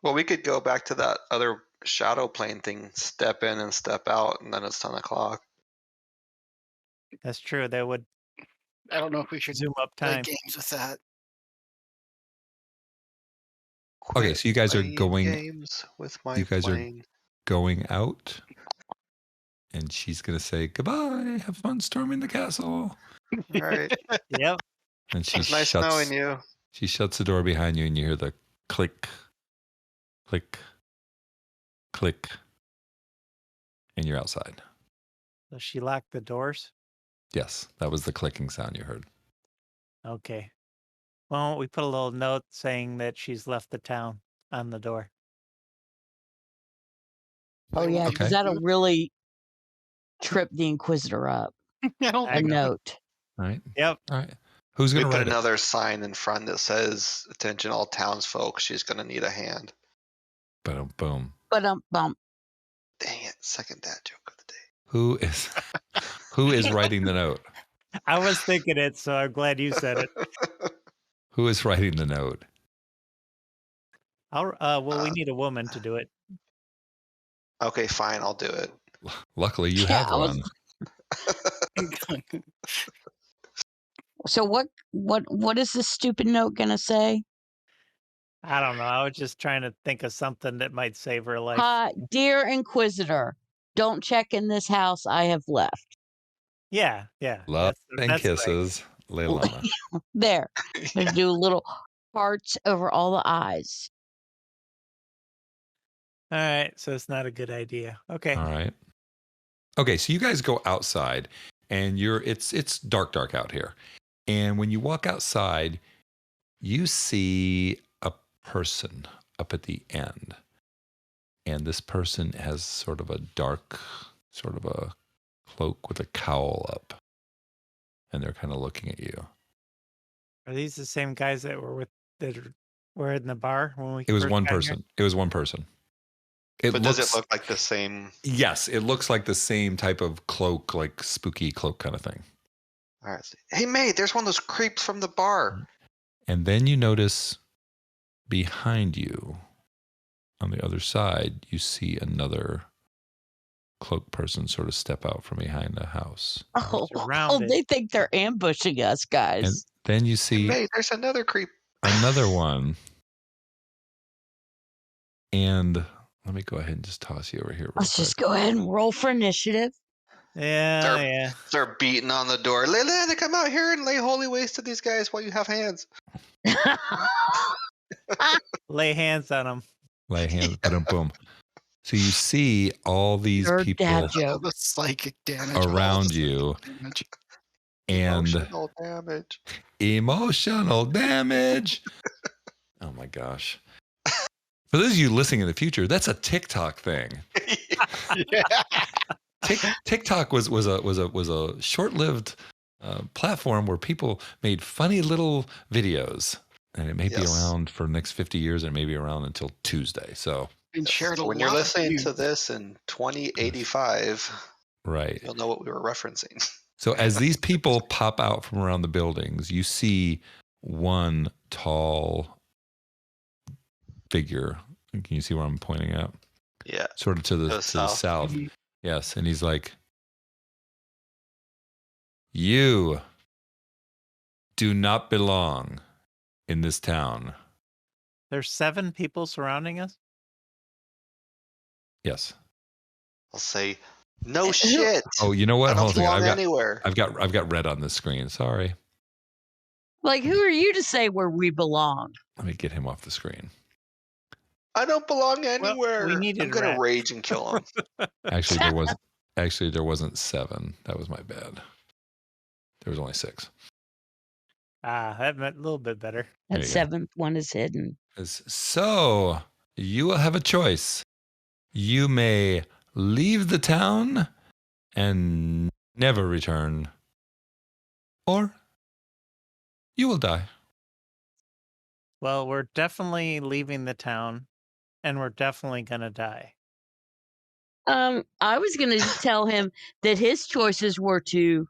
Well, we could go back to that other shadow plane thing, step in and step out, and then it's 10 o'clock. That's true. That would I don't know if we should zoom up play time. games with that. Okay, so you guys are Playing going games with my you guys are- plane. going out and she's going to say, "Goodbye. Have fun storming the castle." All right. Yep. And she It's nice shuts knowing you. She shuts the door behind you and you hear the click, click, click, and you're outside. Does she lock the doors? Yes, that was the clicking sound you heard. Okay. Well, we put a little note saying that she's left the town on the door. Oh, They yeah, want you because Okay. to that'll do it? really trip the Inquisitor up. I don't A think so. note. All right. Yep. All right. Who's We going to put write it? another sign in front that says, "Attention, all townsfolk. She's going to need a hand." Boom, boom. But bump. Dang it! Second dad joke of the day. Who is writing the note? I was thinking it, so I'm glad you said it. Who is writing the note? Well, we need a woman to do it. Okay, fine. I'll do it. Luckily, you Yeah, have I was- one. So what is this stupid note gonna say? I don't know. I was just trying to think of something that might save her life. Dear Inquisitor, don't check in this house. I have left. Yeah. Love and that's right. kisses, Leilana. There. I'm gonna do little hearts over all the eyes. All right. So it's not a good idea. Okay. All right. Okay, so you guys go outside, and it's dark out here. And when you walk outside, you see a person up at the end. And this person has sort of a dark, sort of a cloak with a cowl up. And they're kind of looking at you. Are these the same guys that were in the bar when we? It was first one got here? person. It was one person. But does it look like the same? Yes, it looks like the same type of cloak, like spooky cloak kind of thing. All right. Hey, mate, there's one of those creeps from the bar. And then you notice behind you, on the other side, you see another cloaked person sort of step out from behind the house. Oh, surrounded. they think they're ambushing us, guys. And then you Hey, see mate, there's another creep. another one. And let me go ahead and just toss you over here real Let's quick. just go ahead and roll for initiative. Yeah. Start beating on the door. Leilana, come out here and lay holy waste to these guys while you have hands. Lay hands on them. Lay hands, boom. So you see all these Third people dad joke. The psychic damage. around you, Damage. and Emotional damage. emotional damage. Oh my gosh. For those of you listening in the future, that's a TikTok thing. Yeah. TikTok was a short-lived platform where people made funny little videos, and it may be around for the next 50 years, and maybe around until Tuesday. So, And shared a when lot you're of listening to views. this in 2085, right. you'll know what we were referencing. So as these people pop out from around the buildings, you see one tall figure. Can you see where I'm pointing at? Yeah. Sort of to the south. south. Mhm. Yes, and he's like, "You do not belong in this town." There's 7 people surrounding us. Yes. I'll say, no shit. Oh, you know what? I don't Hold on a second. belong anywhere. I've got red on this screen. Sorry. Like, who are you to say where we belong? Let me get him off the screen. I don't belong anywhere. needed I'm gonna rat. rage and kill him. Actually, there wasn't 7. That was my bad. There was only 6. That meant a little bit better. There That you go. 7th one is hidden. So you will have a choice. You may leave the town and never return, or you will die. Well, we're definitely leaving the town, and we're definitely gonna die. I was gonna tell him that his choices were to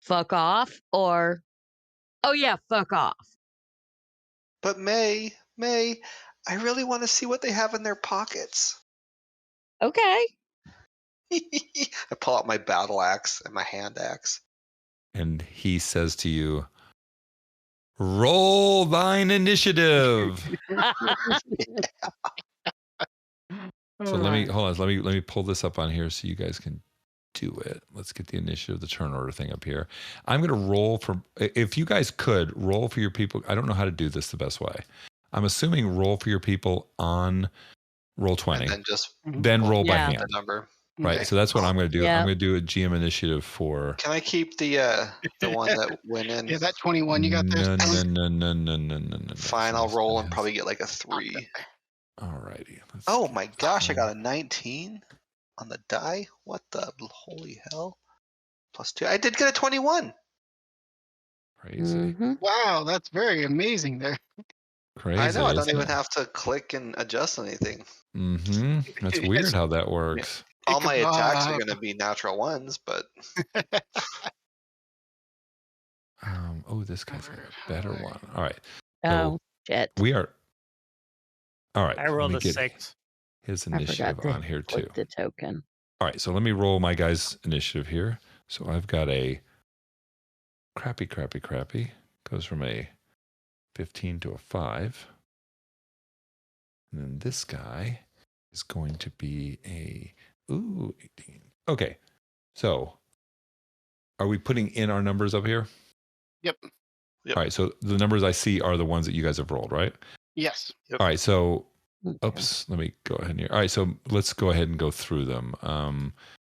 fuck off or fuck off. But May, I really want to see what they have in their pockets. Okay. I pull out my battle axe and my hand axe. And he says to you, "Roll thine initiative." So let me pull this up on here so you guys can do it. Let's get the initiative, the turn order thing up here. I'm going to roll for, if you guys could roll for your people. I don't know how to do this the best way. I'm assuming roll for your people on roll 20, And then just then roll by Yeah. hand. the number. Right. Okay. So that's what I'm going to do. Yeah. I'm going to do a GM initiative for. Can I keep the one that went in? Yeah, that 21 you got there. No. Fine, I'll roll and probably get like a 3. Alrighty. Oh my gosh, I got a 19 on the die. What the holy hell? +2. I did get a 21. Crazy. Wow, that's very amazing there. Crazy. I know. I don't isn't even it? have to click and adjust anything. That's weird how that works. All my attacks are Ichabod. going to be natural ones, but Oh, this guy's got a better one. All right. Oh, shit. We are. All right. I let rolled me a get 6. his I initiative forgot to on here too. click the token. All right. So let me roll my guy's initiative here. So I've got a crappy. Goes from a 15 to a 5. And then this guy is going to be a 18. Okay. So are we putting in our numbers up here? Yep. Yep. All right. So the numbers I see are the ones that you guys have rolled, right? Yes. Yep. All right. So, Okay. oops, let me go ahead here. All right. So let's go ahead and go through them.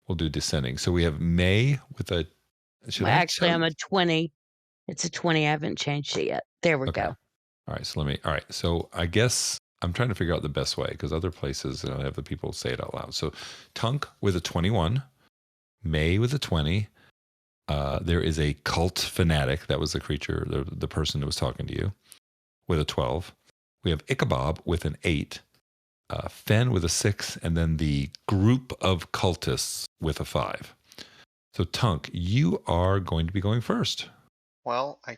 We'll do descending. So we have May with a. Well, actually, I'm a 20. It's a 20. I haven't changed it yet. There we Okay. go. All right. So all right. So I guess I'm trying to figure out the best way because other places have the people say it out loud. So Tunk with a 21, May with a 20. There is a cult fanatic. That was the creature, the person that was talking to you, with a 12. We have Ichabod with an 8, Fen with a 6, and then the group of cultists with a 5. So Tunk, you are going to be going first. well, I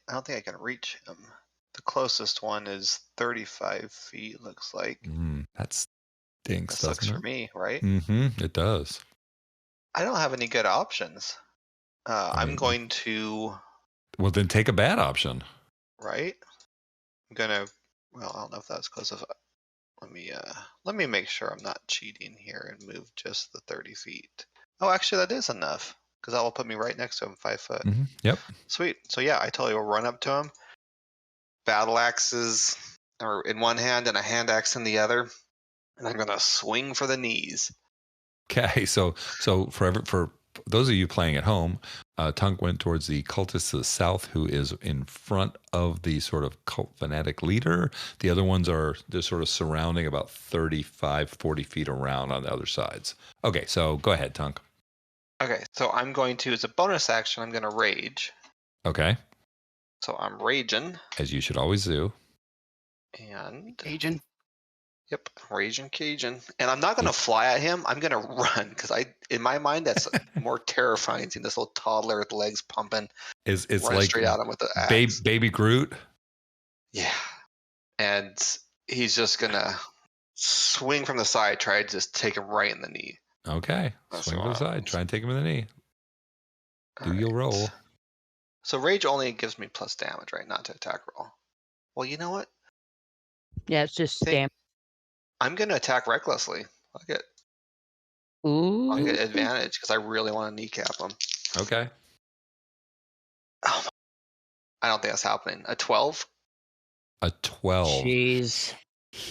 don't think I can reach him. The closest one is 35 feet, looks like. That stinks, That sucks doesn't for it? me, right? It does. I don't have any good options. I'm mean- going to, Well, then take a bad option. right? I'm gonna, well, I don't know if that's close enough. Let me make sure I'm not cheating here and move just the 30 feet. Oh, actually, that is enough because that will put me right next to him, 5 foot. Yep. Sweet. So yeah, I totally will run up to him. Battle axes are in one hand and a hand axe in the other, and I'm gonna swing for the knees. Okay, so for those of you playing at home, Tunk went towards the cultist to the south, who is in front of the sort of cult fanatic leader. The other ones they're sort of surrounding about 35, 40 feet around on the other sides. Okay, so go ahead, Tunk. Okay, so I'm going to, as a bonus action, I'm gonna rage. Okay, So I'm raging, as you should always do. and Agent. yep, raging Cajun. And I'm not gonna fly at him. I'm gonna run because in my mind that's more terrifying seeing this little toddler with legs pumping. It's running like straight at him with the axe. baby Groot. Yeah, and he's just gonna swing from the side, try to just take him right in the knee. Okay, That's swing to the wrong. side. Try and take him in the knee. All Do your right. roll. So rage only gives me plus damage, right? Not to attack roll. Well, you know what? Yeah, it's just Think- stamp. I'm gonna attack recklessly. I'll get Ooh. advantage because I really want to kneecap him. Okay. Oh, I don't think that's happening. A 12. A 12. Jeez.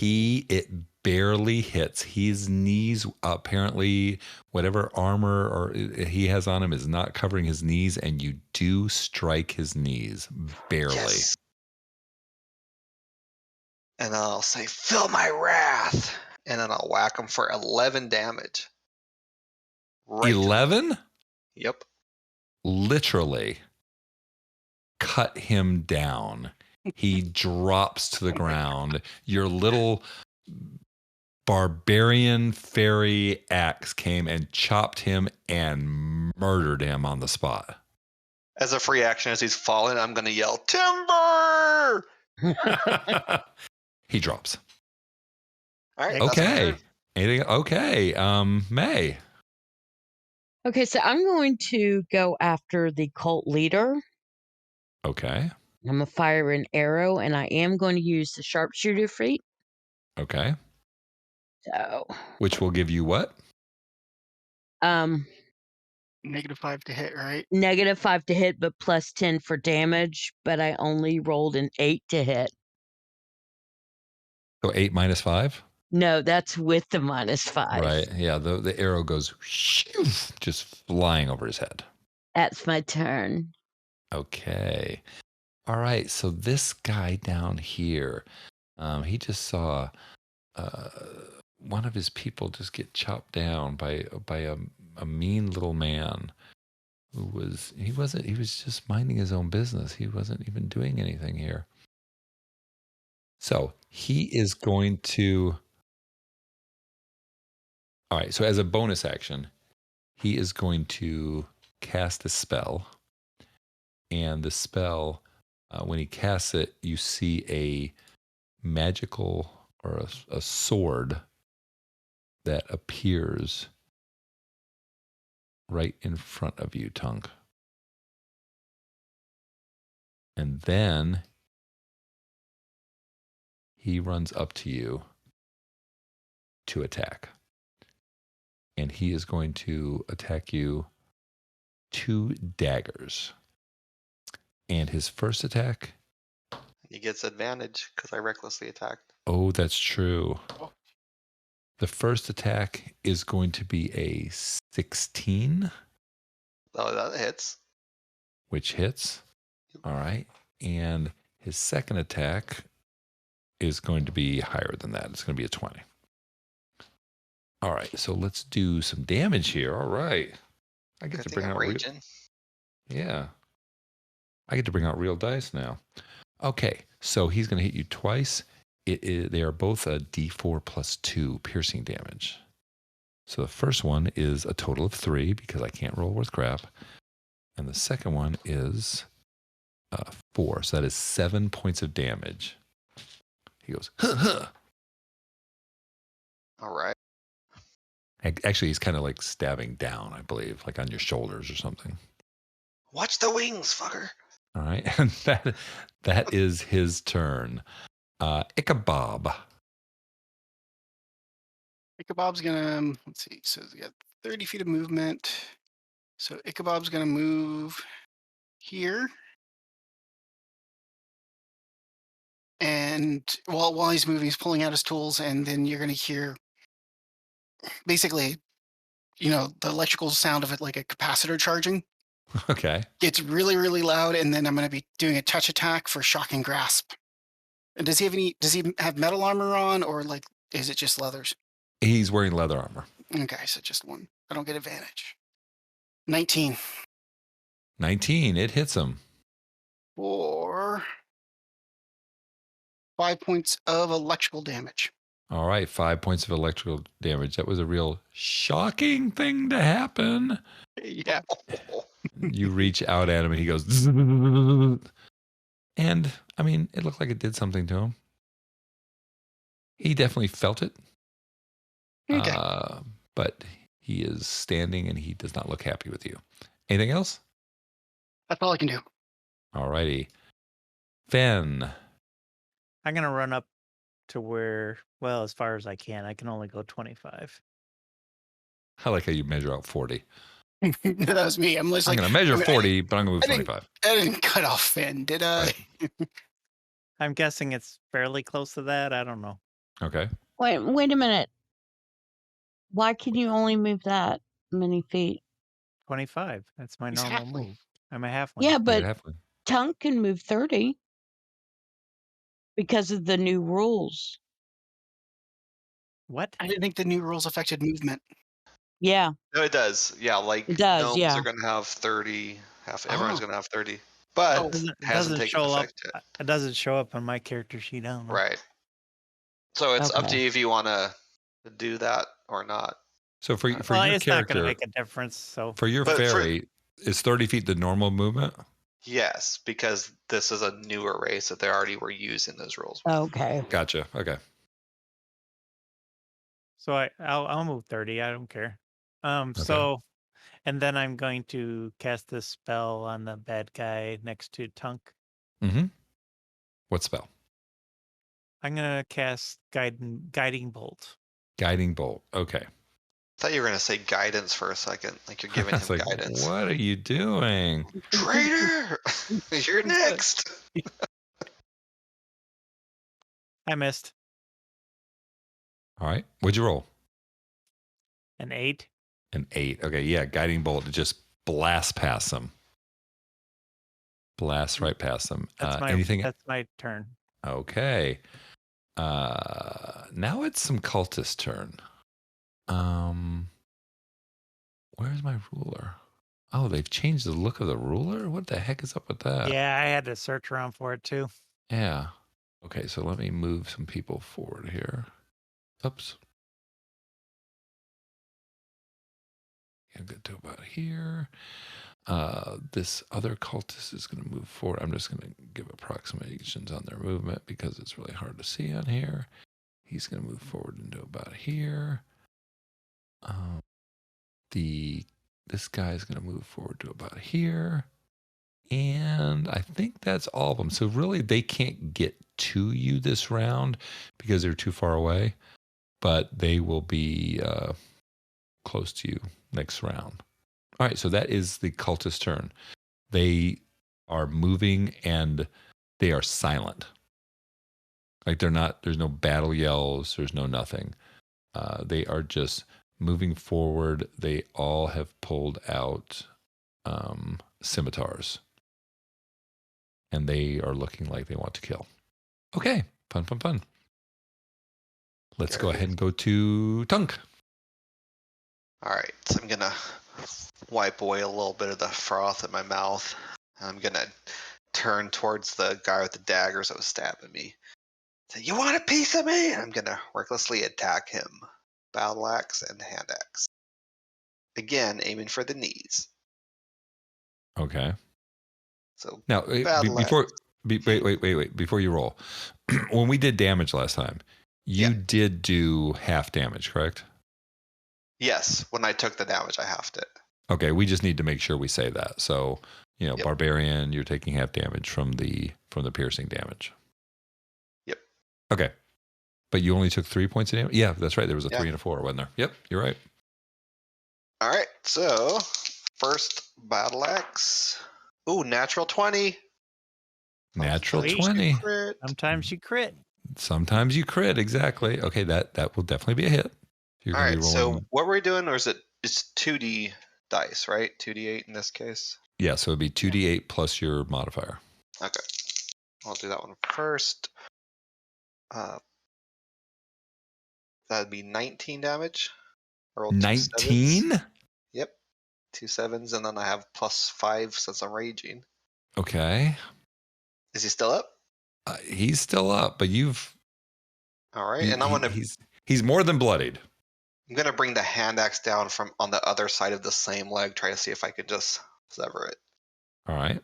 It barely hits. His knees, apparently, whatever armor or he has on him is not covering his knees, and you do strike his knees barely. Yes. And then I'll say, "Feel my wrath," and then I'll whack him for 11 damage. Right to the- 11? Yep. Literally cut him down. He drops to the ground. Your little barbarian fairy axe came and chopped him and murdered him on the spot. As a free action, as he's falling, I'm gonna yell, "Timber!" He drops. All right. That's my Okay. turn. Anything? Okay. May. Okay, so I'm going to go after the cult leader. Okay. I'm going to fire an arrow, and I am going to use the sharpshooter feat. Okay. So, Which will give you what? -5 to hit, right? -5 to hit, but plus 10 for damage. But I only rolled an 8 to hit. So 8 minus 5? No, that's with the -5. Right. Yeah. The arrow goes just flying over his head. That's my turn. Okay. All right. So this guy down here, he just saw one of his people just get chopped down by a mean little man who he was just minding his own business. He wasn't even doing anything here. So he is going to. All right. So as a bonus action, he is going to cast a spell. And the spell, when he casts it, you see a magical or a sword that appears right in front of you, Tunk. And then he runs up to you to attack. And he is going to attack you 2 daggers. And his first attack. He gets advantage because I recklessly attacked. Oh, that's true. The first attack is going to be a 16. Oh, that hits. Which hits. All right. And his second attack is going to be higher than that. It's going to be a 20. All right. So let's do some damage here. All right. I get Good to thing bring I'm out raging. Yeah. I get to bring out real dice now. Okay. So he's going to hit you twice. They are both a D4 plus 2 piercing damage. So the first one is a total of 3 because I can't roll worth crap. And the second one is 4. So that is 7 points of damage. He goes, huh, huh. All right. Actually, he's kind of like stabbing down, I believe, like on your shoulders or something. Watch the wings, fucker. All right. And that is his turn. Ichabod. Ichabod's gonna, let's see, so we got 30 feet of movement. So Ichabod's gonna move here. And while he's moving, he's pulling out his tools, and then you're gonna hear basically, the electrical sound of it, like a capacitor charging. Okay. Gets really, really loud, and then I'm gonna be doing a touch attack for shocking grasp. And does he have metal armor on, or like is it just leathers? He's wearing leather armor. Okay, so just one. I don't get advantage. 19. 19. It hits him. For 5 points of electrical damage. All right. 5 points of electrical damage. That was a real shocking thing to happen. Yeah. You reach out at him and he goes, and I mean, it looked like it did something to him. He definitely felt it. Okay. But he is standing and he does not look happy with you. Anything else? That's all I can do. All righty. Fen. I'm gonna run up to where, well, as far as I can. I can only go 25. I like how you measure out 40. That was me. I'm just I'm like, going to measure 40, but I'm going to move 25. I didn't cut off Finn, did I? Right. I'm guessing it's fairly close to that. I don't know. Okay. Wait a minute. Why can you only move that many feet? 25. That's my He's normal halfling. move. I'm a halfling. Yeah, You're but halfling. Tunk can move 30 because of the new rules. What? I didn't think the new rules affected movement. Yeah, No, it does. Yeah, like it does. gnomes Yeah. are going to have 30. Everyone's Oh. going to have 30. But Oh. It hasn't doesn't taken show up. effect yet. It doesn't show up on my character sheet. I don't know. Right. So it's up to Okay. you if you want to do that or not. So for Well, your it's not going to character, make a difference. So for your But for- fairy, is 30 feet the normal movement? Yes, because this is a newer race that they already were using those rules. Okay. Gotcha. Okay. I'll move 30. I don't care. So, and then I'm going to cast this spell on the bad guy next to Tunk. Mm-hmm. What spell? I'm gonna cast guiding bolt. Guiding bolt. Okay. I thought you were going to say guidance for a second, like you're giving It's him like, guidance. what are you doing? Traitor! You're next. I missed. All right. What'd you roll? An 8. An 8. Okay, yeah. Guiding bolt to just blast past them. Blast right past them. Anything? That's my turn. Okay. Now it's some cultist turn. Where's my ruler? Oh, they've changed the look of the ruler? What the heck is up with that? Yeah, I had to search around for it too. Yeah. Okay, so let me move some people forward here. Oops. Yeah, get to about here. This other cultist is going to move forward. I'm just going to give approximations on their movement because it's really hard to see on here. He's going to move forward into about here. This guy is going to move forward to about here. And I think that's all of them. So really, they can't get to you this round because they're too far away. But they will be close to you next round. All right, so that is the cultist turn. They are moving and they are silent. Like they're not, there's no battle yells, there's no nothing. They are just moving forward. They all have pulled out scimitars. And they are looking like they want to kill. Okay, fun. Let's go ahead and go to Tunk. All right, so I'm gonna wipe away a little bit of the froth in my mouth. I'm gonna turn towards the guy with the daggers that was stabbing me. Say, "You want a piece of me?" And I'm gonna recklessly attack him. Battle axe and hand axe. Again, aiming for the knees. Okay. So Now, battle before, axe. wait. Before you roll, when we did damage last time, you Yeah. did do half damage, correct? Yes, when I took the damage, I halved it. Okay, we just need to make sure we say that. So, Yep. Barbarian, you're taking half damage from the piercing damage. Yep. Okay, but you only took 3 points of damage. Yeah, that's right. There was a 3 and a 4, wasn't there? Yep, you're right. All right, so first battle axe. Ooh, natural 20. Natural Sweet. 20. Crit. Sometimes you crit. Sometimes you crit, exactly. Okay, that will definitely be a hit. You're All gonna right, be so rolling. what were we doing? Or is it's 2d dice, right? 2d8 in this case. Yeah, so it'd be 2d8 plus your modifier. Okay, I'll do that one first. That'd be 19 damage. I rolled 2 sevens. 19? Yep, 2 sevens, and then I have +5 since I'm raging. Okay. Is he still up? He's still up, but All right, and I'm he's more than bloodied. gonna bring the hand axe down from on the other side of the same leg. Try to see if I can just sever it. All right.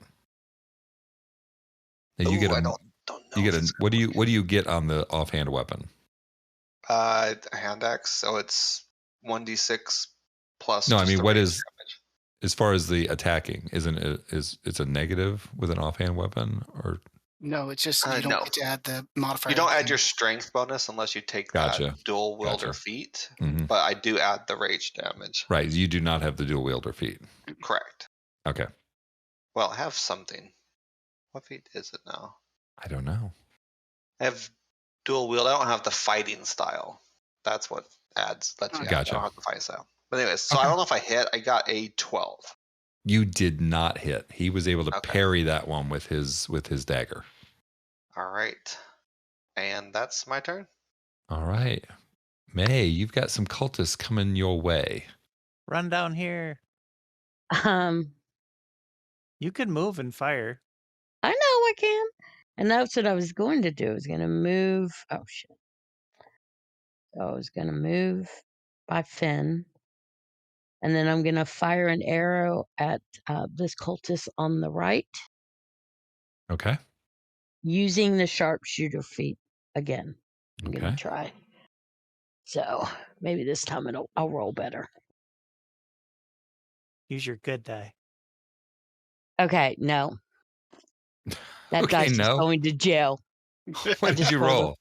Now you get I don't know. you get what do you get on the offhand weapon? Hand axe, so it's 1d6 plus. No, I just mean the what range is damage. as far as the attacking? Isn't it it's a negative with an offhand weapon or No, it's just you don't no. get to add the modifier. You don't at the add end. your strength bonus unless you take Gotcha. that dual wielder Gotcha. feat. Mhm. But I do add the rage damage. Right? You do not have the dual wielder feat. Correct. Okay. Well, I have something. What feat is it now? I don't know. I have dual wield. I don't have the fighting style. That's what lets you add. Gotcha. I don't have the fighting style. But anyways, so Okay. I don't know if I hit. I got a 12. You did not hit. He was able to Okay. parry that one with his dagger. All right. And that's my turn. All right. May, you've got some cultists coming your way. Run down here. You can move and fire. I know I can. And that's what I was going to do. I was going to move. Oh, shit. So I was going to move by Finn. And then I'm going to fire an arrow at this cultist on the right Okay. using the sharpshooter feat again. I'm going Okay. to try. So maybe this time I'll roll better. Use your good die. Okay, no. That Okay, dice is no. going to jail. What did you roll?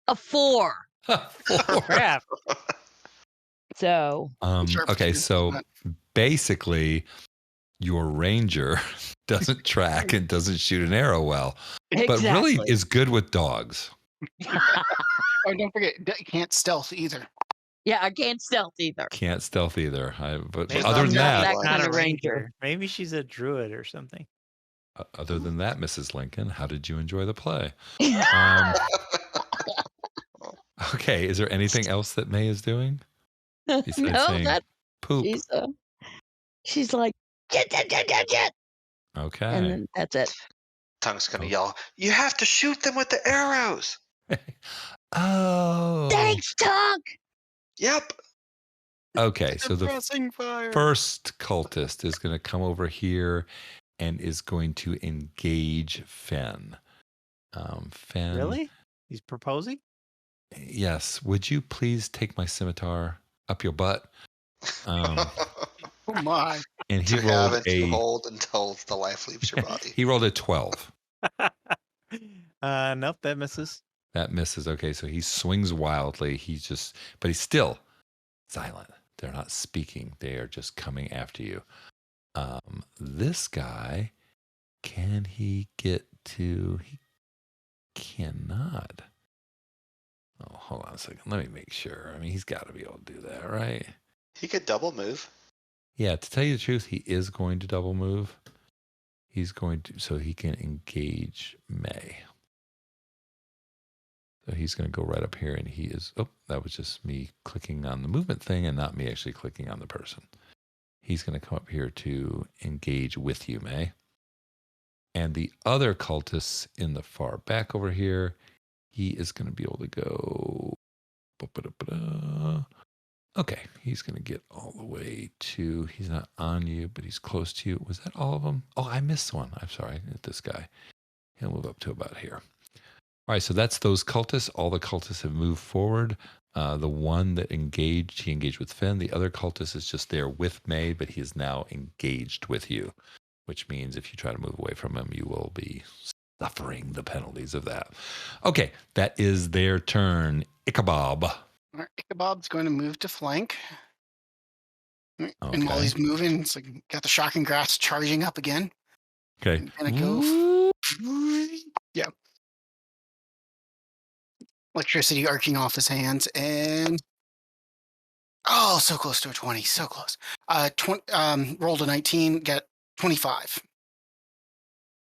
A 4. 4. Crap. So Okay, so basically your ranger doesn't track and doesn't shoot an arrow well, but really exactly. is good with dogs. Oh, don't forget, you can't stealth either. Yeah, I can't stealth either. Can't stealth either. But Maybe other she's than not that, that not kind a of ranger. ranger. Maybe she's a druid or something. other than that, Mrs. Lincoln, how did you enjoy the play? Okay, is there anything else that May is doing besides No, saying that poop? she's like, get. Okay. And then that's it. Tongue's gonna yell, "You have to shoot them with the arrows!" Oh. Thanks, Tonk. Yep. Okay, so the Depressing fire. first cultist is going to come over here and is going to engage Fen. Fen. Really? He's proposing? Yes. Would you please take my scimitar up your butt? Oh my. And he to rolled have and to hold until the life leaves your body. He rolled a 12. Nope, that misses. That misses. Okay, so he swings wildly. But he's still silent. They're not speaking. They are just coming after you. This guy, can he get to? He cannot. Oh, hold on a second. Let me make sure. I mean, he's got to be able to do that, right? He could double move. Yeah, to tell you the truth, he is going to double move. He's going to, so he can engage May. So he's going to go right up here, and he is, that was just me clicking on the movement thing and not me actually clicking on the person. He's going to come up here to engage with you, May. And the other cultists in the far back over here, he is going to be able to go. Okay, he's going to get all the way to, he's not on you, but he's close to you. Was that all of them? Oh, I missed one. I'm sorry, this guy. He'll move up to about here. All right, so that's those cultists. All the cultists have moved forward. The one that engaged, he engaged with Finn. The other cultist is just there with May, but he is now engaged with you, which means if you try to move away from him, you will be suffering the penalties of that. Okay, that is their turn. Ichabod. All right, Ichabod's going to move to flank. And while Okay. he's moving, it's like got the shocking grass charging up again. Okay. And go. Yeah. Electricity arcing off his hands, and so close to a 20, so close. Rolled a 19, got 25.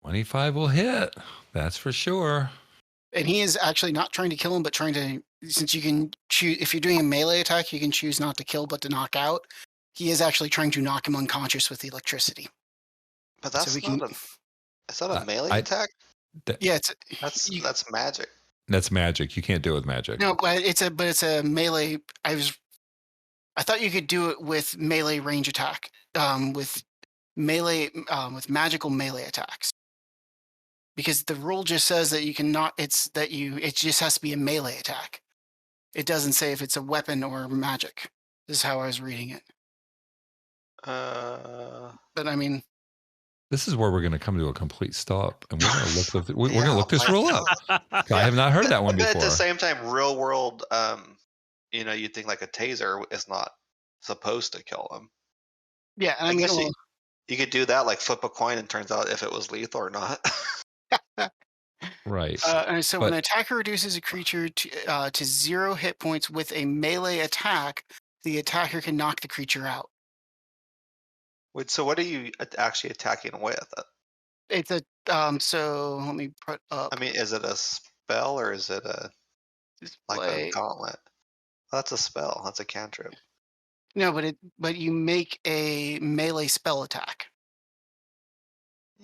25 will hit. That's for sure. And he is actually not trying to kill him, but trying to, since you can choose, if you're doing a melee attack, you can choose not to kill, but to knock out. He is actually trying to knock him unconscious with the electricity. But that's So is that a melee attack? Yeah, that's magic. That's magic. You can't do it with magic. No, but it's a melee. I thought you could do it with melee range attack. With melee, with magical melee attacks. Because the rule just says that you cannot. It just has to be a melee attack. It doesn't say if it's a weapon or magic. This is how I was reading it. But I mean, this is where we're going to come to a complete stop, and we're going to look. We're going to look this rule up. I have not heard that one before. At the same time, real world, you'd think like a taser is not supposed to kill him. Yeah, I guess you could do that, like flip a coin, and turns out if it was lethal or not. Right. So when an attacker reduces a creature to 0 hit points with a melee attack, the attacker can knock the creature out. Wait, so what are you actually attacking with? It's a so let me put up. I mean, is it a spell or is it like a gauntlet? That's a spell. That's a cantrip. No, but you make a melee spell attack.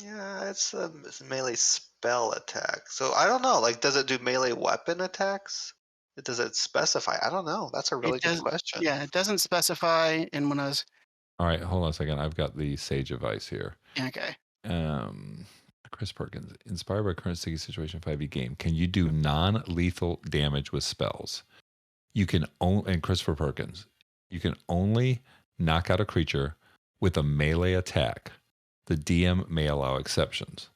Yeah, it's a melee spell attack. So I don't know. Like, does it do melee weapon attacks? Does it specify? I don't know. That's a really good question. Yeah, it doesn't specify. And when I was all right, hold on a second. I've got the Sage Advice here. Okay. Chris Perkins, inspired by current sticky situation 5e game, can you do non-lethal damage with spells? You can only, and Christopher Perkins, you can only knock out a creature with a melee attack. The DM may allow exceptions.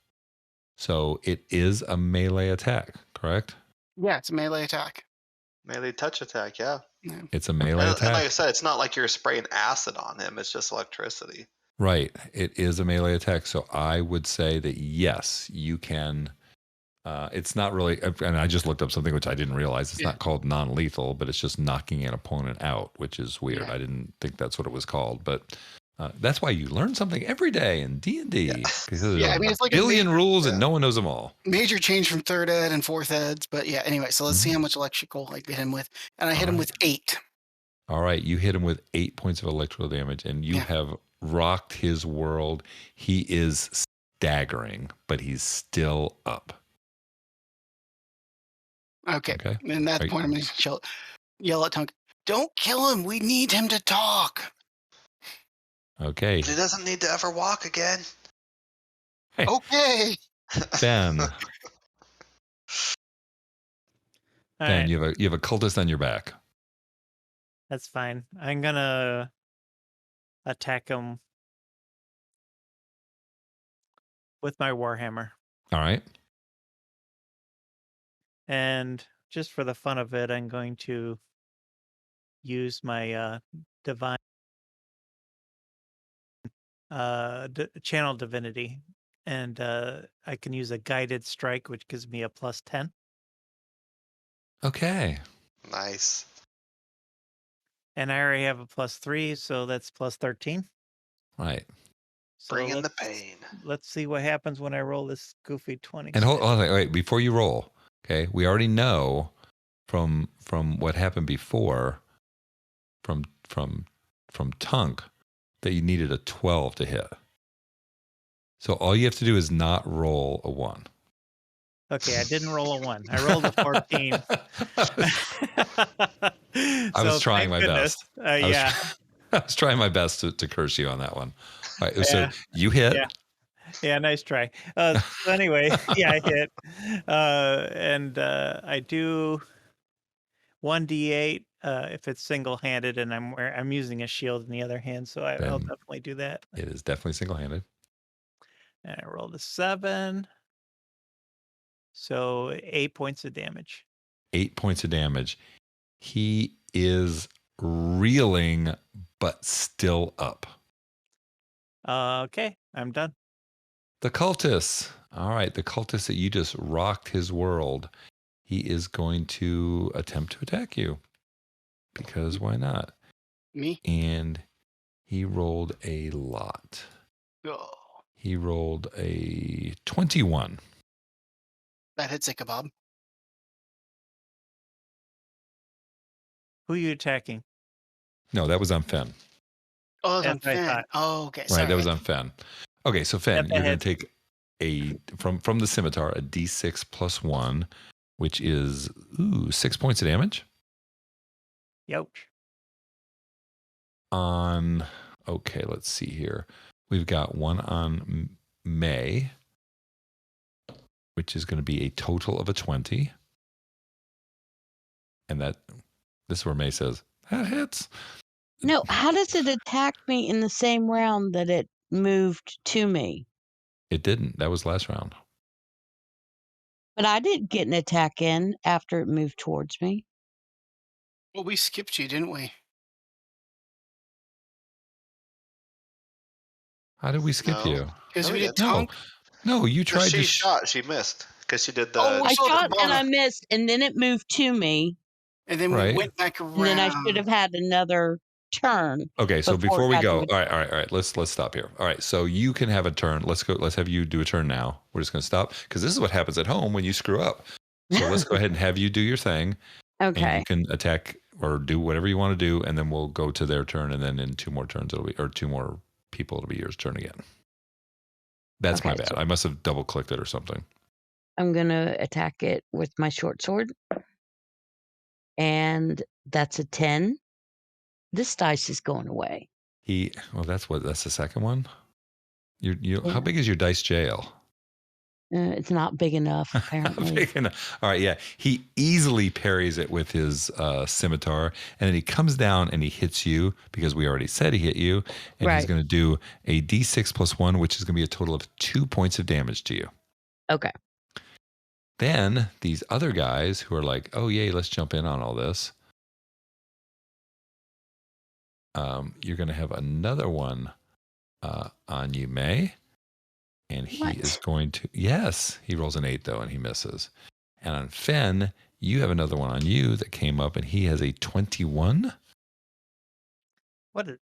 So it is a melee attack, correct? Yeah, it's a melee attack. Melee touch attack, yeah. It's a melee attack. And like I said, it's not like you're spraying acid on him. It's just electricity. Right. It is a melee attack. So I would say that yes, you can It's not really, and I just looked up something which I didn't realize. It's not called non-lethal, but it's just knocking an opponent out, which is weird. Yeah. I didn't think that's what it was called, but that's why you learn something every day in D&D. Because there's I mean, it's like a billion rules and no one knows them all. major change from 3rd ed and 4th eds. But yeah, anyway, so let's see how much electrical I hit him with. And I hit him with 8. All right, you hit him with 8 points of electrical damage, and you have rocked his world. He is staggering, but he's still up. Okay. And at that point, I'm going to yell at Tunk, "Don't kill him. We need him to talk." Okay. He doesn't need to ever walk again. Hey. Okay. Ben. Ben, right. you have a cultist on your back. That's fine. I'm gonna attack him with my warhammer. All right. And just for the fun of it, I'm going to use my divine channel divinity, and I can use a guided strike, which gives me a +10. Okay. Nice. And I already have a +3, so that's +13. Right. So Bring in the pain. Let's see what happens when I roll this goofy 20. And hold on, wait, before you roll, okay? We already know from what happened before, from Tunk, that you needed a 12 to hit. So all you have to do is not roll a 1. Okay, I didn't roll a 1. I rolled a 14. I was trying my best. Yeah. I was trying my best to curse you on that one. All right, so you hit. Yeah, nice try. So anyway, I hit. And I do 1d8 if it's single-handed, and I'm using a shield in the other hand, so I'll definitely do that. It is definitely single-handed. And I rolled a 7. So 8 points of damage. 8 points of damage. He is reeling, but still up. Okay, I'm done. The cultist. All right, the cultist that you just rocked his world. He is going to attempt to attack you. Because why not? Me? And he rolled a lot. Oh. He rolled a 21. That hits Ichabod. Who are you attacking? No, that was on Fen. Oh, that was on Fen. Oh, okay. Sorry. Right, that was on Fen. Okay, so Fen, you're going to take from the scimitar a d6 plus 1, which is 6 points of damage. Youch. Okay, let's see here. We've got one on May, which is going to be a total of a 20. And this is where May says, that hits. No, how does it attack me in the same round that it moved to me? It didn't. That was last round. But I didn't get an attack in after it moved towards me. Well, we skipped you, didn't we? How did we skip you? Because we did Tunk. No, you tried She shot. She missed because she did the. I shot and I missed, and then it moved to me. And then we went back around. And then I should have had another turn. Okay, so before we go, all right. Let's stop here. All right, so you can have a turn. Let's go. Let's have you do a turn now. We're just going to stop because this is what happens at home when you screw up. So let's go ahead and have you do your thing. Okay. And you can attack or do whatever you want to do, and then we'll go to their turn, and then in 2 more turns or 2 more people, it'll be yours turn again. That's my bad. I must have double clicked it or something. I'm going to attack it with my short sword. And that's a 10. This dice is going away. That's the second one. How big is your dice jail? It's not big enough, apparently. Big enough. All right, yeah. He easily parries it with his scimitar, and then he comes down and he hits you because we already said he hit you, and he's going to do a d6 plus 1, which is going to be a total of 2 points of damage to you. Okay. Then these other guys who are like, oh, yay, let's jump in on all this. You're going to have another one on you, May. And he What? is going to, yes, he rolls an 8 though, and he misses. And on Fen, you have another one on you that came up, and he has a 21. What the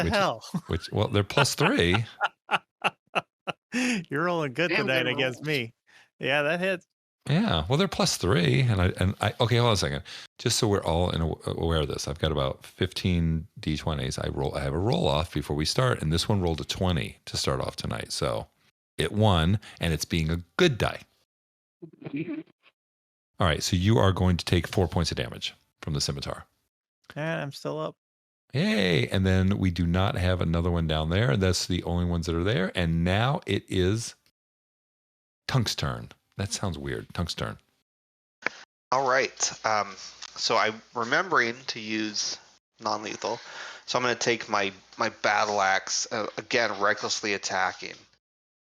Which- hell? Well, they're +3. You're rolling good Damn tonight good against rolls. me. Yeah, that hits. Yeah, well, they're +3, and I. Okay, hold on a second. Just so we're all aware of this, I've got about 15 d20s. I have a roll off before we start, and this one rolled a 20 to start off tonight. So it won, and it's being a good die. All right, so you are going to take 4 points of damage from the scimitar. And I'm still up. Yay! And then we do not have another one down there. That's the only ones that are there. And now it is Tunk's turn. That sounds weird. Tunk's turn. All right. So I'm remembering to use non-lethal. So I'm going to take my battle axe, again, recklessly attacking.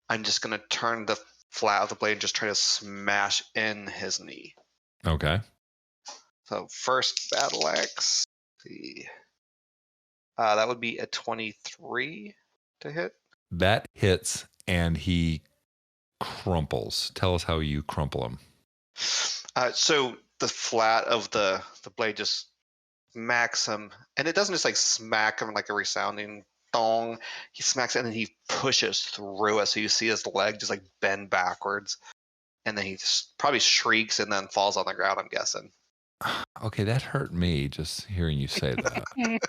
I'm just going to turn the flat of the blade and just try to smash in his knee. Okay. So first battle axe. See. That would be a 23 to hit. That hits, and he crumples. Tell us how you crumple him. So the flat of the blade just smacks him, and it doesn't just like smack him like a resounding thong. He smacks it and then he pushes through it, so you see his leg just like bend backwards, and then he just probably shrieks and then falls on the ground, I'm guessing. Okay, that hurt me just hearing you say that.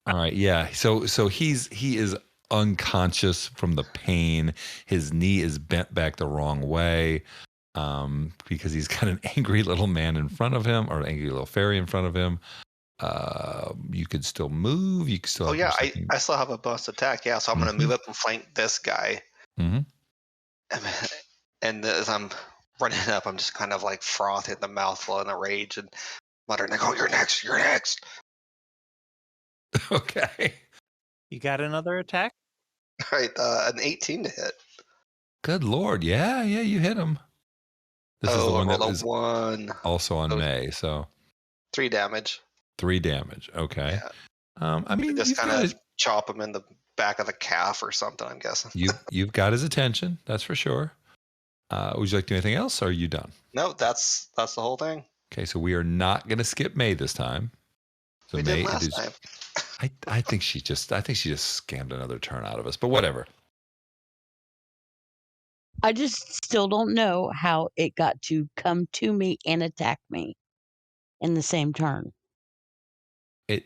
All right, yeah. So he is unconscious from the pain. His knee is bent back the wrong way, because he's got an angry little man in front of him, or an angry little fairy in front of him. You could still move. You could still. Oh have yeah, your I second- still have a bonus attack. Yeah, so I'm going to move up and flank this guy. Mhm. And as I'm running up, I'm just kind of like frothing at the mouth, full in a rage, and muttering, "Oh, you're next! You're next!" Okay. You got another attack? All right, an 18 to hit. Good Lord. Yeah, you hit him. This is the I one that rolled a was 1. also on Oh. May. So 3 damage. 3 damage. Okay. Yeah. I mean, Just you've kind got of chop him in the back of the calf or something, I'm guessing. you've got his attention. That's for sure. Would you like to do anything else, or are you done? No, that's the whole thing. Okay, so we are not going to skip May this time. So We May, did it last is. time. I think she just scammed another turn out of us. But whatever. I just still don't know how it got to come to me and attack me in the same turn. It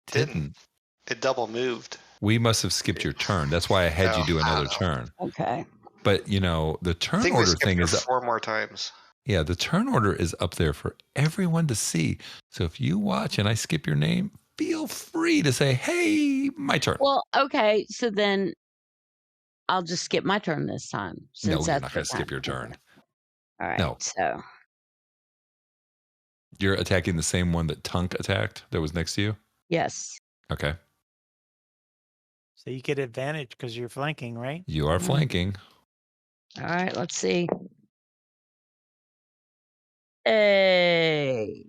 didn't. It double moved. We must have skipped your turn. That's why I had you Oh, do I another don't know. turn. Okay. But the I turn think we order skipped thing her is 4 more times. yeah, the turn order is up there for everyone to see. So if you watch and I skip your name, feel free to say, "Hey, my turn." Well, okay. So then I'll just skip my turn this time. No, Since you're that's not going to what skip time. your turn. Okay. All right. No. So You're attacking the same one that Tunk attacked that was next to you? yes. Okay. So you get advantage because you're flanking, right? You are Mhm. flanking. All right. Let's see. Hey,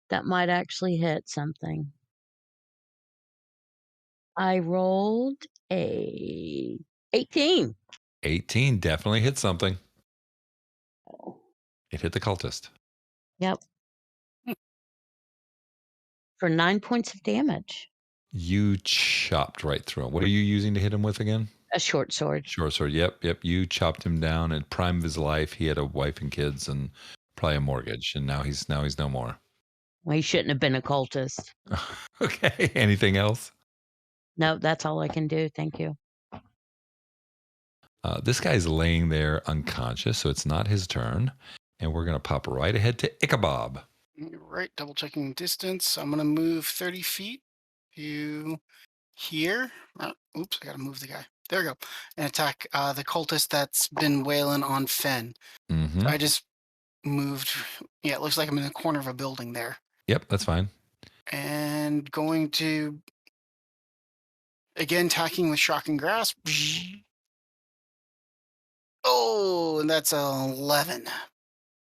that might actually hit something. I rolled a 18. 18 definitely hit something. Oh, It hit the cultist. yep. For 9 points of damage. You chopped right through him. What are you using to hit him with again? A short sword. Short sword. Yep. You chopped him down at prime of his life. He had a wife and kids and probably a mortgage, and now he's no more. Well, he shouldn't have been a cultist. Okay. Anything else? No, that's all I can do. Thank you. This guy's laying there unconscious, so it's not his turn. And we're going to pop right ahead to Ichabod. Right, double checking distance. I'm gonna move 30 feet to here. Oops, I gotta move the guy. There we go. And attack the cultist that's been wailing on Fen. Mm-hmm. So I just moved. Yeah, it looks like I'm in the corner of a building there. Yep, that's fine. And going to again attacking with shocking grasp. Oh, and that's 11.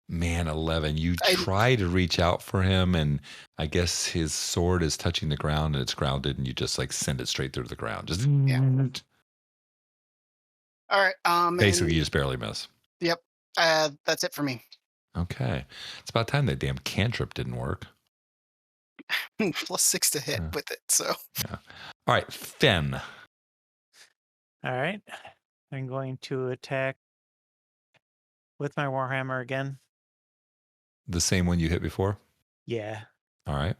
Man, 11. You I- try to reach out for him, and I guess his sword is touching the ground and it's grounded, and you just like send it straight through the ground. Just Yeah. All right. Basically, you And just barely miss. yep. That's it for me. Okay. It's about time that damn cantrip didn't work. +6 to hit Yeah. with it. So Yeah. All right, Fen. All right. I'm going to attack with my Warhammer again. The same one you hit before? Yeah. All right.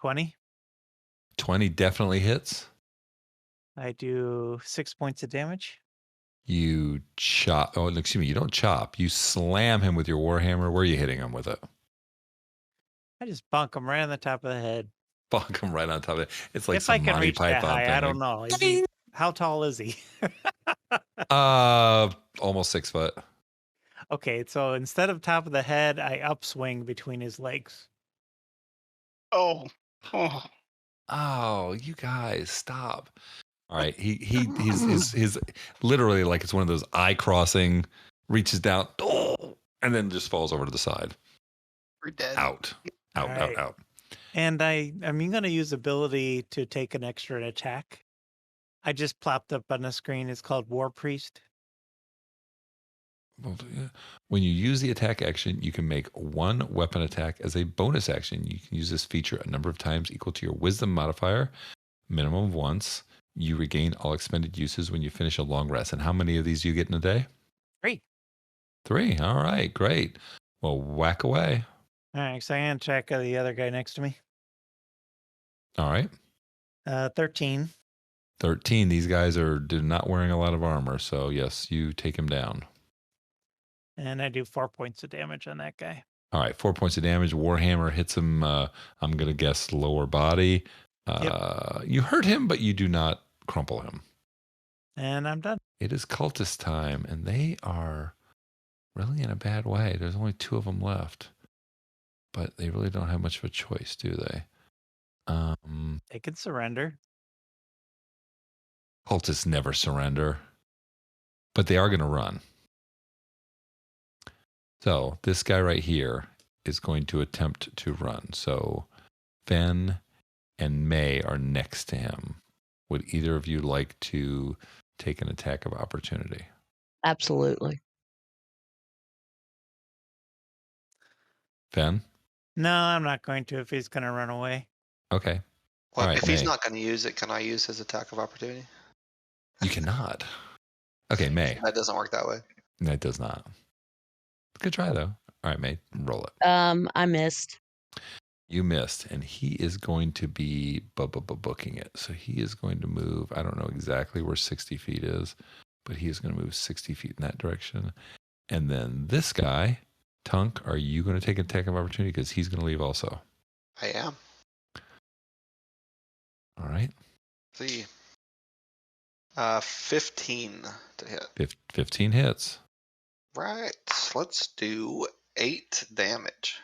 20. 20 definitely hits. I do 6 points of damage. You chop. Oh, excuse me. You don't chop. You slam him with your Warhammer. Where are you hitting him with it? I just bonk him right on the top of the head. Bonk him right on top of it. It's like If I some can Monty reach that Python high, thing. I don't Like, know. Is he, how tall is he? almost 6 foot. Okay, so instead of top of the head, I upswing between his legs. oh. Oh, you guys, stop. All right. He's literally like it's one of those eye crossing, reaches down, and then just falls over to the side. We're dead. Out. All Out, right. out. And I'm going to use ability to take an extra attack. I just plopped up on the screen. It's called War Priest. When you use the attack action, you can make one weapon attack as a bonus action. You can use this feature a number of times equal to your wisdom modifier, minimum of once. You regain all expended uses when you finish a long rest. And how many of these do you get in a day? 3. 3. All right, great. Well, whack away. All right, so I'm going to check the other guy next to me. All right. 13. 13. These guys are not wearing a lot of armor. So, yes, you take him down. And I do 4 points of damage on that guy. All right, 4 points of damage. Warhammer hits him, I'm going to guess, lower body. You hurt him, but you do not crumple him. And I'm done. It is cultist time, and they are really in a bad way. There's only 2 of them left, but they really don't have much of a choice, do they? They can surrender. Cultists never surrender, but they are going to run. So this guy right here is going to attempt to run. So Fen and May are next to him. Would either of you like to take an attack of opportunity? Absolutely. Fen? No, I'm not going to if he's going to run away. Okay. Well, All right, if he's May. not going to use it, can I use his attack of opportunity? You cannot. Okay, May. That doesn't work that way. That does not. Good try, though. All right, May, roll it. I missed. You missed, and he is going to be booking it. So he is going to move. I don't know exactly where 60 feet is, but he is going to move 60 feet in that direction. And then this guy, Tunk, are you going to take an attack of opportunity? Because he's going to leave also. I am. All right. Let's see. 15 to hit. 15 hits. Right. Let's do 8 damage.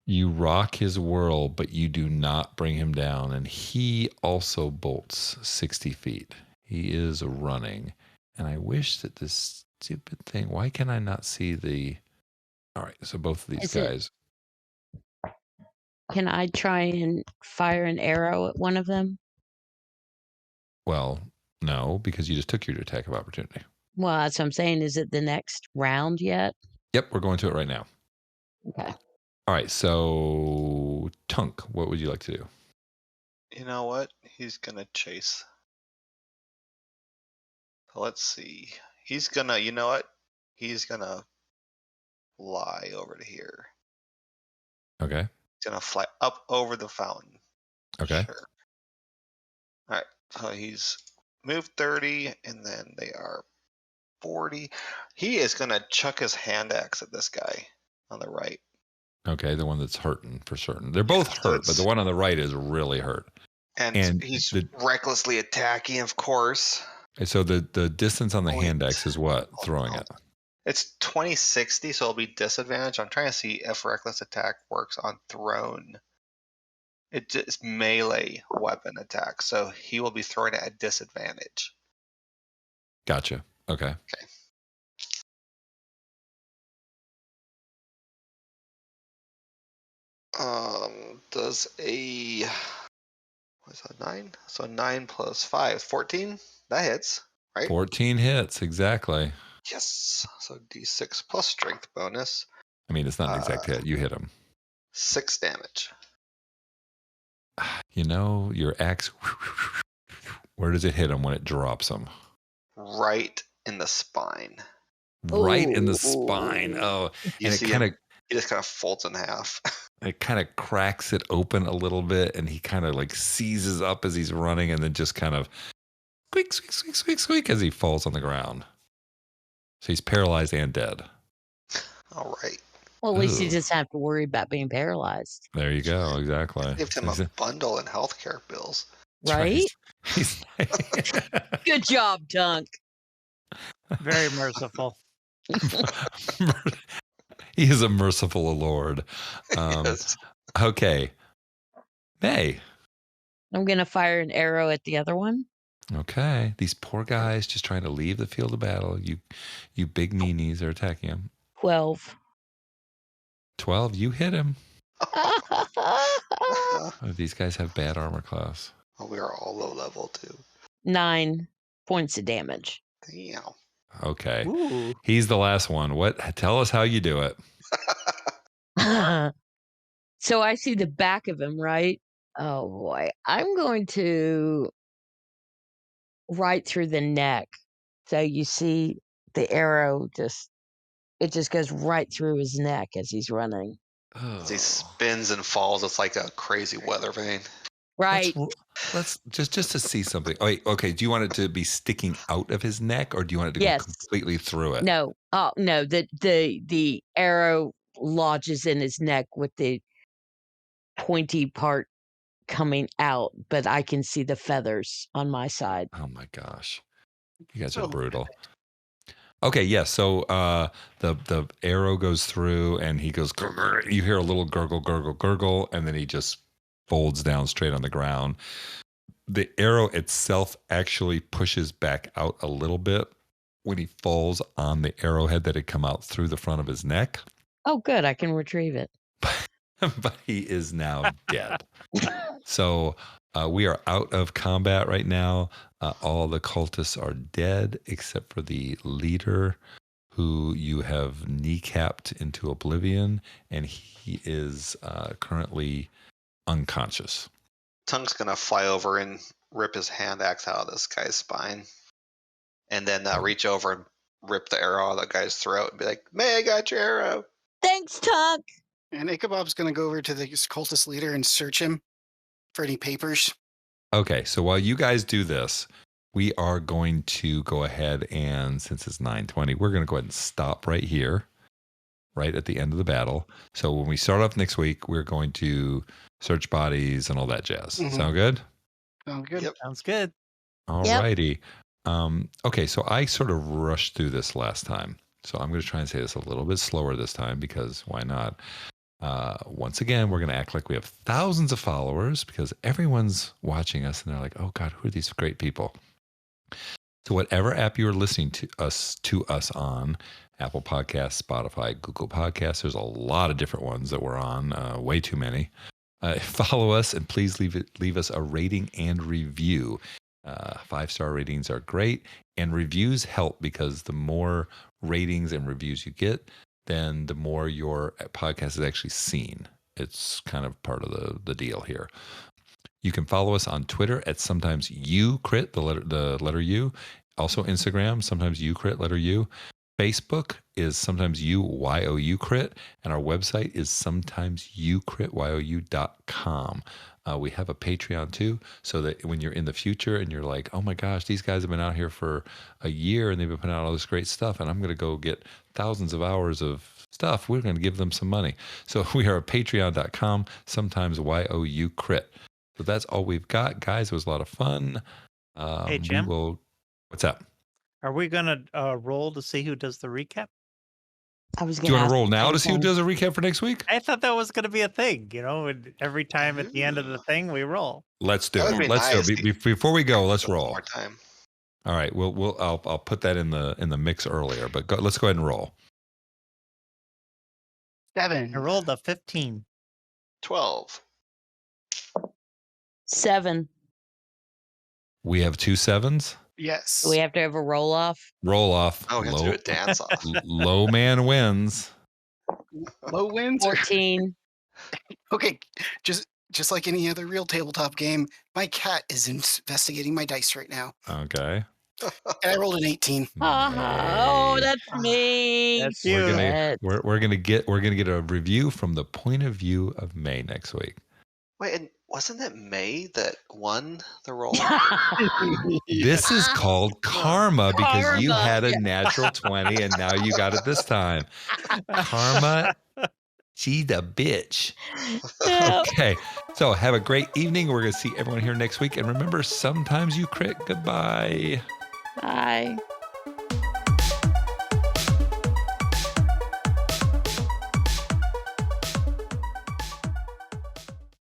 You rock his whirl, but you do not bring him down. And he also bolts 60 feet. He is running. And I wish that this stupid thing, why can I not see the... All right, so both of these guys. Can I try and fire an arrow at one of them? Well, no, because you just took your attack of opportunity. Well, that's what I'm saying. Is it the next round yet? Yep, we're going to it right now. Okay. All right, so Tunk, what would you like to do? You know what? He's going to chase. Let's see. He's going to, you know what? He's going to fly over to here. Okay. He's going to fly up over the fountain. Okay. Sure. All right. So he's moved 30, and then they are 40. He is going to chuck his hand axe at this guy on the right. Okay, the one that's hurting for certain. They're both so hurt, but the one on the right is really hurt. And he's recklessly attacking, of course. So the distance on the hand axe is what? Throwing it. It's 2060, so it'll be disadvantage. I'm trying to see if reckless attack works on thrown. It's just melee weapon attack, so he will be throwing it at disadvantage. Gotcha. Okay. Does a What's that, 9? So 9 plus 5, 14. That hits, right? 14 hits, exactly. Yes. So d6 plus strength bonus. I mean, it's not an exact hit. You hit him. 6 damage. You know, your axe, where does it hit him when it drops him? Right in the spine. Right in the spine. Oh, You and see him, he just kind of folds in half. it kind of cracks it open a little bit, and he kind of like seizes up as he's running, and then just kind of squeak, squeak, squeak, squeak, squeak as he falls on the ground. So he's paralyzed and dead. All right. Well, at least he Ooh. doesn't have to worry about being paralyzed, There you go. Exactly. Saved him a bundle in healthcare bills. right? He's Good job, Dunk. Very merciful. he is a merciful Lord. Yes. Okay. May. I'm going to fire an arrow at the other one. Okay. These poor guys just trying to leave the field of battle. You big meanies are attacking him. 12. 12. You hit him. Oh, These guys have bad armor class. we are all low level too. 9 points of damage. Damn. Okay. Ooh. He's the last one. What? Tell us how you do it. So I see the back of him, right? Oh boy. I'm going to right through the neck. So you see the arrow it just goes right through his neck as he's running. As he spins and falls, it's like a crazy weather vane. Right. Let's just to see something. Oh, wait, okay. Do you want it to be sticking out of his neck, or do you want it to Yes. go completely through it? No. Oh no. The arrow lodges in his neck with the pointy part coming out, but I can see the feathers on my side. Oh my gosh, you guys are Oh. brutal. Okay, yeah. So the arrow goes through, and he goes. You hear a little gurgle, gurgle, gurgle, and then he just folds down straight on the ground. The arrow itself actually pushes back out a little bit when he falls on the arrowhead that had come out through the front of his neck. Oh, good. I can retrieve it. But he is now dead. So we are out of combat right now. All the cultists are dead except for the leader, who you have kneecapped into oblivion, and he is currently unconscious. Tunk's gonna fly over and rip his hand axe out of this guy's spine, and then reach over and rip the arrow out of that guy's throat and be like, "May, I got your arrow." Thanks, Tunk. And Ichabod's going to go over to the cultist leader and search him for any papers. Okay, so while you guys do this, we are going to go ahead and, since it's 9:20, we're going to go ahead and stop right here, right at the end of the battle. So when we start off next week, we're going to search bodies and all that jazz. Mhm. Sound good? Sounds good. Yep. Sounds good. All righty. Okay, so I sort of rushed through this last time. So I'm going to try and say this a little bit slower this time, because why not? Once again, we're going to act like we have thousands of followers, because everyone's watching us and they're like, oh God, who are these great people? So whatever app you're listening to us on, Apple Podcasts, Spotify, Google Podcasts, there's a lot of different ones that we're on, way too many. Follow us, and please leave us a rating and review. 5-star ratings are great, and reviews help, because the more ratings and reviews you get, then the more your podcast is actually seen. It's kind of part of the deal here. You can follow us on Twitter at sometimes you crit, the letter U. Also Instagram, sometimes you crit, letter U. Facebook is sometimes you crit, and our website is sometimesyoukrityou.com. We have a Patreon too, so that when you're in the future and you're like, oh my gosh, these guys have been out here for a year and they've been putting out all this great stuff, and I'm going to go get thousands of hours of stuff, we're going to give them some money. So we are at patreon.com, sometimes you crit. So that's all we've got, guys. It was a lot of fun. Hey, Jim? What's up? Are we gonna roll to see who does the recap? I was Do going you want to to roll now to see who does a recap for next week? I thought that was gonna be a thing. And every time at the end of the thing we roll. Let's do That it. would be Let's nice. do it. Before we go, let's One roll. more time. All right. I'll put that in the mix earlier, but let's go ahead and roll. 7. I rolled a 15. 12. 7. We have 2 7s. Yes. Do we have to have a roll off? Roll off. Oh, we have to do a dance off. Low man wins. Low wins. 14. Okay, just like any other real tabletop game, my cat is investigating my dice right now, Okay. and I rolled an 18. Oh, Nay. that's me. That's We're you. gonna Shit. we're gonna get a review from the point of view of May next week. Wait, and wasn't it May that won the roll? This is called karma because you Karma. had a natural 20 and now you got it this time. Karma, she the bitch. Yeah. Okay, so have a great evening. We're gonna see everyone here next week, and remember, sometimes you crit. Goodbye. Bye.